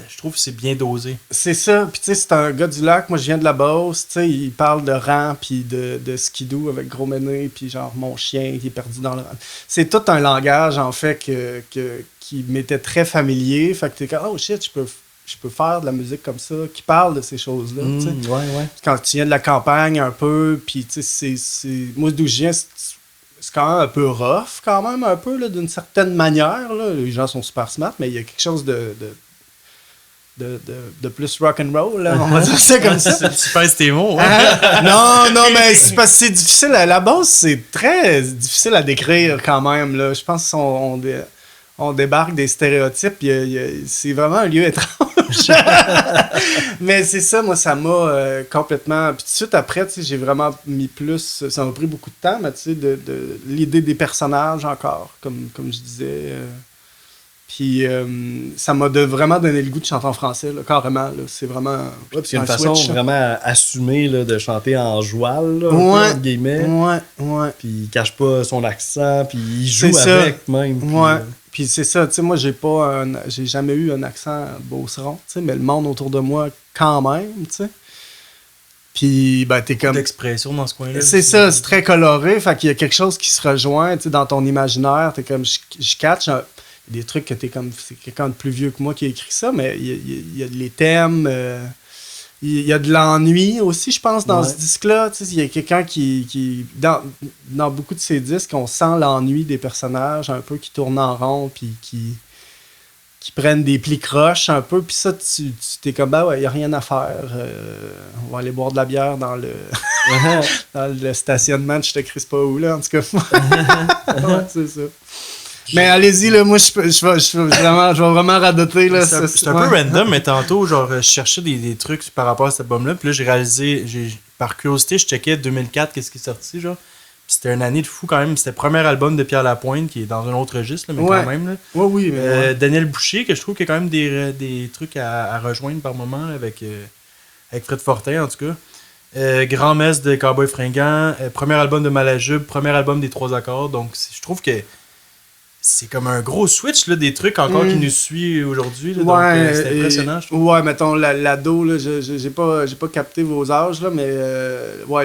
je trouve que c'est bien dosé. c'est ça. Puis tu sais, c'est un gars du lac. Moi, je viens de la Beauce. Tu sais, il parle de rang, puis de skidoo avec Gros Méné, puis genre mon chien qui est perdu dans le rang. C'est tout un langage, en fait, qui m'était très familier. Fait que t'es comme, oh shit, je peux faire de la musique comme ça, qui parle de ces choses-là. Tu sais. Ouais. Quand tu viens de la campagne un peu, puis tu sais, moi, d'où je viens, c'est quand même un peu rough, quand même, un peu, là, d'une certaine manière. Là. Les gens sont super smart, mais il y a quelque chose de plus rock'n'roll, là, on va dire ça comme ça. Tu pèses tes mots, hein? Non, mais c'est parce que c'est difficile. À la base, c'est très difficile à décrire quand même. Là. Je pense qu'on débarque des stéréotypes. C'est vraiment un lieu étrange. Mais c'est ça, moi, ça m'a complètement... Puis tout de suite après, tu sais, j'ai vraiment mis plus... Ça m'a pris beaucoup de temps, mais tu sais, de l'idée des personnages encore, comme je disais. Puis ça m'a vraiment donné le goût de chanter en français, là, carrément. Là. C'est vraiment... Ouais, parce qu'il y a une façon switch, vraiment assumée là, de chanter en joual, là, Ouais. entre guillemets. Ouais. Puis il cache pas son accent, puis il joue C'est ça. avec même. Puis, Ouais. Puis c'est ça, tu sais, moi, j'ai jamais eu un accent beauceron, tu sais, mais le monde autour de moi, quand même, tu sais. Puis, ben, t'es comme... D'expression dans ce coin-là. C'est ça, c'est très coloré, fait qu'il y a quelque chose qui se rejoint, tu sais, dans ton imaginaire, t'es comme, je catch des trucs que t'es comme, c'est quelqu'un de plus vieux que moi qui a écrit ça, mais il y a les thèmes, il y a de l'ennui aussi, je pense, dans ce disque-là. Tu sais, il y a quelqu'un qui dans beaucoup de ces disques, on sent l'ennui des personnages, un peu qui tournent en rond, puis qui prennent des plis croches un peu. Puis ça, tu t'es comme, ben ouais, il n'y a rien à faire. On va aller boire de la bière dans le dans le stationnement, je te crise pas où, là, en tout cas. Ouais, c'est ça. Mais allez-y, là, moi, je vais vraiment radoter. Là, c'est un peu random, mais tantôt, genre, je cherchais des trucs par rapport à cet album-là. Puis là, j'ai réalisé, par curiosité, je checkais 2004, qu'est-ce qui est sorti, genre. Puis c'était une année de fou quand même. C'était le premier album de Pierre Lapointe, qui est dans un autre registre, là, mais quand même. Là. Oui. Mais Daniel Boucher, que je trouve qu'il y a quand même des trucs à rejoindre par moment, là, avec Fred Fortin, en tout cas. Grand Messe de Cowboy Fringant, premier album de Malajube, premier album des Trois Accords. Donc, je trouve que c'est comme un gros switch, là, des trucs encore qui nous suivent aujourd'hui. Là, donc, c'est impressionnant, je trouve. Ouais, mettons, l'ado, là, j'ai pas capté vos âges, là, mais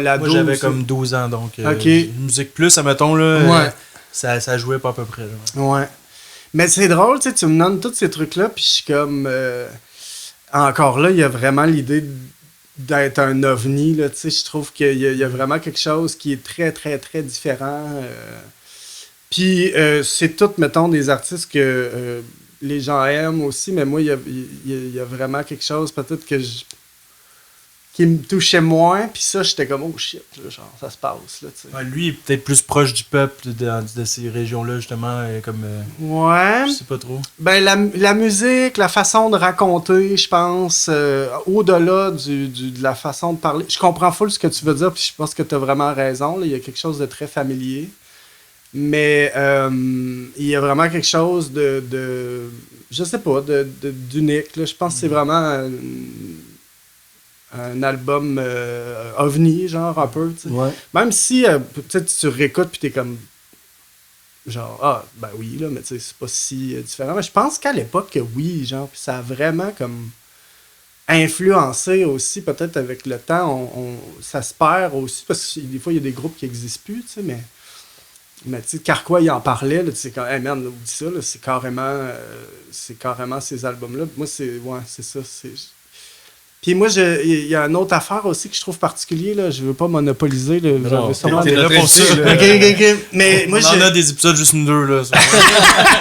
l'ado... Moi, j'avais comme 12 ans, donc OK. Musique Plus, admettons, là, ça jouait pas à peu près. Là, ouais. Mais c'est drôle, tu sais, tu me donnes tous ces trucs-là, puis je suis comme... encore là, il y a vraiment l'idée d'être un ovni, là, tu sais, je trouve qu'il y a vraiment quelque chose qui est très, très, très différent. Puis c'est tout, mettons, des artistes que les gens aiment aussi, mais moi, il y a vraiment quelque chose peut-être qui me touchait moins, puis ça, j'étais comme, oh shit, là, genre, ça se passe, là, tu sais. Ouais, lui, il est peut-être plus proche du peuple de ces régions-là, justement, comme... Ouais. Je sais pas trop. Ben, la musique, la façon de raconter, je pense, au-delà de la façon de parler, je comprends full ce que tu veux dire, puis je pense que tu as vraiment raison, là, il y a quelque chose de très familier. Mais il y a vraiment quelque chose de je sais pas, d'unique. Là. Je pense que c'est vraiment un album ovni, genre, un peu. Ouais. Même si peut-être tu réécoutes puis t'es comme genre, ah, ben oui, là, mais tu sais, c'est pas si différent. Mais je pense qu'à l'époque, oui, genre, puis ça a vraiment comme influencé aussi, peut-être avec le temps, ça se perd aussi, parce que des fois, il y a des groupes qui n'existent plus, tu sais, mais tu sais, Carquois, il en parlait, là, tu sais, hey man, oublie ça, là, c'est carrément ces albums-là. Moi, c'est ça. Puis moi, il y a une autre affaire aussi que je trouve particulier, là, je veux pas monopoliser, là, Non, t'es là pour ça. OK. Mais moi, On en a des épisodes juste nous deux, là.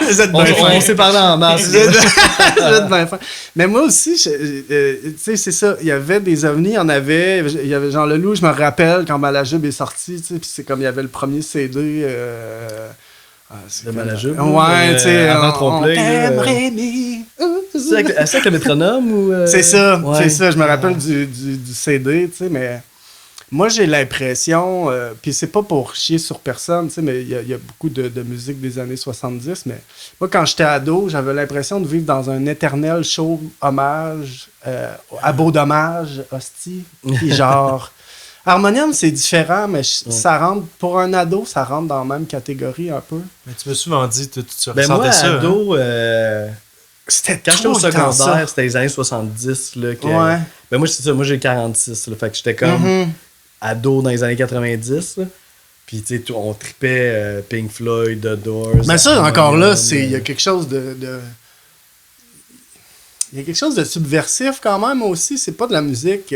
Vous êtes bien On fins. s'est parlé en masse. Vous êtes bien fins. Mais moi aussi, tu sais, c'est ça, il y avait des ovnis, il y avait Jean Leloup, je me rappelle, quand Malajube est sorti, tu sais, puis c'est comme il y avait le premier CD... de Malajube. Ouais, tu sais, avant on Trompe-l'œil. t'aimerait mieux. C'est avec le métronome ou. C'est ça, Ouais. c'est ça. Je me rappelle du CD, tu sais, mais moi, j'ai l'impression, puis c'est pas pour chier sur personne, tu sais, mais il y a beaucoup de musique des années 70, mais moi, quand j'étais ado, j'avais l'impression de vivre dans un éternel show hommage, à beau dommage, hostie, puis genre... Harmonium, c'est différent, mais ça rentre, pour un ado, ça rentre dans la même catégorie un peu. Mais tu m'as souvent dit, tu Ben moi, ressentais ça. ado, C'était quand j'étais au tout le temps ça. secondaire, c'était les années 70. Là, Ouais. Ben moi, c'est ça, moi j'ai 46. Là, fait que j'étais comme ado dans les années 90. Là. Puis tu sais, on tripait Pink Floyd, The Doors. Mais ça, encore là, Harmonium, il y a quelque chose de... Il y a quelque chose de subversif quand même aussi. C'est pas de la musique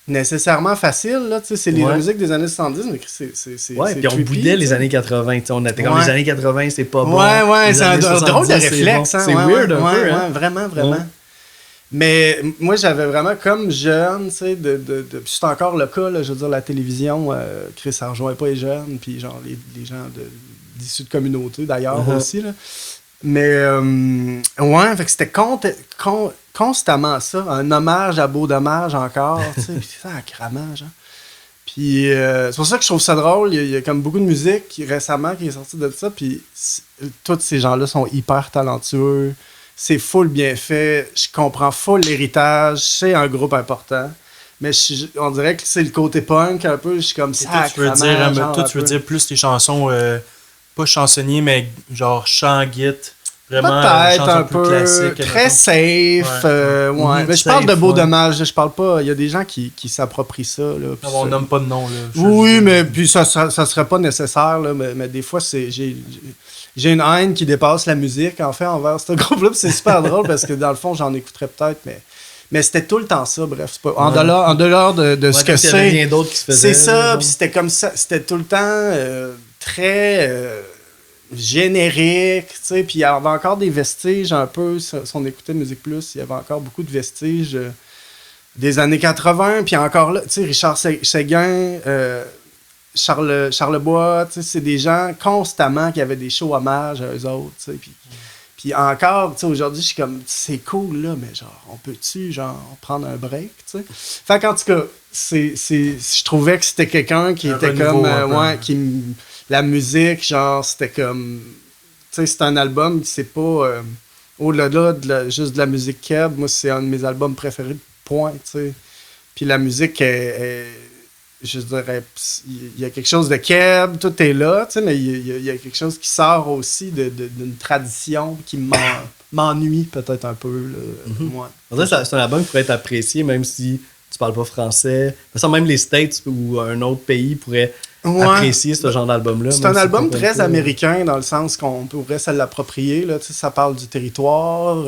nécessairement facile. Là. C'est la musique des années 70, mais c'est Ouais, puis on creepy, boudait les t'sais. années 80. On était comme Ouais. les années 80, c'est pas bon. Ouais, Les c'est un années drôle de 70, réflexe. bon. Hein, C'est ouais, weird un ouais, peu. ouais, Hein? vraiment. Ouais. Mais moi, j'avais vraiment, comme jeune, tu sais, puis c'est encore le cas, là, je veux dire, la télévision, Chris, ça rejoint pas les jeunes, puis genre les gens d'issus de communautés, d'ailleurs, aussi, là. Mais, ouais, fait que c'était constamment ça, un hommage à Beau Dommage encore, tu sais, puis c'est sacrément, genre. Puis c'est pour ça que je trouve ça drôle, il y a comme beaucoup de musique récemment qui est sortie de ça, puis tous ces gens-là sont hyper talentueux. C'est full bien fait, je comprends full l'héritage, c'est un groupe important, mais on dirait que c'est le côté punk un peu, je suis comme ça. Tu veux dire plus les chansons, pas chansonniers, mais genre chant git, vraiment peut-être chansons un plus peu classiques. très safe, Ouais. Mais je parle de Safe, Beau ouais. Dommage, je parle pas, il y a des gens qui s'approprient ça. Là, puis On ça- nomme pas de nom. Là. Oui, mais puis ça serait pas nécessaire, là, mais des fois, j'ai une haine qui dépasse la musique, en fait, envers ce groupe-là, puis c'est super drôle, parce que dans le fond, j'en écouterais peut-être, mais c'était tout le temps ça, bref. C'est pas, en dehors de ce que Il y avait c'est, rien d'autre qui se faisait. c'est ça, genre. puis c'était comme ça, c'était tout le temps très générique, tu sais, puis il y avait encore des vestiges un peu, si on écoutait Musique Plus, il y avait encore beaucoup de vestiges des années 80, puis encore là, tu sais, Richard Séguin, Charlebois, tu sais, c'est des gens constamment qui avaient des shows hommages à eux autres, tu sais, puis encore, tu sais, aujourd'hui, je suis comme, c'est cool, là, mais genre, on peut-tu, genre, prendre un break, tu sais? Fait qu'en tout cas, je trouvais que c'était quelqu'un qui Un était renouveau, comme, un peu. la musique, genre, c'était comme, tu sais, c'est un album, c'est pas, au-delà juste de la musique keb, moi, c'est un de mes albums préférés, point, tu sais. Puis la musique je dirais, il y a quelque chose de keb, tout est là, tu sais, mais il y a quelque chose qui sort aussi d'une tradition qui m'ennuie peut-être un peu, là, moi. On dirait que c'est un album qui pourrait être apprécié même si tu parles pas français. Ça, même les States ou un autre pays pourraient apprécier ce genre d'album-là. C'est même un si album pas très pas. américain dans le sens qu'on pourrait se l'approprier. Là, tu sais, ça parle du territoire.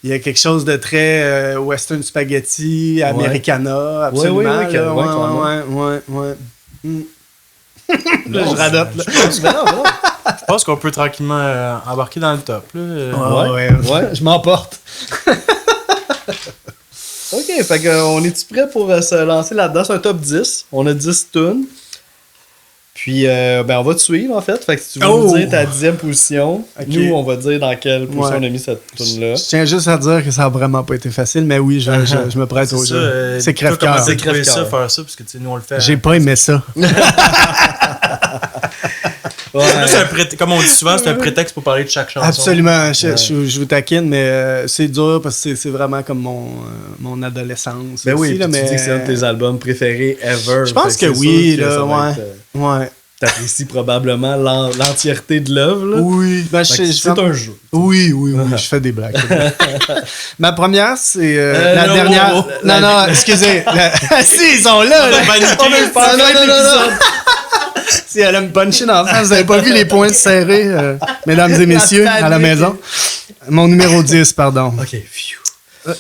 Il y a quelque chose de très western spaghetti, americana, absolument. Oui, là. clairement. Ouais. Là, je radote. Là. Je pense qu'on peut tranquillement embarquer dans le top. Là. Ouais, je m'emporte. OK, fait qu'on est-tu prêt pour se lancer là-dedans? C'est un top 10. On a 10 tunes. Puis, on va te suivre, en fait. Fait que si tu veux nous dire ta 10e position, nous, on va dire dans quelle position on a mis cette tune-là. Je tiens juste à dire que ça a vraiment pas été facile, mais oui, je me prête au jeu. C'est crève-cœur. Comment c'est crève-cœur. ça, faire ça, parce que tu sais, nous, on le fait. J'ai pas aimé ça. Comme on dit souvent, c'est un prétexte pour parler de chaque chanson. Absolument, je vous taquine, mais c'est dur parce que c'est vraiment comme mon adolescence. Ben oui, aussi, là, puis tu dis que c'est un de tes albums préférés ever. Je pense Fait que c'est oui, sûr que là, ça va ouais. être, Ouais. t'apprécies probablement l'entièreté de l'œuvre. Là. Oui, ben, Fait que c'est un jeu. Oui, je fais des blagues. Ma première, c'est la non, dernière. oh, oh, Non, excusez. Si, ils sont là. On va paniquer. On veut pas Non. Si elle a me puncher dans le face, vous n'avez pas vu les poings serrés, mesdames et messieurs, à la maison. Mon numéro 10, pardon. OK,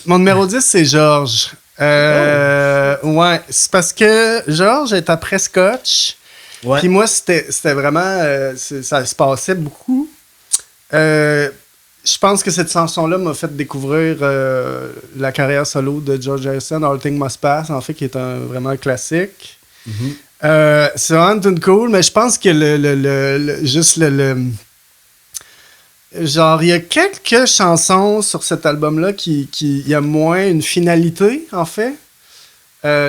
Mon numéro 10, c'est Georges. Ouais, c'est parce que Georges est après Scotch. Ouais. Puis moi, c'était vraiment... ça se passait beaucoup. Je pense que cette chanson-là m'a fait découvrir la carrière solo de George Harrison, All Things Must Pass, en fait, qui est vraiment un classique. C'est vraiment une cool, mais je pense que genre, il y a quelques chansons sur cet album-là qui y a moins une finalité, en fait.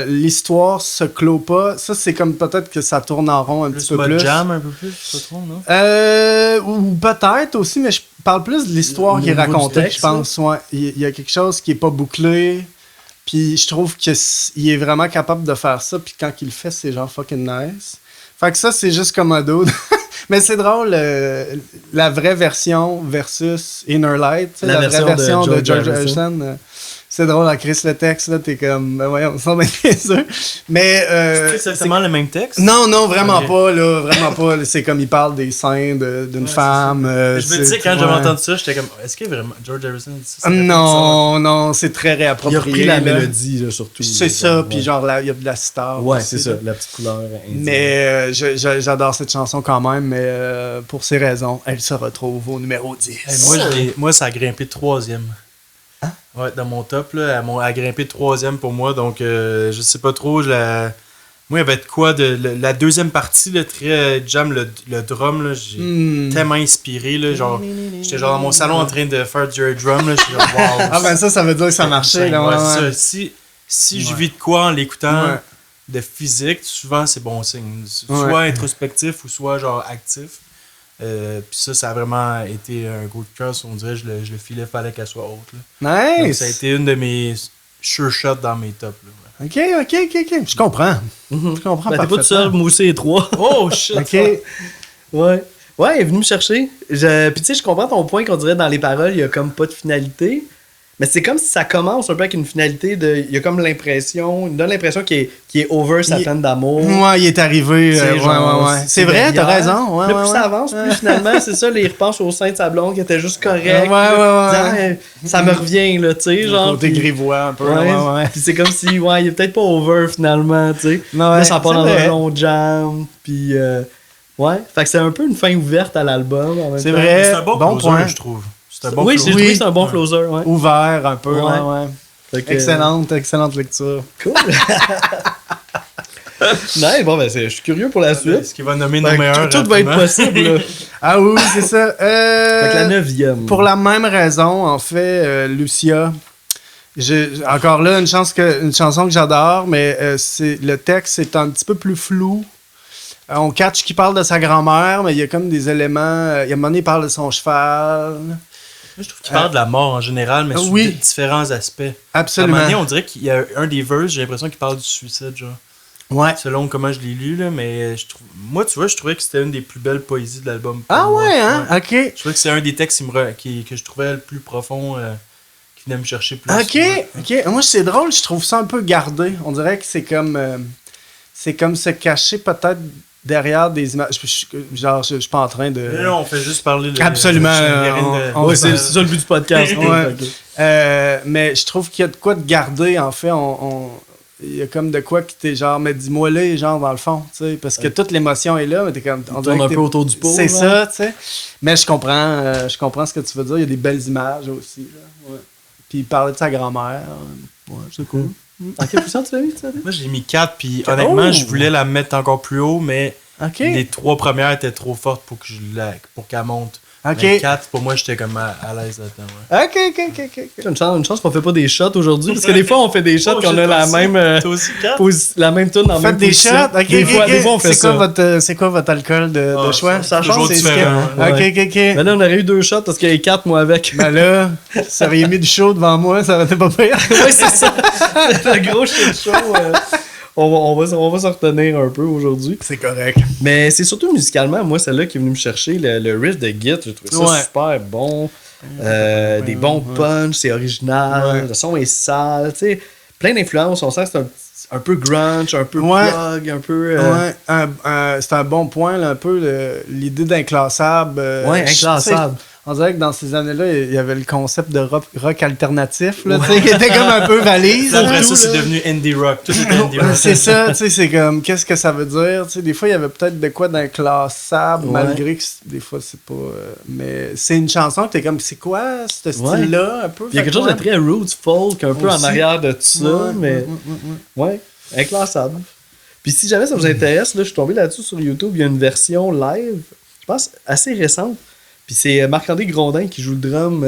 L'histoire se clôt pas. Ça, c'est comme peut-être que ça tourne en rond un petit peu Mode plus. jam un peu plus, je trouve, non? Ou peut-être aussi, mais je parle plus de l'histoire qui est Au niveau du racontée, texte, je pense. Ouais. Il y a quelque chose qui est pas bouclé. Puis je trouve qu'il est vraiment capable de faire ça. Puis quand il le fait, c'est genre fucking nice. Fait que ça, c'est juste comme un dude. Mais c'est drôle, la vraie version versus Inner Light. La vraie version version de de George George Harrison. C'est drôle, à Chris le texte, là, t'es comme, ben voyons, ça va bien sûr. Mais. C'est exactement le même texte? Non, vraiment Ok. pas, là, vraiment pas. C'est comme il parle des seins d'une femme. Je me disais, quand j'avais entendu ça, j'étais comme, est-ce que vraiment George Harrison dit ça? Non, c'est très réapproprié. Il a repris la là. mélodie, là, surtout. C'est là, ça, ouais. puis genre, là, il y a de la sitar. Ouais, aussi, c'est ça, là. la petite couleur indienne. Mais j'adore cette chanson quand même, mais pour ces raisons, elle se retrouve au numéro 10. Moi, ça a grimpé 3e. Hein? Ouais, dans mon top, là, elle a grimpé 3e pour moi, donc je sais pas trop. Moi, il y avait de quoi la deuxième partie, le très jam, le drum, là, j'ai tellement inspiré, là, genre, j'étais genre dans mon salon en train de faire du drum, là, j'étais genre, wow. Ah ben ça veut dire que ça marchait. Là, Ouais, ouais. c'est ça. Si je vis de quoi en l'écoutant Ouais. de physique, souvent c'est bon signe. Soit Ouais. introspectif ou soit genre actif. Puis ça a vraiment été un gros de cœur. On dirait que je le filais, fallait qu'elle soit haute. Là. Donc, Nice. ça a été une de mes sure shots dans mes tops. Là, ouais. Ok. Je comprends. Je comprends Ben, t'es pas tout parfaitement. seul, moi aussi, les trois. Oh shit! Ok. Ouais. Ouais, il est venu me chercher. Puis tu sais, je comprends ton point qu'on dirait dans les paroles, il y a comme pas de finalité. Mais c'est comme si ça commence un peu avec une finalité de. Il y a comme l'impression. Il me donne l'impression qu'il est over sa peine d'amour. Ouais, il est arrivé. C'est genre, ouais. C'est vrai, t'as derrière. raison. Ouais, Là, ouais, plus ouais. ça avance, plus finalement, c'est ça, là, il repense au sein de sa blonde qui était juste correct. Ouais. Ça me revient, là, tu sais, Le genre. côté puis- grivois un peu. Ouais, Puis c'est comme si, ouais, il est peut-être pas over finalement, tu sais. Non, Là, ouais, ça part c'est dans vrai. un long jam, puis ouais. Fait que c'est un peu une fin ouverte à l'album. en même C'est temps. vrai. C'est un bon, Bon closer, point. je trouve. C'est un bon Oui, closer. j'ai trouvé que Oui. c'est un bon closer, ouais. Ouvert un peu. Ouais. Ouais. Fait que, Excellente lecture. Cool. Non, bon, ben, je suis curieux pour la suite. Ce qui va nommer Fait nos que meilleurs. tout va être rapidement. possible, là. Ah oui, c'est ça. Fait que la 9e. Pour la même raison, en fait, Lucia. Encore là, une chanson que j'adore, mais le texte est un petit peu plus flou. On catch qu'il parle de sa grand-mère, mais il y a comme des éléments. Il y a un moment donné, il parle de son cheval. Moi, je trouve qu'il parle de la mort en général, mais sous oui. différents aspects. Absolument. À un moment donné, on dirait qu'il y a un des verses, j'ai l'impression qu'il parle du suicide, genre. Ouais. Selon comment je l'ai lu, là, mais moi, tu vois, je trouvais que c'était une des plus belles poésies de l'album. pour Ah moi. ouais, hein? Ouais. OK. Je trouvais que c'est un des textes que je trouvais le plus profond, qui venait me chercher plus. OK, OK. Moi, c'est drôle, je trouve ça un peu gardé. On dirait que c'est comme se cacher peut-être derrière des images. Je suis pas en train de... Non, on fait juste parler de... Absolument, on- Ouais, c'est ça le but du podcast. Ouais. Ok. Mais je trouve qu'il y a de quoi de garder, en fait. Il y a comme de quoi qui t'es genre, mais dis-moi là, genre, dans le fond, tu sais. Parce que toute l'émotion est là, mais t'es comme... On tourne un peu autour du pot. C'est genre. ça, tu sais. Mais je comprends ce que tu veux dire. Il y a des belles images aussi, là. Ouais. Puis il parlait de sa grand-mère. Ouais, c'est cool. En quelle position tu l'as mis, ça? Moi, j'ai mis 4, puis honnêtement, Oh! je voulais la mettre encore plus haut, mais OK. les 3 premières étaient trop fortes pour qu'elle monte. OK. Mais 4, pour moi, j'étais comme à l'aise là-dedans. Ouais. OK. Une chance qu'on fait pas des shots aujourd'hui, parce que des fois on fait des shots Oh, qu'on a shit, la toi aussi. même Toi aussi, 4? la même tune dans la Faites même des position. shots. OK, Des fois, OK. des fois on fait ça. C'est quoi votre alcool de Ah, choix? ça toujours C'est différent. OK. Mais là on aurait eu 2 shots parce qu'il y avait 4 moi avec. Ben là, ça aurait mis du chaud devant moi, ça aurait été pas pire. Oui, c'est ça. Le gros shit show. On va se retenir un peu aujourd'hui. C'est correct. Mais c'est surtout musicalement, moi, celle-là qui est venue me chercher. Le riff de Git, j'ai trouvé ça Ouais. super bon. Des bons punchs, c'est original. Ouais. Le son est sale. Tu sais, plein d'influences. On sent que c'est un peu grunge, un peu Ouais. prog, un peu. Ouais, c'est un bon point, là, un peu l'idée d'inclassable. Ouais, inclassable. On dirait que dans ces années-là, il y avait le concept de rock alternatif, là, tu sais, qui était comme un peu valise. Après là. ça, c'est devenu indie rock. Tout était indie rock. C'est ça, tu sais, c'est comme, qu'est-ce que ça veut dire? Tu sais, des fois, il y avait peut-être de quoi d'inclassable, Ouais. malgré que des fois, c'est pas... mais c'est une chanson que t'es comme, c'est quoi, ce style-là, un peu? Il y a quelque chose de très roots folk, un peu en Aussi. arrière de tout ça, mais ouais, inclassable. Puis si jamais ça vous intéresse, là, je suis tombé là-dessus sur YouTube, il y a une version live, je pense assez récente. Puis c'est Marc-André Grondin qui joue le drum.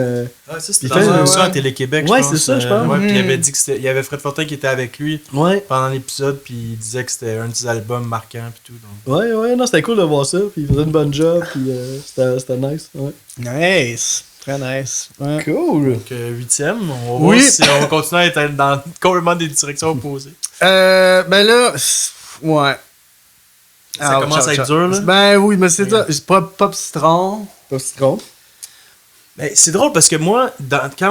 Ah, ça, c'était Il dans fait une un- émission à ouais. Télé-Québec, Ouais, je pense. c'est ça, je pense. Ouais, puis il avait dit il y avait Fred Fortin qui était avec lui Ouais. pendant l'épisode, puis il disait que c'était un de ses albums marquants, puis tout. Donc. Ouais, non, c'était cool de voir ça. Puis il faisait une bonne job, puis c'était nice. Ouais. Nice! Très nice. Ouais. Cool. Donc, 8e. On va Oui. voir si on va continuer à être dans complètement des directions opposées. Ben là, ouais. Ça commence à être dur, là. Ben oui, mais c'est ça. Ouais. C'est Pop Citron. Pas citron. Ben, c'est drôle parce que moi,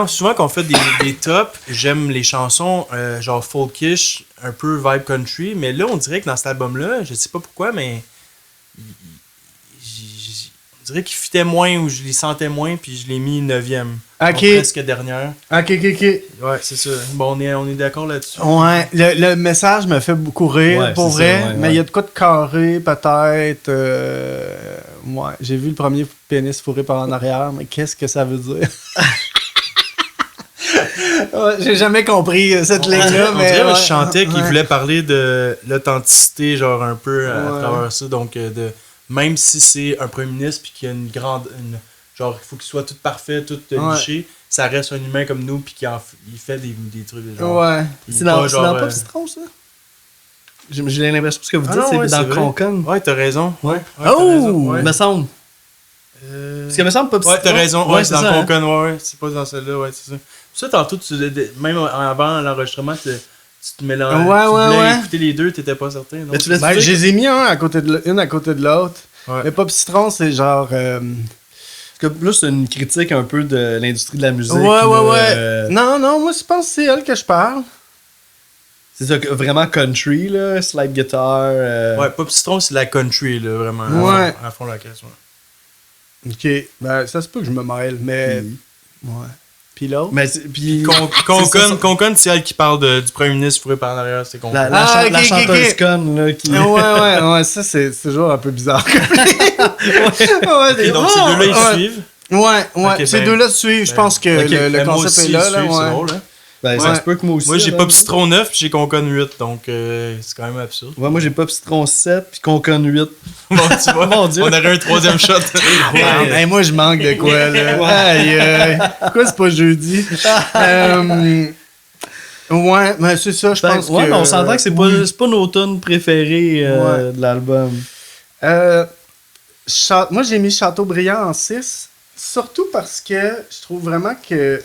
souvent quand on fait des tops, j'aime les chansons genre folkish, un peu vibe country, mais là, on dirait que dans cet album-là, je sais pas pourquoi, mais on dirait qu'il fitait moins ou je les sentais moins, puis je l'ai mis 9e. Ok. Donc, presque dernière. Ok. Ouais, c'est ça. Bon, on est d'accord là-dessus. Ouais, le message me fait beaucoup rire, Ouais, pour c'est vrai. ça, ouais, mais il ouais. y a de quoi de carré, peut-être. Ouais, j'ai vu le premier pénis fourré par en arrière, mais qu'est-ce que ça veut dire? Ouais, j'ai jamais compris cette ligne-là, On mais. dirait que ouais, je chantais qu'il ouais. voulait parler de l'authenticité, genre un peu à Ouais. travers ça. Donc, même si c'est un premier ministre puis qu'il y a une grande. Genre, il faut qu'il soit tout parfait, tout Ouais. liché, ça reste un humain comme nous puis il fait des trucs. Genre, Ouais. il C'est est dans, pas c'est dans genre, Pop Citron, ça? J'ai l'impression que ce que vous Ah dites, non, c'est ouais, dans c'est vrai. Concon. Ouais, t'as raison. Ouais, t'as Oh! raison, ouais. Me semble. Parce que me semble Pop Ouais, Citron. t'as raison. Ouais, c'est dans ça, le hein. Concon, ouais, c'est pas dans celle-là, ouais, c'est ça. Ça, tantôt, même avant l'enregistrement, tu te mélanges. Ouais, tu ouais, voulais ouais. écouter les deux, t'étais pas certain. Non? Mais tu laisses Ben, dire je les ai mis une à côté de l'autre. Ouais. Mais Pop Citron, c'est genre. que plus c'est une critique un peu de l'industrie de la musique. Ouais, là, ouais. Non, moi, je pense que c'est elle que je parle. C'est ça, vraiment country, là, slide guitar. Ouais, Pop Citron, c'est la country, là, vraiment. Ouais. À fond la caisse, ouais. Ok. Ben, ça se peut que je me mêle, mais. Ouais. Puis l'autre? Mais puis Concon, c'est elle qui parle du premier ministre fourré par en arrière, c'est Concon. Ah, ok, la ok, chanteuse ok. conne, là, qui... Ouais, ça, c'est toujours un peu bizarre. Ok, donc ces deux-là, ils se suivent. Ouais, Ok, ces ben, deux-là se suivent. Je pense que Ok, le ben, moi concept aussi, est là. ils suivent, c'est Ouais. drôle, hein. Ben, ça Ouais. se peut que moi aussi. Moi, j'ai là, Pop Citron 9 puis j'ai Concon 8, donc c'est quand même absurde. Ouais, moi, j'ai Pop Citron 7 puis Concon 8. Bon, tu vois, Mon Dieu. on aurait un troisième shot. Hey, moi, je manque de quoi, là. Aïe, pourquoi c'est pas jeudi? Ouais, mais c'est ça, je pense Ouais, que... mais on s'entend que c'est pas nos tunes préférées Ouais. de l'album. Moi, j'ai mis Chateaubriand en 6, surtout parce que je trouve vraiment que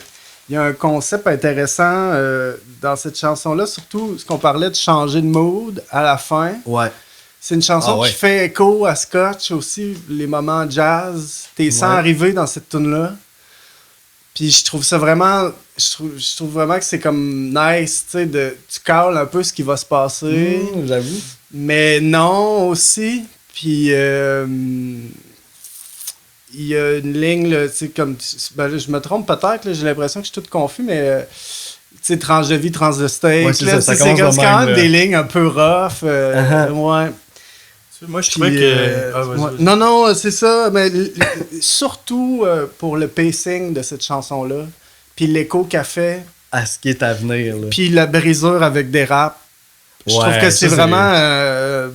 il y a un concept intéressant dans cette chanson-là, surtout ce qu'on parlait de changer de mood à la fin. Ouais. C'est une chanson Ah ouais. qui fait écho à Scotch aussi, les moments jazz. T'es sans Ouais. arriver dans cette tune-là. Puis je trouve ça vraiment... Je trouve vraiment que c'est comme nice, tu sais, tu cales un peu ce qui va se passer. J'avoue. Mais non, aussi. Puis, il y a une ligne, là, tu sais, comme... Ben, là, je me trompe peut-être, là, j'ai l'impression que je suis tout confus, mais... tu sais, tranche de vie, tranche de steak. Ouais, c'est là, ça c'est commence comme, de c'est quand même, même là. des lignes un peu rough. Ouais. Moi, je Puis, trouvais que. Ah, ouais. vas-y. Non, c'est ça. Mais surtout pour le pacing de cette chanson-là. Puis l'écho qu'elle fait. À ce qui est à venir, là. Puis la brisure avec des raps. Je Ouais, trouve que ça, c'est vraiment...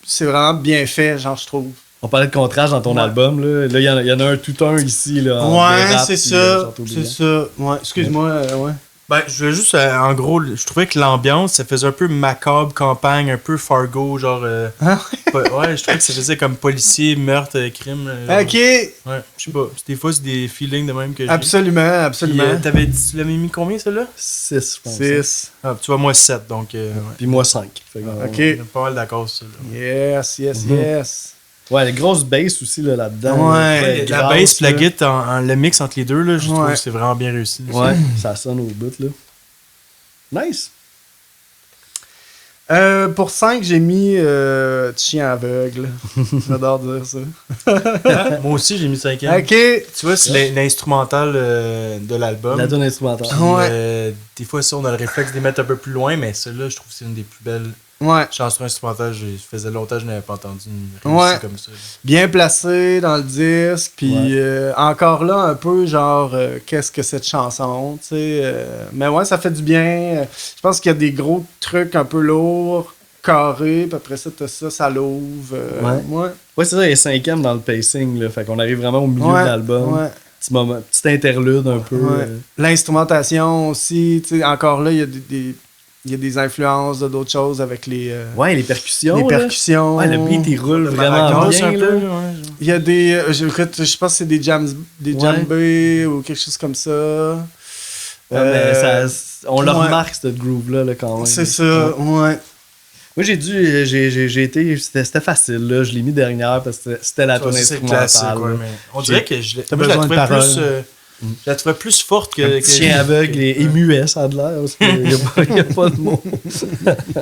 c'est vraiment bien fait, genre, je trouve. On parlait de contraste dans ton Ouais. album, là. Là, il y en a un tout un ici, là. entre Ouais, des raps c'est puis, ça. Chateaubriand. C'est ça. Ouais, excuse-moi, ouais. Ben, je veux juste, en gros, je trouvais que l'ambiance, ça faisait un peu macabre, campagne, un peu Fargo, genre. Ah Ouais, je trouvais que ça faisait comme policier, meurtre, crime. genre. Ok, Ouais, je sais pas. Des fois, c'est des feelings de même que j'ai. absolument, absolument. Puis, tu l'avais mis combien, celle-là? 6, je pense. hein. 6. Ah, tu vois, moi, 7, donc. Ouais. Puis moi, 5. Ok. On est pas mal d'accord sur ça. Là. Yes, Mhm. yes. Ouais, les grosses basses aussi, là, là-dedans. Ouais, La grasse, bass et la là. guitare, le mix entre les deux, là, je trouve Ouais. que c'est vraiment bien réussi. Ouais, ça sonne au bout, là. Nice. Pour 5, j'ai mis Chien aveugle. J'adore dire ça. Moi aussi, j'ai mis 5e. Ok. Tu vois, c'est l'instrumental de l'album. La donne instrumentale. Puis, Ouais. des fois, ça, on a le réflexe de les mettre un peu plus loin, mais celle-là, je trouve que c'est une des plus belles Ouais. chansons instrumentales. Ça faisait longtemps que je n'avais pas entendu une réussite Ouais. comme ça. là. Bien placé dans le disque. Puis encore là, un peu genre, qu'est-ce que cette chanson, tu sais. Mais ouais, ça fait du bien. Je pense qu'il y a des gros trucs un peu lourds, carrés. Puis après ça, t'as ça, ça l'ouvre. Ouais. Ouais, c'est ça, il est 5e dans le pacing, là. Fait qu'on arrive vraiment au milieu Ouais, de l'album. ouais. Petit moment, petit interlude un peu. Ouais. L'instrumentation aussi, tu sais, encore là, il y a des influences de d'autres choses avec les Ouais, les percussions. les là. percussions. Ouais, le beat, il roule Le vraiment maracas, bien. un là. peu, ouais, genre. Il y a des... je pense que c'est des djembés ou quelque chose comme ça. Mais on le ouais. remarque, ce groove-là, là, quand même. C'est ça, ouais. Moi, j'ai été... C'était facile, là. Je l'ai mis dernière parce que c'était la tune C'est instrumentale. classique, ouais, mais on dirait que T'as moi, je la besoin de trouvais paroles. plus... je la trouvais plus forte Un petit chien aveugle et muet, ça a de l'air. Parce qu'il n'y a pas de mots.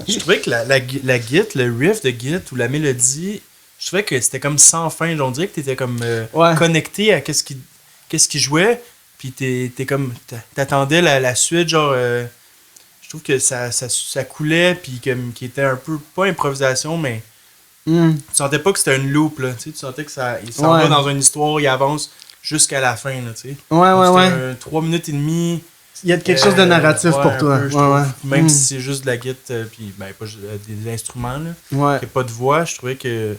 Je trouvais que la git, le riff de git ou la mélodie, je trouvais que c'était comme sans fin. On dirait que t'étais comme Ouais. connecté à qu'est-ce qui jouait, puis t'es comme t'attendais la suite, genre je trouve que ça coulait, puis comme qui était un peu pas improvisation, mais Mm. tu sentais pas que c'était une loupe là, tu sais, tu sentais que il s'en Ouais. va dans une histoire, il avance jusqu'à la fin là, tu sais. Ouais, Donc, ouais. c'était 3 minutes et demie. Il y a quelque chose de narratif ouais, pour un toi. peu, je Ouais, trouve. ouais. Même Mm. si c'est juste de la guitare, puis ben, pas juste, des instruments, là, Ouais. qu'il n'y a pas de voix, je trouvais que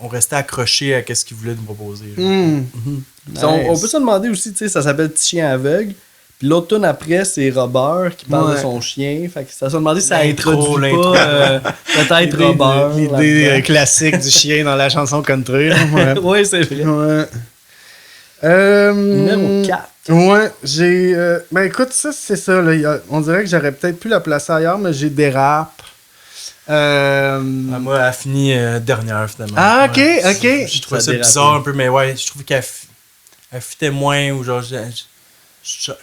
on restait accroché à ce qu'il voulait nous proposer. Là. Mm. Puis on peut se demander aussi, tu sais, ça s'appelle Petit chien aveugle. Puis l'autre tune après, c'est Robert qui parle de Ouais. son chien. Fait que ça se demander si ça L'intro, introduit l'intro. pas peut-être Robert. L'idée là-dedans. classique du chien dans la chanson country. là. Ouais. Ouais, c'est vrai. Ouais. Numéro 4. Ouais, j'ai. Ben écoute, ça, c'est ça. Là, on dirait que j'aurais peut-être pu la placer ailleurs, mais j'ai des raps. Ah, moi, elle a fini dernière, finalement. Ah, ok, Ouais, ok. Je trouvais Ça ça dérapait. bizarre un peu, mais ouais, je trouve qu'elle elle fitait moins, ou genre, je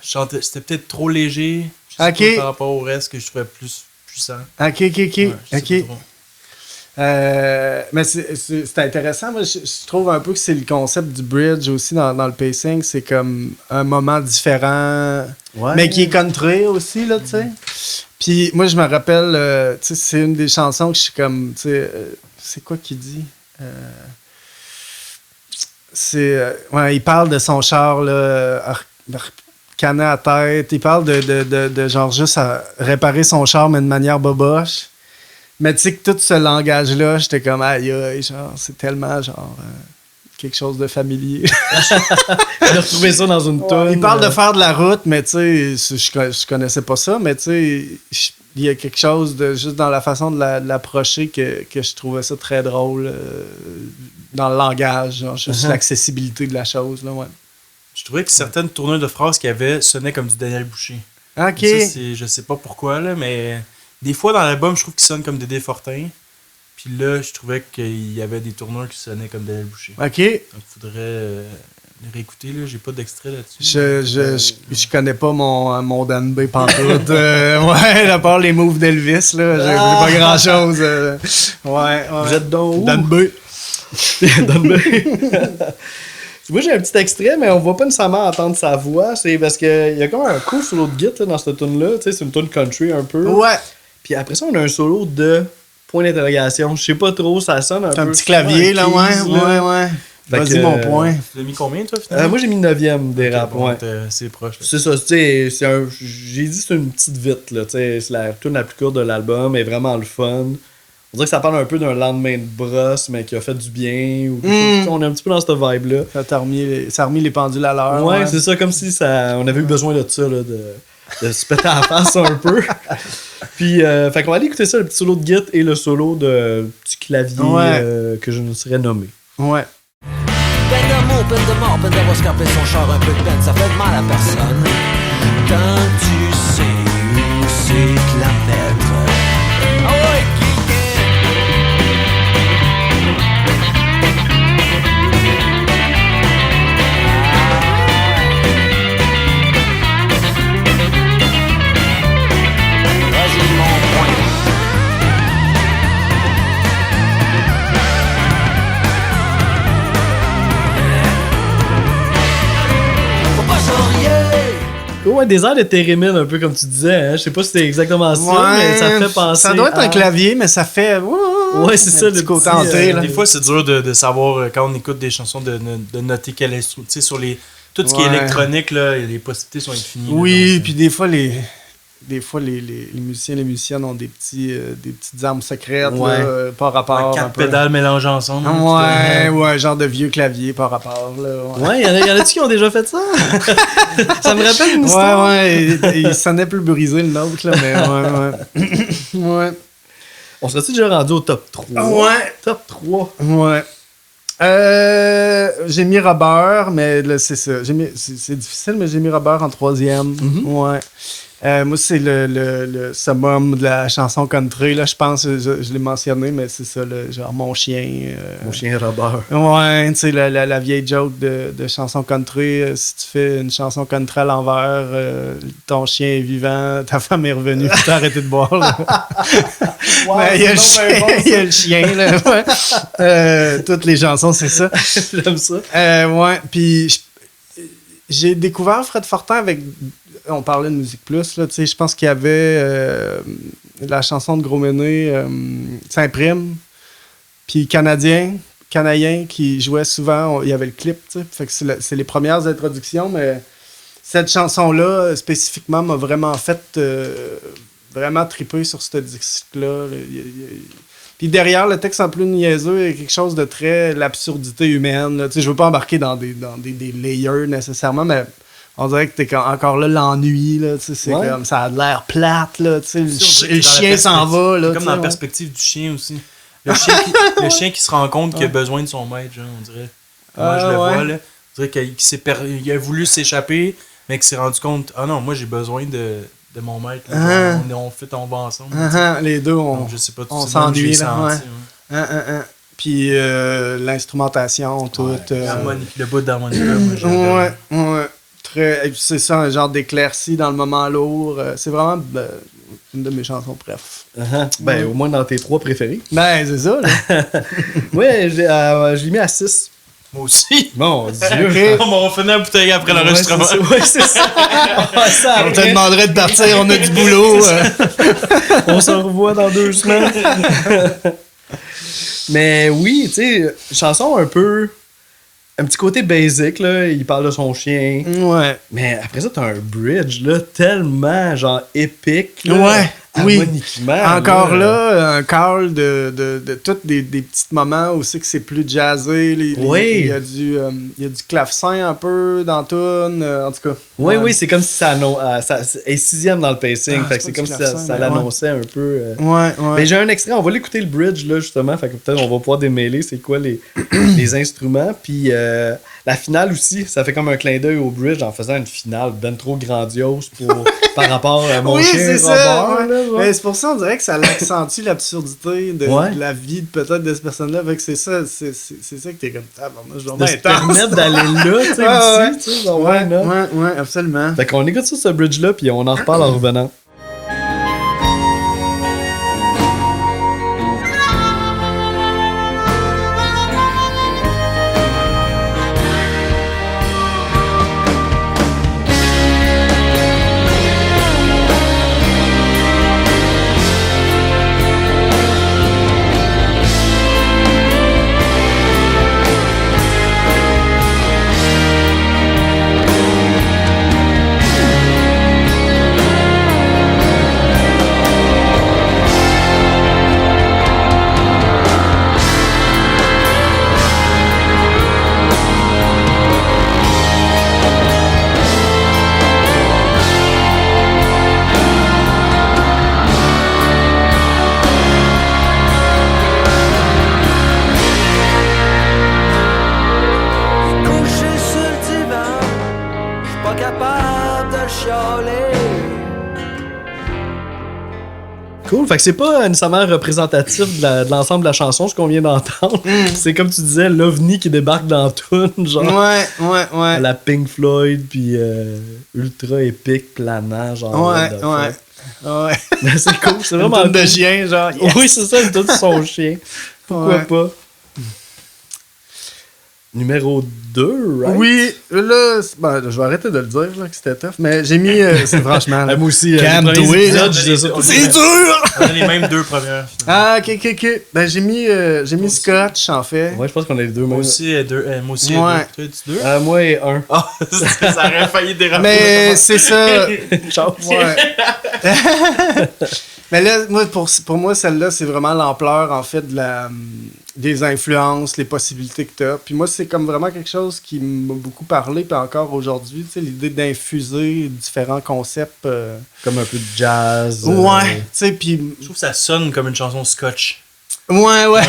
chantais, c'était peut-être trop léger. Je sais Ok. pas, par rapport au reste que je trouvais plus puissant. Ok. Ouais, je sais pas Ok. trop. Mais c'est intéressant. Moi, je trouve un peu que c'est le concept du bridge aussi dans le pacing. C'est comme un moment différent, Ouais. mais qui est country aussi, là, tu sais. Puis moi, je me rappelle, tu sais, c'est une des chansons que je suis comme, tu sais, c'est quoi qu'il dit? Ouais, il parle de son char, là, cané à tête. Il parle de genre juste à réparer son char, mais de manière boboche. Mais tu sais que tout ce langage-là, j'étais comme, aïe, aïe, genre, c'est tellement, genre, quelque chose de familier. De retrouver ça dans une tune. Il parle de faire de la route, mais tu sais, je connaissais pas ça, mais tu sais, il y a quelque chose de juste dans la façon de l'approcher que je trouvais ça très drôle dans le langage, genre, juste l'accessibilité de la chose, là, ouais. Je trouvais que certaines tournures de phrases qu'il y avait sonnaient comme du Daniel Boucher. Ok. Ça, je sais pas pourquoi, là, mais des fois dans l'album, je trouve qu'il sonne comme Dédé Fortin. Puis là, je trouvais qu'il y avait des tournures qui sonnaient comme Daniel Boucher. Ok. Donc, il faudrait réécouter, là. J'ai pas d'extrait là-dessus. Je connais pas mon Dan B pantoute. Ouais, à part les moves d'Elvis, là, j'ai pas grand-chose. Ouais. Vous êtes donc où? Dan B. Dan B. Moi, j'ai un petit extrait, mais on va pas nécessairement entendre sa voix. C'est parce qu'il y a comme un coup sur l'autre guitare dans cette tune-là. Tu sais, c'est une tune country un peu. Ouais. Puis après ça, on a un solo de point d'interrogation. Je sais pas trop, ça sonne un peu. Un petit clavier, là, ouais. keys, Ouais. Fait Vas-y, que, mon point. Tu l'as mis combien, toi, finalement? Moi, j'ai mis 9e des Ok, rap, bon, ouais. c'est proche. Là. C'est ça, tu sais, j'ai dit c'est une petite vite, là, tu sais, c'est la tune la plus courte de l'album, est vraiment le fun. On dirait que ça parle un peu d'un lendemain de brosse, mais qui a fait du bien, ou quelque chose. On est un petit peu dans cette vibe-là. Ça a remis les pendules à l'heure. Ouais, c'est ça, comme si on avait eu besoin de ça, là, de se péter en face un peu. Puis, fait qu'on va aller écouter ça, le petit solo de guitare et le solo de petit clavier que je ne saurais nommer. Ouais. Peine d'amour, peine de mort, peine d'avoir scrapé son char, un peu de peine, ça fait de mal à personne. Quand tu sais où c'est que la mettre. Ah ouais, vas-y, mon point. Faut pas sourire. Ouais, des airs de Térémine, un peu comme tu disais, hein. Je sais pas si c'était exactement ça, mais ça fait penser. Ça doit être un clavier, mais ça fait. Ouais, c'est ça, le petit côté hanté, là. Des fois, c'est dur de savoir, quand on écoute des chansons, de noter quel instrument. Tu sais, sur tout ce qui est Ouais. électronique, là, les possibilités sont infinies. là, Oui, donc, puis des fois, les musiciens et les musiciennes ont des petites armes secrètes, Ouais. là, par rapport. un 4 peu. pédales mélangées ensemble. Ouais, genre de vieux clavier par rapport, là. Ouais, y en a-tu qui ont déjà fait ça? Ça me rappelle une histoire. Ouais, il sonnait plus brisé le nôtre, là, mais ouais. On serait-tu déjà rendu au top 3? Ouais. Top 3. Ouais. J'ai mis Robert, mais là, c'est ça. C'est difficile, mais j'ai mis Robert en 3e. Ouais. Moi, c'est le summum de la chanson country, là, je pense. Je l'ai mentionné, mais c'est ça, genre mon chien. Mon chien Robert. Ouais, tu sais, la vieille joke de chanson country. Si tu fais une chanson country à l'envers, ton chien est vivant, ta femme est revenue, tu t'as arrêté de boire. Là. Ouais, il y a le chien, là. Ouais. Toutes les chansons, c'est ça. J'aime ça. Ouais, puis j'ai découvert Fred Fortin avec... On parlait de Musique Plus, là, tu sais, je pense qu'il y avait la chanson de Gros Méné, Saint-Prime, puis Canadien qui jouait souvent, il y avait le clip, tu sais, fait que c'est les premières introductions, mais cette chanson-là, spécifiquement, m'a vraiment fait vraiment triper sur ce disque-là. Puis derrière, le texte en plus niaiseux, il y a quelque chose de très l'absurdité humaine, là. Tu sais, je veux pas embarquer dans des layers nécessairement, mais... On dirait que t'es encore là, l'ennui, là, tu sais, c'est comme, ça a l'air plate, là, tu sais, le chien s'en va, là. Comme dans la perspective du chien aussi. Le chien qui se rend compte qu'il a besoin de son maître, genre, on dirait. Moi, je le vois, là. On dirait qu'il a voulu s'échapper, mais qu'il s'est rendu compte, ah non, moi, j'ai besoin de mon maître, là. On fait tomber ensemble. Les deux, donc, je sais pas, on s'ennuie, là, Puis l'instrumentation, tout. Le bout d'harmonica, moi, j'adore. Ouais. C'est ça, un genre d'éclaircie dans le moment lourd. C'est vraiment une de mes chansons, bref. Ben, au moins dans tes 3 préférés. Ben, c'est ça, là. Ouais, je l'ai mis à 6. Moi aussi. Mon Dieu. On va finir la bouteille après l'enregistrement. Ouais, c'est ça. On te demanderait de partir, on a du boulot. On se revoit dans 2 semaines. Mais oui, tu sais, chanson un peu... Un petit côté basic, là, il parle de son chien. Ouais. Mais après ça, t'as un bridge, là, tellement, genre, épique, là. Ouais, harmoniquement. Encore là, un call de tous des petits moments aussi que c'est plus jazzé. Il y a du clavecin un peu dans tout, en tout cas. Oui, c'est comme si ça est 6e dans le pacing. Fait que c'est comme si ça l'annonçait un peu. Ouais. Mais j'ai un extrait, on va l'écouter le bridge, là, justement. Fait que peut-être on va pouvoir démêler c'est quoi les instruments. Puis la finale aussi, ça fait comme un clin d'œil au bridge en faisant une finale ben trop grandiose par rapport à mon chien Robert. Mais c'est pour ça, on dirait que ça accentue l'absurdité de la vie peut-être de cette personne-là. Fait que c'est ça que t'es comme, moi je dois de se permettre d'aller là, tu sais, aussi, tu sais, ouais, absolument. Fait qu'on écoute ça, ce bridge-là, puis on en reparle en revenant. Cool, fait que c'est pas nécessairement représentatif de l'ensemble de la chanson, ce qu'on vient d'entendre. C'est comme tu disais, l'OVNI qui débarque dans tout, genre. Ouais. La Pink Floyd, puis ultra épique, planant, genre. Ouais. Mais c'est cool, c'est vraiment une de chien, genre. Yes. Oui, c'est ça, une tonne de son chien. Pourquoi pas? Numéro 2, right? Oui, là, je vais arrêter de le dire là, que c'était tough, mais j'ai mis. C'est franchement. Moi aussi, calme-toi. C'est dur! On a les mêmes 2 premières. Ah, ok. Ben, j'ai mis Scotch, en fait. Ouais, je pense qu'on a les 2 mêmes. Moi aussi, 2. Moi aussi, 2. Toi, 2? Moi, et 1. Ah, ça aurait failli déraper. Mais c'est ça. Ciao. Ouais. Mais là, moi, pour moi, celle-là, c'est vraiment l'ampleur, en fait, des influences, les possibilités que tu as. Puis moi, c'est comme vraiment quelque chose qui m'a beaucoup parlé, puis encore aujourd'hui, tu sais, l'idée d'infuser différents concepts. Comme un peu de jazz. Ouais, tu sais, puis... Je trouve que ça sonne comme une chanson Scotch. Ouais, ouais.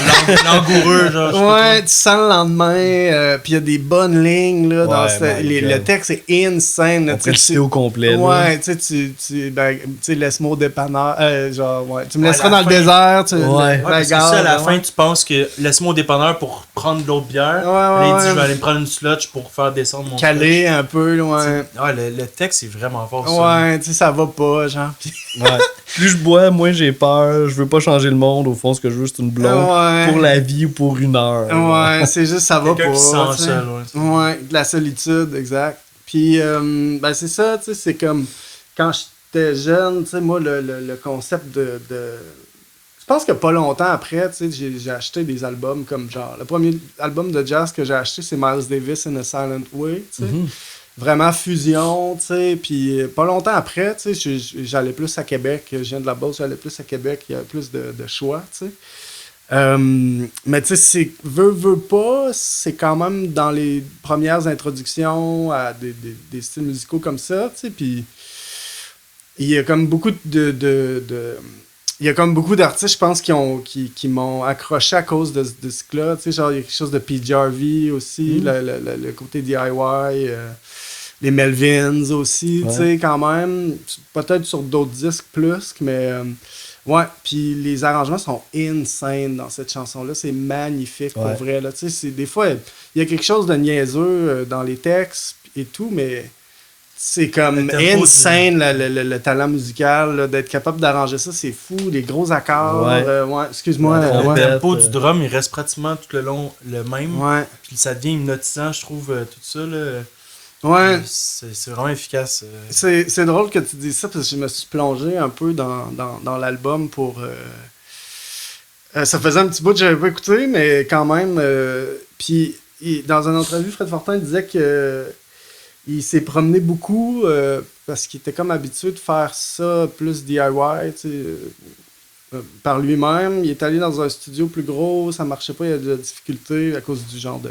Langoureux, genre. je sais pas Ouais, tu sens le lendemain, puis il y a des bonnes lignes, là, dans Ouais, my God. le texte est insane. Là, On pourrait le citer au complet. là. Ouais, tu sais, laisse-moi au dépanneur, genre, ouais, tu me Ouais, laisseras la dans le fin. désert, tu Ouais. Ouais, parce que ça, à la ouais. fin, tu penses que laisse-moi au dépanneur pour prendre de l'autre bière. Ouais, Puis là, il ouais, dit, je vais ouais. aller me prendre une slotch pour faire descendre mon Calé un peu, là, slotch. ouais. Ouais, le texte est vraiment fort, ça. Ouais, tu sais, ça va pas, genre. Puis- Ouais. Plus je bois, moins j'ai peur. Je veux pas changer le monde. Au fond, ce que je veux, c'est une blonde Ouais. pour la vie ou pour une heure. Ouais, c'est juste, ça va pas. Quelqu'un qui se sent tu sais. seul, ouais. Ouais, de la solitude, exact. Puis, ben c'est ça, tu sais, c'est comme quand j'étais jeune, tu sais, moi, le concept de. Je pense que pas longtemps après, tu sais, j'ai acheté des albums comme genre. Le premier album de jazz que j'ai acheté, c'est Miles Davis in a Silent Way, tu sais. Vraiment fusion, tu sais. Puis, pas longtemps après, tu sais, j'allais plus à Québec. Je viens de la Beauce, j'allais plus à Québec. Il y avait plus de choix, tu sais. Mais tu sais, c'est veut pas, c'est quand même dans les premières introductions à des styles musicaux comme ça, tu sais, puis il y a comme beaucoup il y a comme beaucoup d'artistes, je pense, qui m'ont accroché à cause de ce disque-là, tu sais, genre il y a quelque chose de PJ Harvey aussi, le côté DIY, les Melvins aussi, tu sais, quand même, peut-être sur d'autres disques plus, mais... ouais, puis les arrangements sont insane dans cette chanson-là. C'est magnifique, pour vrai. Là. Tu sais, des fois, il y a quelque chose de niaiseux dans les textes et tout, mais c'est comme insane le talent musical. Là, d'être capable d'arranger ça, c'est fou. Les gros accords. Ouais, excuse-moi. Le tempo du drum, il reste pratiquement tout le long le même. Ouais. Puis ça devient hypnotisant, je trouve, tout ça. Là. Ouais. C'est vraiment efficace. C'est drôle que tu dises ça parce que je me suis plongé un peu dans l'album pour... ça faisait un petit bout que j'avais pas écouté, mais quand même... Puis dans une entrevue, Fred Fortin disait que il s'est promené beaucoup parce qu'il était comme habitué de faire ça plus DIY, tu sais, par lui-même. Il est allé dans un studio plus gros, ça marchait pas, il y a de la difficulté à cause du genre de...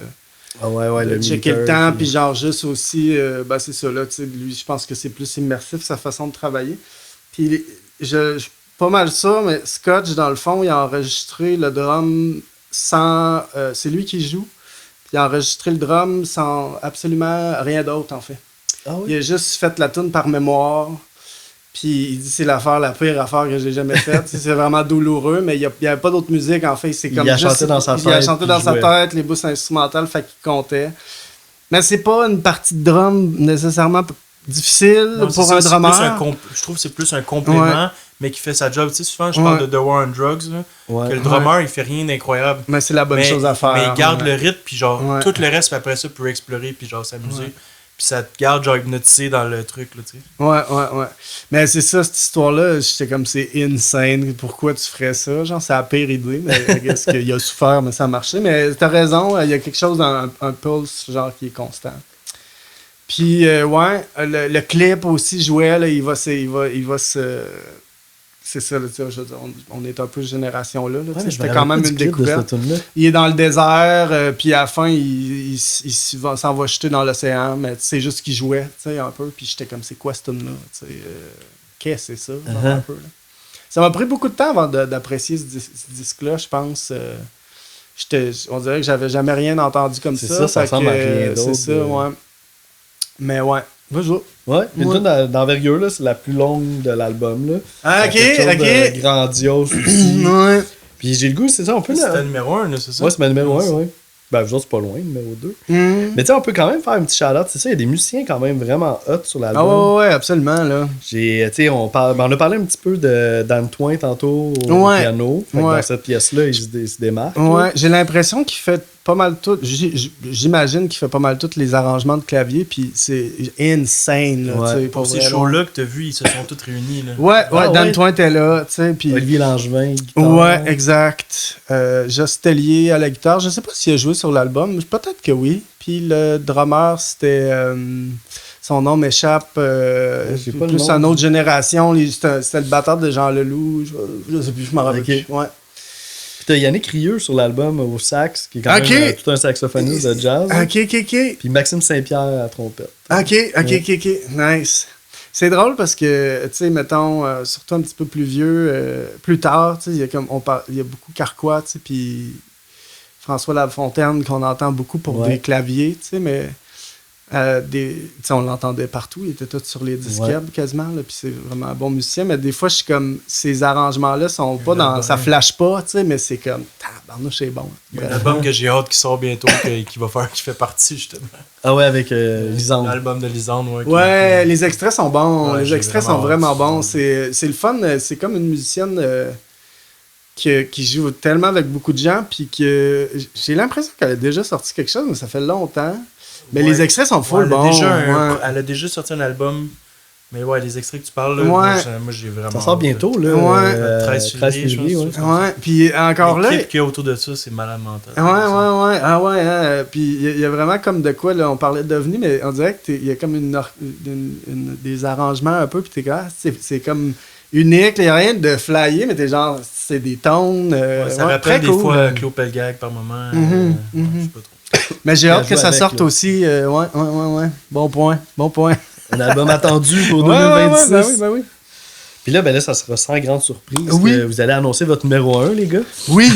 Ah ouais, de checker le temps, puis genre juste aussi, ben c'est ça, là, tu sais, lui, je pense que c'est plus immersif, sa façon de travailler. Puis, pas mal ça, mais Scotch, dans le fond, il a enregistré le drum sans... c'est lui qui joue, puis il a enregistré le drum sans absolument rien d'autre, en fait. Ah oui? Il a juste fait la tune par mémoire, puis il dit c'est la pire affaire que j'ai jamais faite. C'est vraiment douloureux, mais il n'y avait pas d'autre musique en fait. C'est comme il a juste, chanté dans sa tête. Il a chanté dans sa tête, les bouts instrumentales, fait qu'il comptait. Mais c'est pas une partie de drum nécessairement difficile Non, pour ça, un drummer. Je trouve que c'est plus un complément, mais qui fait sa job. Tu sais, souvent, je parle de The War on Drugs, là, que le drummer, il fait rien d'incroyable. Mais c'est la bonne chose à faire. Mais il garde le rythme, puis genre, tout le reste, puis après ça, peut explorer, puis genre, s'amuser. Puis ça te garde genre hypnotisé dans le truc, là, tu sais. Ouais. Mais c'est ça, cette histoire-là, j'étais comme, c'est insane. Pourquoi tu ferais ça? Genre, c'est la pire idée. Mais est-ce qu'il a souffert, mais ça a marché. Mais t'as raison, il y a quelque chose dans un pulse, genre, qui est constant. Puis, le clip aussi jouait, là, il va se... C'est ça, là, je veux dire, on est un peu génération là. C'était quand même une découverte. Il est dans le désert, puis à la fin, il s'en va jeter dans l'océan, mais c'est juste qu'il jouait, tu sais, un peu. Puis j'étais comme, c'est quoi ce tune-là? Qu'est-ce que c'est ça? Un peu, là. Ça m'a pris beaucoup de temps avant d'apprécier ce disque-là, je pense. On dirait que j'avais jamais rien entendu comme ça. C'est ça, ça ressemble à rien d'autre. C'est ça, ouais. Mais ouais. Bonjour. Ouais, une tune d'envergure, là, c'est la plus longue de l'album. Là. Ah, ok. De grandiose aussi. Ouais. Puis j'ai le goût, c'est ça, on peut... C'était le numéro 1, c'est ça? Ouais, c'est ma numéro 1, ouais. Ben, vous autres, c'est pas loin, numéro 2. Mais tu sais, on peut quand même faire un petit shout-out. C'est ça, il y a des musiciens quand même vraiment hot sur l'album. Ah ouais, absolument, là. Tu sais, on a parlé un petit peu d'Antoine tantôt au piano. Fait que dans cette pièce-là, il se démarque. Ouais, j'ai l'impression qu'il fait pas mal tout. J'imagine qu'il fait pas mal tous les arrangements de clavier, puis c'est insane, là, tu sais. Pour ces shows-là que t'as vus, ils se sont tous réunis, là. Ouais, Dantoine était là, tu sais, puis... Olivier Langevin, guitare. Ouais, exact. Joss Tellier à la guitare. Je sais pas s'il a joué sur l'album, peut-être que oui. Puis le drummer, c'était... son nom m'échappe. Plus une autre génération. C'était le batteur de Jean Leloup. Je sais plus, je m'en rappelle plus. Ouais. Puis t'as Yannick Rieu sur l'album au sax, qui est quand même tout un saxophoniste de jazz. OK. Puis Maxime Saint-Pierre à la trompette. OK. Nice. C'est drôle parce que, tu sais, mettons, surtout un petit peu plus vieux, plus tard, tu sais, il y a beaucoup Carquois, tu sais, puis François Lafontaine qu'on entend beaucoup pour des claviers, tu sais, mais tu sais, on l'entendait partout, il était tout sur les disquettes quasiment, là, puis c'est vraiment un bon musicien, mais des fois, je suis comme, ces arrangements-là sont pas dans, ça flash pas, tu sais, mais c'est comme, tabarnouche, c'est bon. Un album que j'ai hâte qui sort bientôt, qui fait partie, justement. Ah ouais, avec Lisandre. L'album de Lisandre, ouais. Ouais, les extraits sont bons, Ouais, les extraits sont vraiment vraiment hâte. bons, c'est le fun, c'est comme une musicienne qui joue tellement avec beaucoup de gens, puis que j'ai l'impression qu'elle a déjà sorti quelque chose, mais ça fait longtemps. Mais Ouais. les extraits sont full Ouais, bons. elle a déjà sorti un album, mais ouais, les extraits que tu parles, là, Ouais. moi j'ai vraiment. Ça sort bientôt, là. Ouais. 13 février, je pense. ouais. Ouais, puis encore là. L'équipe qu'il y a autour de ça, c'est malade mental. Ouais. Ah ouais, hein. Puis il y a vraiment comme de quoi, là, on parlait d'OVNI, mais on dirait qu'il y a comme des arrangements un peu, puis t'es comme, c'est comme unique, il n'y a rien de flyé, mais t'es genre, c'est des tones. Ça rappelle très des cool. fois Claude Pelgag par moment. Je sais pas trop. Mais j'ai hâte que ça avec, sorte là. aussi. Ouais. Bon point. Un album attendu pour Ouais, 2026. ben oui. Puis là, ça sera sans grande surprise. Oui. Que vous allez annoncer votre numéro 1, les gars. Oui.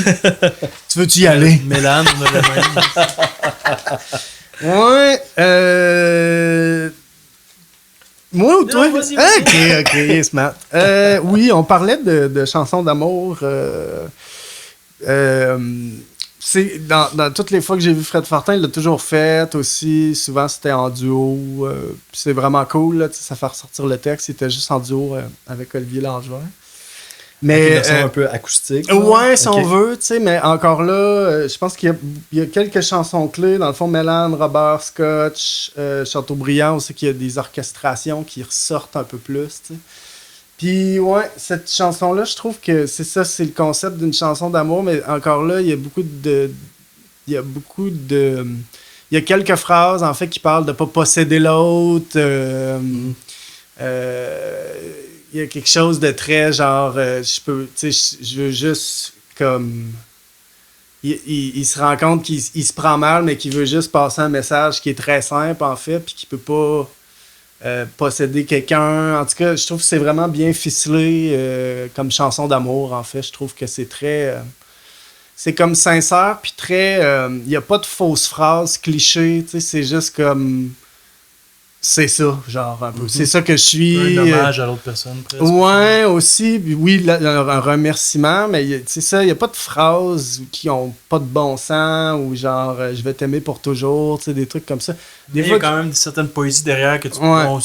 Tu veux-tu y aller? Mélane, on a le même. Ouais. Moi ou toi? vas-y. Ok, smart. Oui, on parlait de chansons d'amour. C'est dans toutes les fois que j'ai vu Fred Fortin, il l'a toujours fait aussi. Souvent, c'était en duo. C'est vraiment cool, là, ça fait ressortir le texte. Il était juste en duo avec Olivier Langevin. Mais Une version un peu acoustique. ouais, si on Ok. veut, tu sais, mais encore là, je pense qu'il y a quelques chansons clés. Dans le fond, Mélane, Robert, Scotch, Chateaubriand aussi, qu'il y a des orchestrations qui ressortent un peu plus, tu sais. Puis, ouais, cette chanson-là, je trouve que c'est ça, c'est le concept d'une chanson d'amour, mais encore là, il y a beaucoup de. Il y a quelques phrases, en fait, qui parlent de pas posséder l'autre. Il y a quelque chose de très genre, je veux juste comme. Il se rend compte qu'il se prend mal, mais qu'il veut juste passer un message qui est très simple, en fait, puis qu'il peut pas posséder quelqu'un. En tout cas, je trouve que c'est vraiment bien ficelé comme chanson d'amour, en fait. Je trouve que c'est très. C'est comme sincère, puis très. Il n'y a pas de fausses phrases, clichés, tu sais, c'est juste comme. C'est ça, genre, un peu. C'est ça que je suis. Un hommage à l'autre personne, presque. Ouais, aussi. Oui, un remerciement, mais c'est ça, il n'y a pas de phrases qui ont pas de bon sens ou genre je vais t'aimer pour toujours, tu sais, des trucs comme ça. Des fois, il y a quand même certaines poésies derrière que on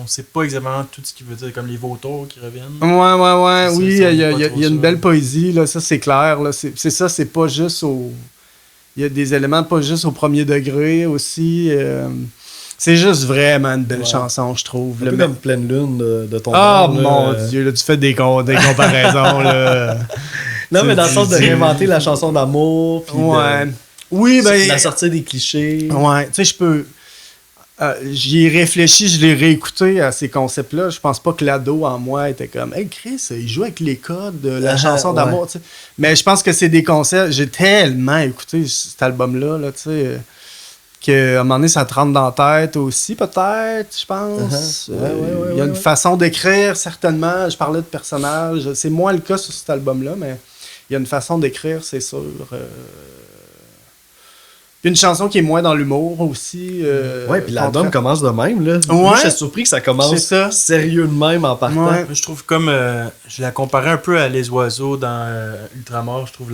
sait pas exactement tout ce qu'il veut dire, comme les vautours qui reviennent. Ouais, C'est oui, ça, il y a pas trop une ça. belle poésie, là, ça c'est clair. Là, c'est ça, c'est pas juste au. Il y a des éléments pas juste au premier degré aussi. C'est juste vraiment une belle chanson, je trouve. Un peu comme Pleine Lune de ton Ah père, là. mon Dieu, là, tu fais des comparaisons. Là. Non, mais dans le sens de réinventer la chanson d'amour. Puis Ouais. Oui, ben. la sortie des clichés. Ouais, tu sais, je peux. J'y ai réfléchi, je l'ai réécouté à ces concepts-là. Je pense pas que l'ado en moi était comme Hey Chris, il joue avec les codes de la chanson d'amour. Tu sais. Mais je pense que c'est des concepts. J'ai tellement écouté cet album-là, là, tu sais, qu'à un moment donné, ça te rentre dans la tête aussi, peut-être, je pense. Il y a une façon d'écrire, certainement. Je parlais de personnages. C'est moins le cas sur cet album-là, mais il y a une façon d'écrire, c'est sûr. Une chanson qui est moins dans l'humour aussi. Ouais, puis l'album commence de même, là. Ouais. Moi, je suis surpris que ça commence C'est ça. sérieux de même en partant. Ouais. Je trouve comme. Je la comparais un peu à Les Oiseaux dans Ultramar. Je trouve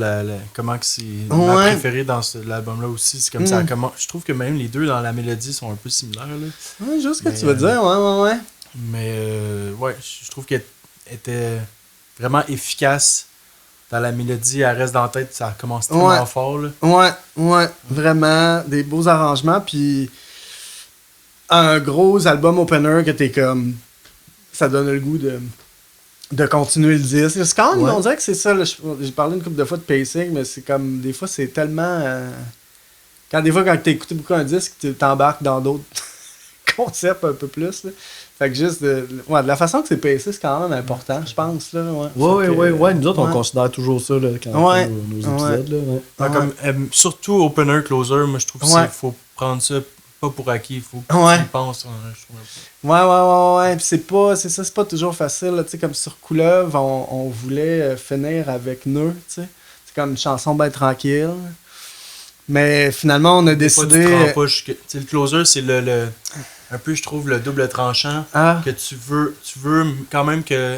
comment que c'est ma préférée dans l'album-là aussi. C'est comme ça. Je trouve que même les deux dans la mélodie sont un peu similaires. Là. Ouais, juste ce que tu veux dire, ouais. Mais ouais, je trouve qu'elle était vraiment efficace. Dans la mélodie, elle reste dans la tête, ça commence tellement fort. Là. Ouais, vraiment. Des beaux arrangements, puis un gros album opener que t'es comme. Ça donne le goût de continuer le disque. C'est quand même, on dirait que c'est ça. Là, j'ai parlé une couple de fois de pacing, mais c'est comme. Des fois, c'est tellement. Quand t'as écouté beaucoup un disque, tu t'embarques dans d'autres concepts un peu plus. Là. Fait que juste de la façon que c'est pacé, c'est quand même important, je pense. Là, Ouais. Nous autres, on considère toujours ça là, quand on fait nos épisodes. Là, Comme, surtout opener, closer, moi je trouve qu'il faut prendre ça pas pour acquis, il faut que Ouais. tu y penses. Je trouve Ouais. Puis c'est pas toujours facile. Là, tu sais, comme sur Couleuvre, on voulait finir avec Nœud, tu sais. C'est comme une chanson bien tranquille. Mais finalement, on a des fois, décidé. tu te rends pas jusque- tu sais, le closer, c'est un peu, je trouve, le double tranchant. Ah, Que tu veux quand même que.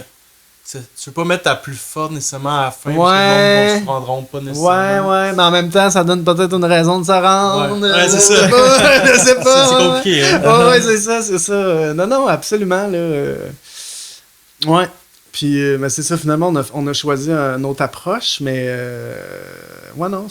Tu veux pas mettre ta plus forte nécessairement à la fin, Ouais. parce que le monde ne se rendront pas nécessairement. ouais, mais en même temps, ça donne peut-être une raison de se rendre. Ouais, c'est Je ça. sais pas, je sais pas. C'est compliqué, hein? Ouais, c'est ça. Non, absolument, là. Ouais. Puis, mais c'est ça, finalement, on a choisi une autre approche, mais ouais, non,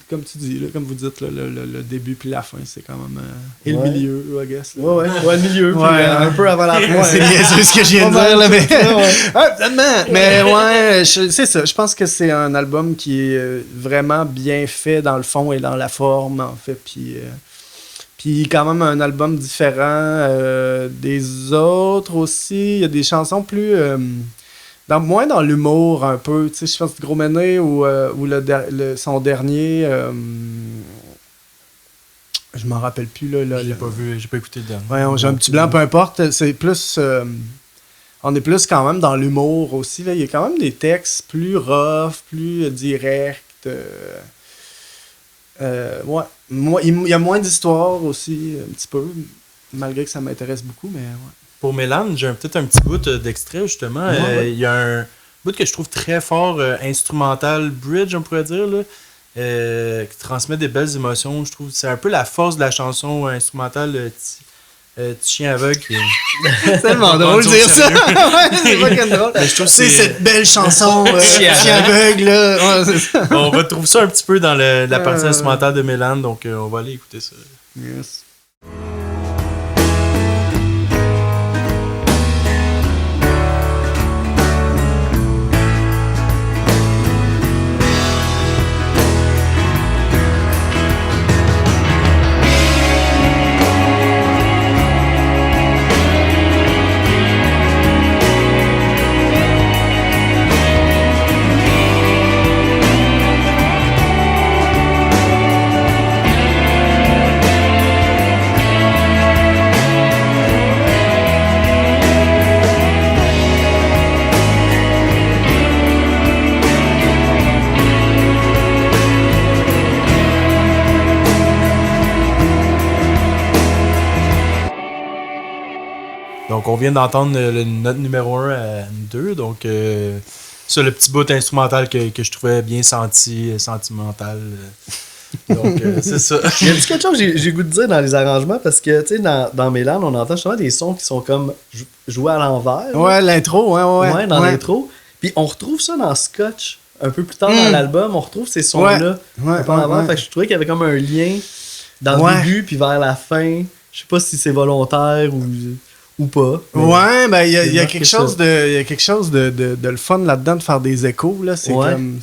comme tu dis, là, comme vous dites, là, le début puis la fin, c'est quand même. Et Ouais. le milieu, I guess. Là. Ouais, le milieu, puis Ouais. un peu avant la fin. C'est bien sûr ce que je viens de Pas dire, là, mal, mais. ça, ouais. Ah, tellement! Mais ouais, c'est ça. Je pense que c'est un album qui est vraiment bien fait dans le fond et dans la forme, en fait. Puis quand même un album différent des autres aussi. Il y a des chansons plus. Moins dans l'humour un peu. Tu sais, je pense que Gros Méné ou son dernier. Je m'en rappelle plus. Là, Je l'ai pas vu, j'ai pas écouté le dernier. Ouais, j'ai un petit blanc, peu importe. C'est plus. On est plus quand même dans l'humour aussi. Là. Il y a quand même des textes plus rough, plus directs. Ouais. Il y a moins d'histoire aussi, un petit peu. Malgré que ça m'intéresse beaucoup, mais ouais. Pour Mélane, j'ai peut-être un petit bout d'extrait, justement. Ouais. Il y a un bout que je trouve très fort, instrumental, bridge, on pourrait dire, là, qui transmet des belles émotions. Je trouve c'est un peu la force de la chanson instrumentale Petit chien aveugle. C'est tellement drôle de dire ça. Ouais, c'est fucking drôle. Mais je trouve que C'est c'est- cette belle chanson, Chien Chien aveugle, là. Ouais, c'est ça. On retrouve ça un petit peu dans la partie instrumentale de Mélane, donc on va aller écouter ça. Yes. Donc, on vient d'entendre notre numéro 1 à 2. Donc, ça, le petit bout instrumental que je trouvais bien sentimental. Donc, c'est ça. Il y a quelque chose que j'ai goût de dire dans les arrangements parce que, tu sais, dans Mélane, on entend justement des sons qui sont comme joués à l'envers. Ouais, l'intro, ouais. Dans l'intro. Puis on retrouve ça dans Scotch. Un peu plus tard dans l'album, on retrouve ces sons-là. Ouais, un peu en avant. Fait que je trouvais qu'il y avait comme un lien dans le début puis vers la fin. Je sais pas si c'est volontaire ou pas. Mais Ouais, ben il y j'ai a marqué quelque chose de le fun là-dedans de faire des échos là, c'est Ouais. comme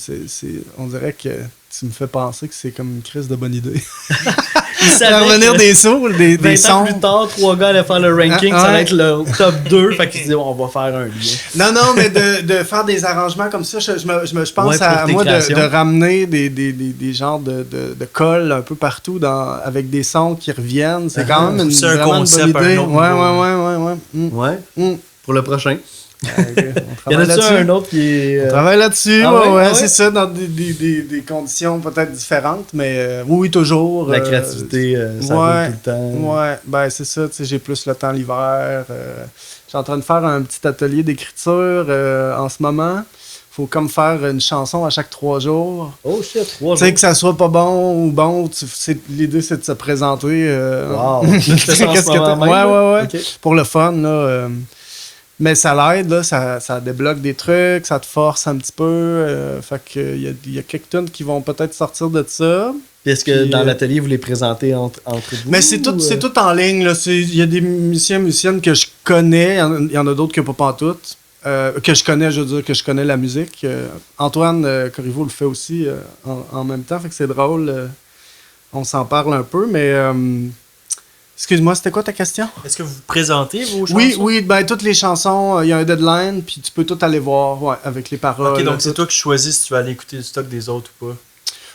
on dirait que tu me fais penser que c'est comme une crise de bonne idée. il savait Faire revenir que des sauts, des 20 ans sons. plus tard, 3 gars allaient faire le ranking, Ah, ça va ouais. être le top 2. Fait qu'ils se disaient, on va faire un lien. Non, mais de faire des arrangements comme ça, je pense Ouais, à pour tes moi créations. de ramener des genres de colle un peu partout avec des sons qui reviennent. C'est quand même C'est un vraiment une concept, bonne idée. un autre Ouais. Ouais. Mm. Pour le prochain. On Il y en travaille a-tu là-dessus. un autre qui est. On travaille là-dessus, Ah ouais, ouais. c'est ça, dans des conditions peut-être différentes, mais oui, toujours. La créativité, ça ouais, roule tout le temps. Ouais, ben c'est ça, tu sais, j'ai plus le temps l'hiver. Je suis en train de faire un petit atelier d'écriture en ce moment. Faut comme faire une chanson à chaque 3 jours. Oh shit, 3 Tu sais, jours. que ça soit pas bon ou bon, l'idée c'est de se présenter. Wow. Tu fais ça en ce Qu'est-ce que moment t'as- même, ouais, là? ouais. Ok. Pour le fun, là. Mais ça l'aide, là, ça débloque des trucs, ça te force un petit peu. Fait que il y a quelques tunes qui vont peut-être sortir de ça. Puis est-ce que Puis, dans l'atelier, vous les présentez entre vous? Mais c'est tout, ou, c'est tout en ligne. Là. Il y a des musiciennes que je connais, il y en a d'autres que pas pantoute. Que je connais, je veux dire, que je connais la musique. Antoine Corriveau le fait aussi en même temps, fait que c'est drôle. On s'en parle un peu, mais... excuse-moi, c'était quoi ta question? Est-ce que vous présentez vos chansons? Oui, ben toutes les chansons, il y a un deadline, puis tu peux tout aller voir, ouais, avec les paroles. Ok, donc c'est tout. toi qui choisis si tu vas aller écouter le stock des autres ou pas.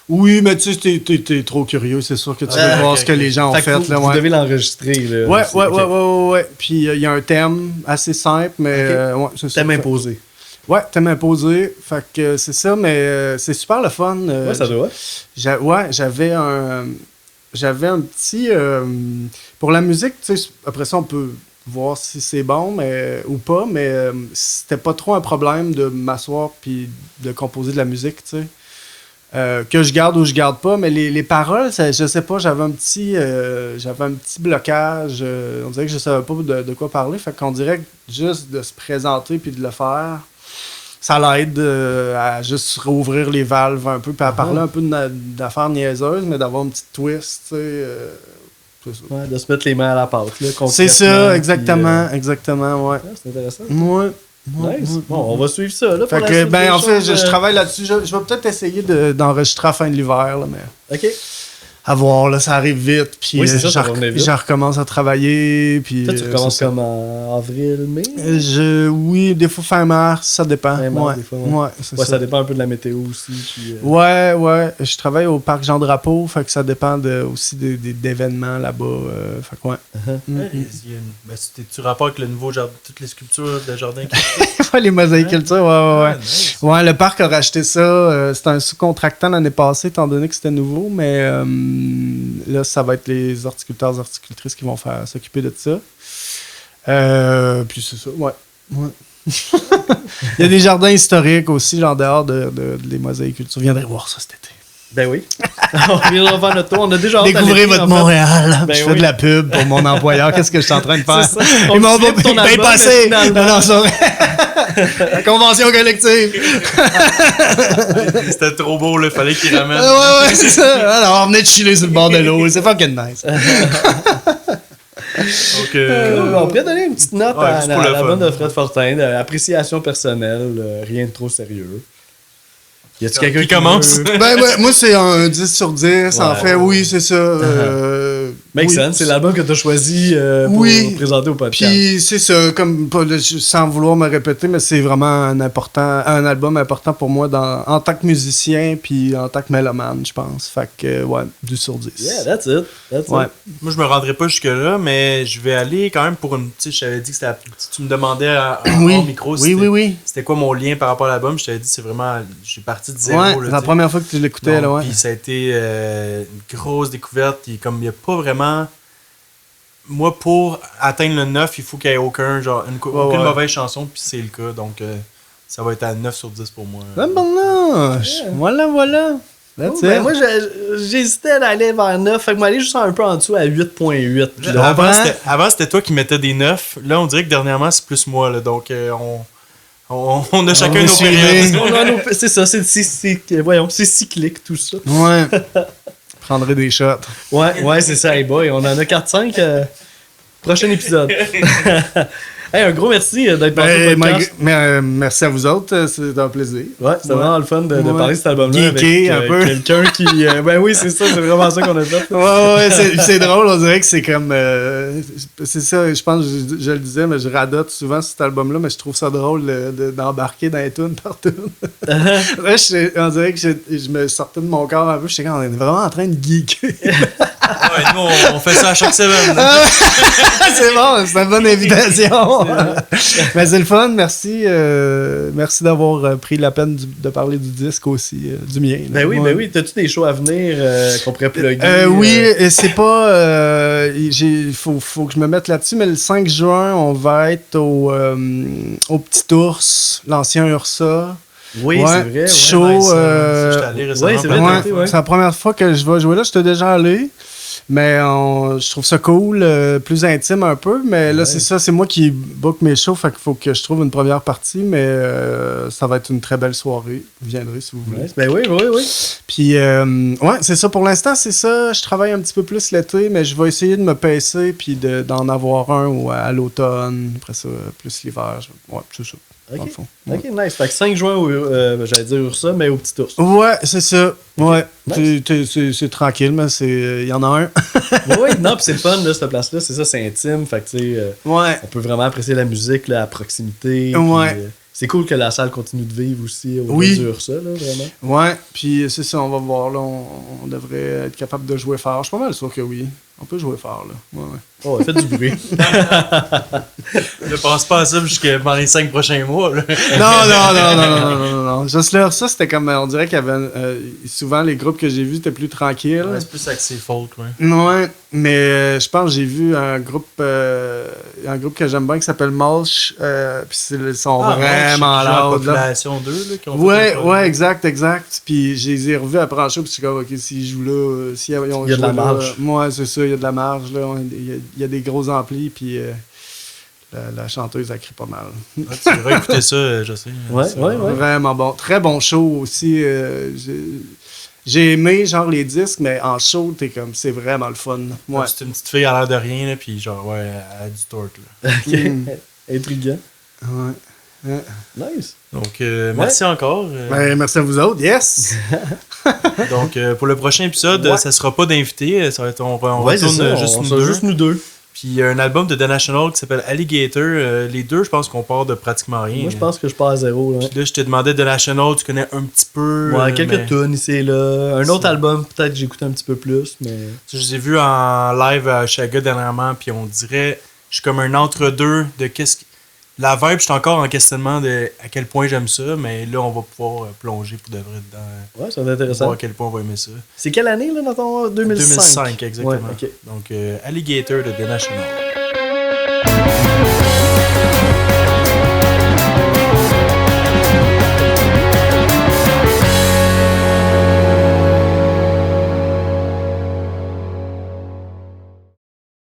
Oui, mais tu sais, t'es trop curieux, c'est sûr que tu veux voir ce que les gens ont fait. Vous, Là, vous ouais. devez l'enregistrer. Là, Ouais, aussi. ouais, Ok. ouais. Puis il y a un thème assez simple, mais ouais, c'est ça. Thème imposé. Ouais, thème imposé. Fait que c'est ça, mais c'est super le fun. Ouais, ça doit. J'avais un petit... pour la musique, tu sais, après ça, on peut voir si c'est bon ou pas, mais c'était pas trop un problème de m'asseoir puis de composer de la musique, tu sais. Que je garde ou je garde pas, mais les paroles, je sais pas, j'avais un petit blocage. On dirait que je savais pas de quoi parler. Fait qu'on dirait que juste de se présenter puis de le faire, ça l'aide à juste rouvrir les valves un peu, puis à parler un peu d'affaires niaiseuses, mais d'avoir une petite twist, tu sais. C'est ça. Ouais, de se mettre les mains à la pâte. Là, C'est ça, concrètement, exactement, puis, exactement, ouais. c'est intéressant. Ouais. Nice. Bon, on va suivre ça. Là, pour Fait la que, suite des en fait, choses, je travaille là-dessus. Je vais peut-être essayer d'enregistrer à la fin de l'hiver, là, mais OK. à voir, là, ça arrive vite. Puis Oui, c'est ça, ça va venir vite. je recommence à travailler. Puis, Toi, tu recommences c'est ça. comme en avril, mai? Oui, des fois fin mars, ça dépend. Fin mars, ouais. des fois, ouais. Ouais, c'est Ouais, ça. ça dépend un peu de la météo aussi. Puis, Ouais. Je travaille au parc Jean-Drapeau, fait que ça dépend aussi d'événements là-bas. Fait que ouais. Ouais, il y a ben, tu rapport avec le nouveau jardin, toutes les sculptures de jardin qui Les mosaïcultures, ouais. Ah, nice. Ouais, le parc a racheté ça. C'était un sous-contractant l'année passée, étant donné que c'était nouveau, mais là, ça va être les horticultrices qui vont s'occuper de ça. Puis c'est ça, ouais. Il y a des jardins historiques aussi, genre dehors de les mosaïcultures. Viendrez voir ça cet été. Ben oui. On viendra faire notre tour. On a déjà hâte à Découvrez l'été, votre en fait. Montréal. Ben je fais oui. de la pub pour mon employeur. Qu'est-ce que je suis en train de faire? C'est ça. On Ils m'ont flippe ton pas album, passé. mais finalement- Non, c'est vrai. La convention collective. C'était trop beau, il fallait qu'il ramène. Ouais, c'est ça. Alors, on venait de chiller sur le bord de l'eau. C'est fucking nice. Donc, Cool. On pourrait donner une petite note Ouais, à juste pour le l'album fun. de Fred Fortin, appréciation personnelle, rien de trop sérieux. Y a-tu quelqu'un Qui commence? veut- Ben, moi, c'est un 10 sur 10. En Ouais. fait, oui, c'est ça. Make oui. sense, c'est l'album que tu as choisi pour Oui. présenter au podcast. Puis c'est ça, comme sans vouloir me répéter, mais c'est vraiment un album important pour moi en tant que musicien puis en tant que mélomane, je pense. Fait que, ouais, 10 sur 10. Yeah, that's it. Ouais. moi, je me rendrai pas jusque-là, mais je vais aller quand même pour une. Tu sais, je t'avais dit que c'était. Tu me demandais Oui. hors micro Oui. c'était quoi mon lien par rapport à l'album. Je t'avais dit, c'est vraiment. J'ai parti de zéro. Ouais, là, c'est tu la sais. première fois que tu l'écoutais, là, Donc, ouais. Puis ça a été une grosse découverte. Il n'y a pas vraiment. Moi, pour atteindre le 9, il faut qu'il n'y ait aucune ouais. mauvaise chanson, puis c'est le cas. Donc, ça va être à 9 sur 10 pour moi. Ah, bon, voilà. That's Ben, it. moi, j'hésitais à aller vers 9, fait que moi, aller juste un peu en dessous à 8.8. Puis là, Avant, c'était toi qui mettais des 9. Là, on dirait que dernièrement, c'est plus moi. Là. Donc, on a chacun est nos suivi. périodes. on a c'est ça, c'est cyclique tout ça. Ouais. Prendrai des shots. Ouais, c'est ça, hey boy, on en a 4-5. Prochain épisode. Hey, un gros merci d'être passé au podcast. Merci à vous autres, c'est un plaisir. Ouais, c'était vraiment le fun de Ouais. parler de cet album-là avec Geeké un peu. quelqu'un qui... ben oui, c'est ça, c'est vraiment ça qu'on a fait. Ouais, c'est drôle, on dirait que c'est comme... c'est ça, je pense, je le disais, mais je radote souvent sur cet album-là, mais je trouve ça drôle d'embarquer dans les tunes par tune. Là, on dirait que je me sortais de mon corps un peu, je sais qu'on est vraiment en train de geeker. Ouais, nous, on fait ça à chaque semaine. C'est bon, c'est une bonne invitation. Mais c'est le fun, merci. Merci d'avoir pris la peine de parler du disque aussi, du mien. là. Ben oui, Ouais. ben oui. T'as-tu des shows à venir qu'on pourrait plugger? Oui, et c'est pas. Faut que je me mette là-dessus, mais le 5 juin, on va être au Petit Ours, l'ancien Ursa. Oui, Ouais, c'est vrai. Ouais. show, Nice, ça, j'étais allé récemment. ouais, c'est vrai, Ouais, t'as été, ouais. c'est la première fois que je vais jouer là. J'étais déjà allé. Mais je trouve ça cool, plus intime un peu. Mais là, Ouais. c'est ça, c'est moi qui book mes shows. Fait qu'il faut que je trouve une première partie. Mais ça va être une très belle soirée. Vous viendrez si vous voulez. Nice. Ben oui. Puis, ouais, c'est ça. Pour l'instant, c'est ça. Je travaille un petit peu plus l'été, mais je vais essayer de me pacer puis d'en avoir un à l'automne. Après ça, plus l'hiver. Ouais, c'est ça. Dans Ok. le fond. Ouais. Ok, nice. Fait que 5 juin, j'allais dire Ursa, mais au Petit Ours. Ouais, c'est ça. Ouais. Nice. C'est tranquille, mais il y en a un. Oui, non, puis c'est le fun, là, cette place-là. C'est ça, c'est intime. Fait que, tu sais, Ouais. on peut vraiment apprécier la musique là, à proximité. Ouais. puis, C'est cool que la salle continue de vivre aussi au Oui. dur ça, là, vraiment. Ouais, puis c'est ça, on va voir, là, on devrait être capable de jouer fort. Je suis pas mal sûr que oui. On peut jouer fort, là. Ouais, ouais. Oh, faites du bruit. Ne pense pas à ça jusqu'à dans les 5 prochains mois. Là. Non. Juste là, ça, c'était comme, on dirait qu'il y avait, souvent, les groupes que j'ai vus, étaient plus tranquilles. Ouais, c'est plus axé folk. Ouais. Ouais, mais je pense que j'ai vu un groupe que j'aime bien qui s'appelle Mulch, puis ils sont vraiment la loud, là. Population 2 là, qui ont Ouais, fait ouais, exact. Puis je les ai revus après en show, puis je suis comme, ok, s'ils jouent là, s'ils ont Il y a de joué la là, marge. ouais, c'est ça, il y a de la marge, là. Il y a des gros amplis, puis la chanteuse, elle crie pas mal. Ah, tu devrais écouter ça, je sais. Ouais, C'est ouais, vraiment- ouais. Vraiment bon. Très bon show aussi. J'ai aimé, genre, les disques, mais en show, t'es comme, c'est vraiment le fun. Ouais. C'est une petite fille à l'air de rien, là, puis genre, ouais, elle a du torque. Là. Intriguant. Ouais. Nice. Donc, merci encore. Ben, merci à vous autres. Yes! Donc, pour le prochain épisode, Ouais. ça sera pas d'invité. Ça va être, on Ouais, c'est retourne ça. juste On nous sera deux. juste nous deux. Puis il y a un album de The National qui s'appelle Alligator. Les deux, je pense qu'on part de pratiquement rien. Moi, je pense que je pars à zéro. Là. Puis là, je t'ai demandé The National, tu connais un petit peu. Ouais, quelques mais- tunes ici et là. Un autre C'est- album, peut-être que j'écoute un petit peu plus, mais. Je les ai vus en live à Chaga dernièrement, puis on dirait, je suis comme un entre-deux de qu'est-ce que. La vibe, je suis encore en questionnement de à quel point j'aime ça, mais là, on va pouvoir plonger pour de vrai dedans. Ouais, ça va être intéressant. Voir à quel point on va aimer ça. C'est quelle année, là, dans ton 2005? 2005, exactement. Ouais, ok. Donc, Alligator de The National.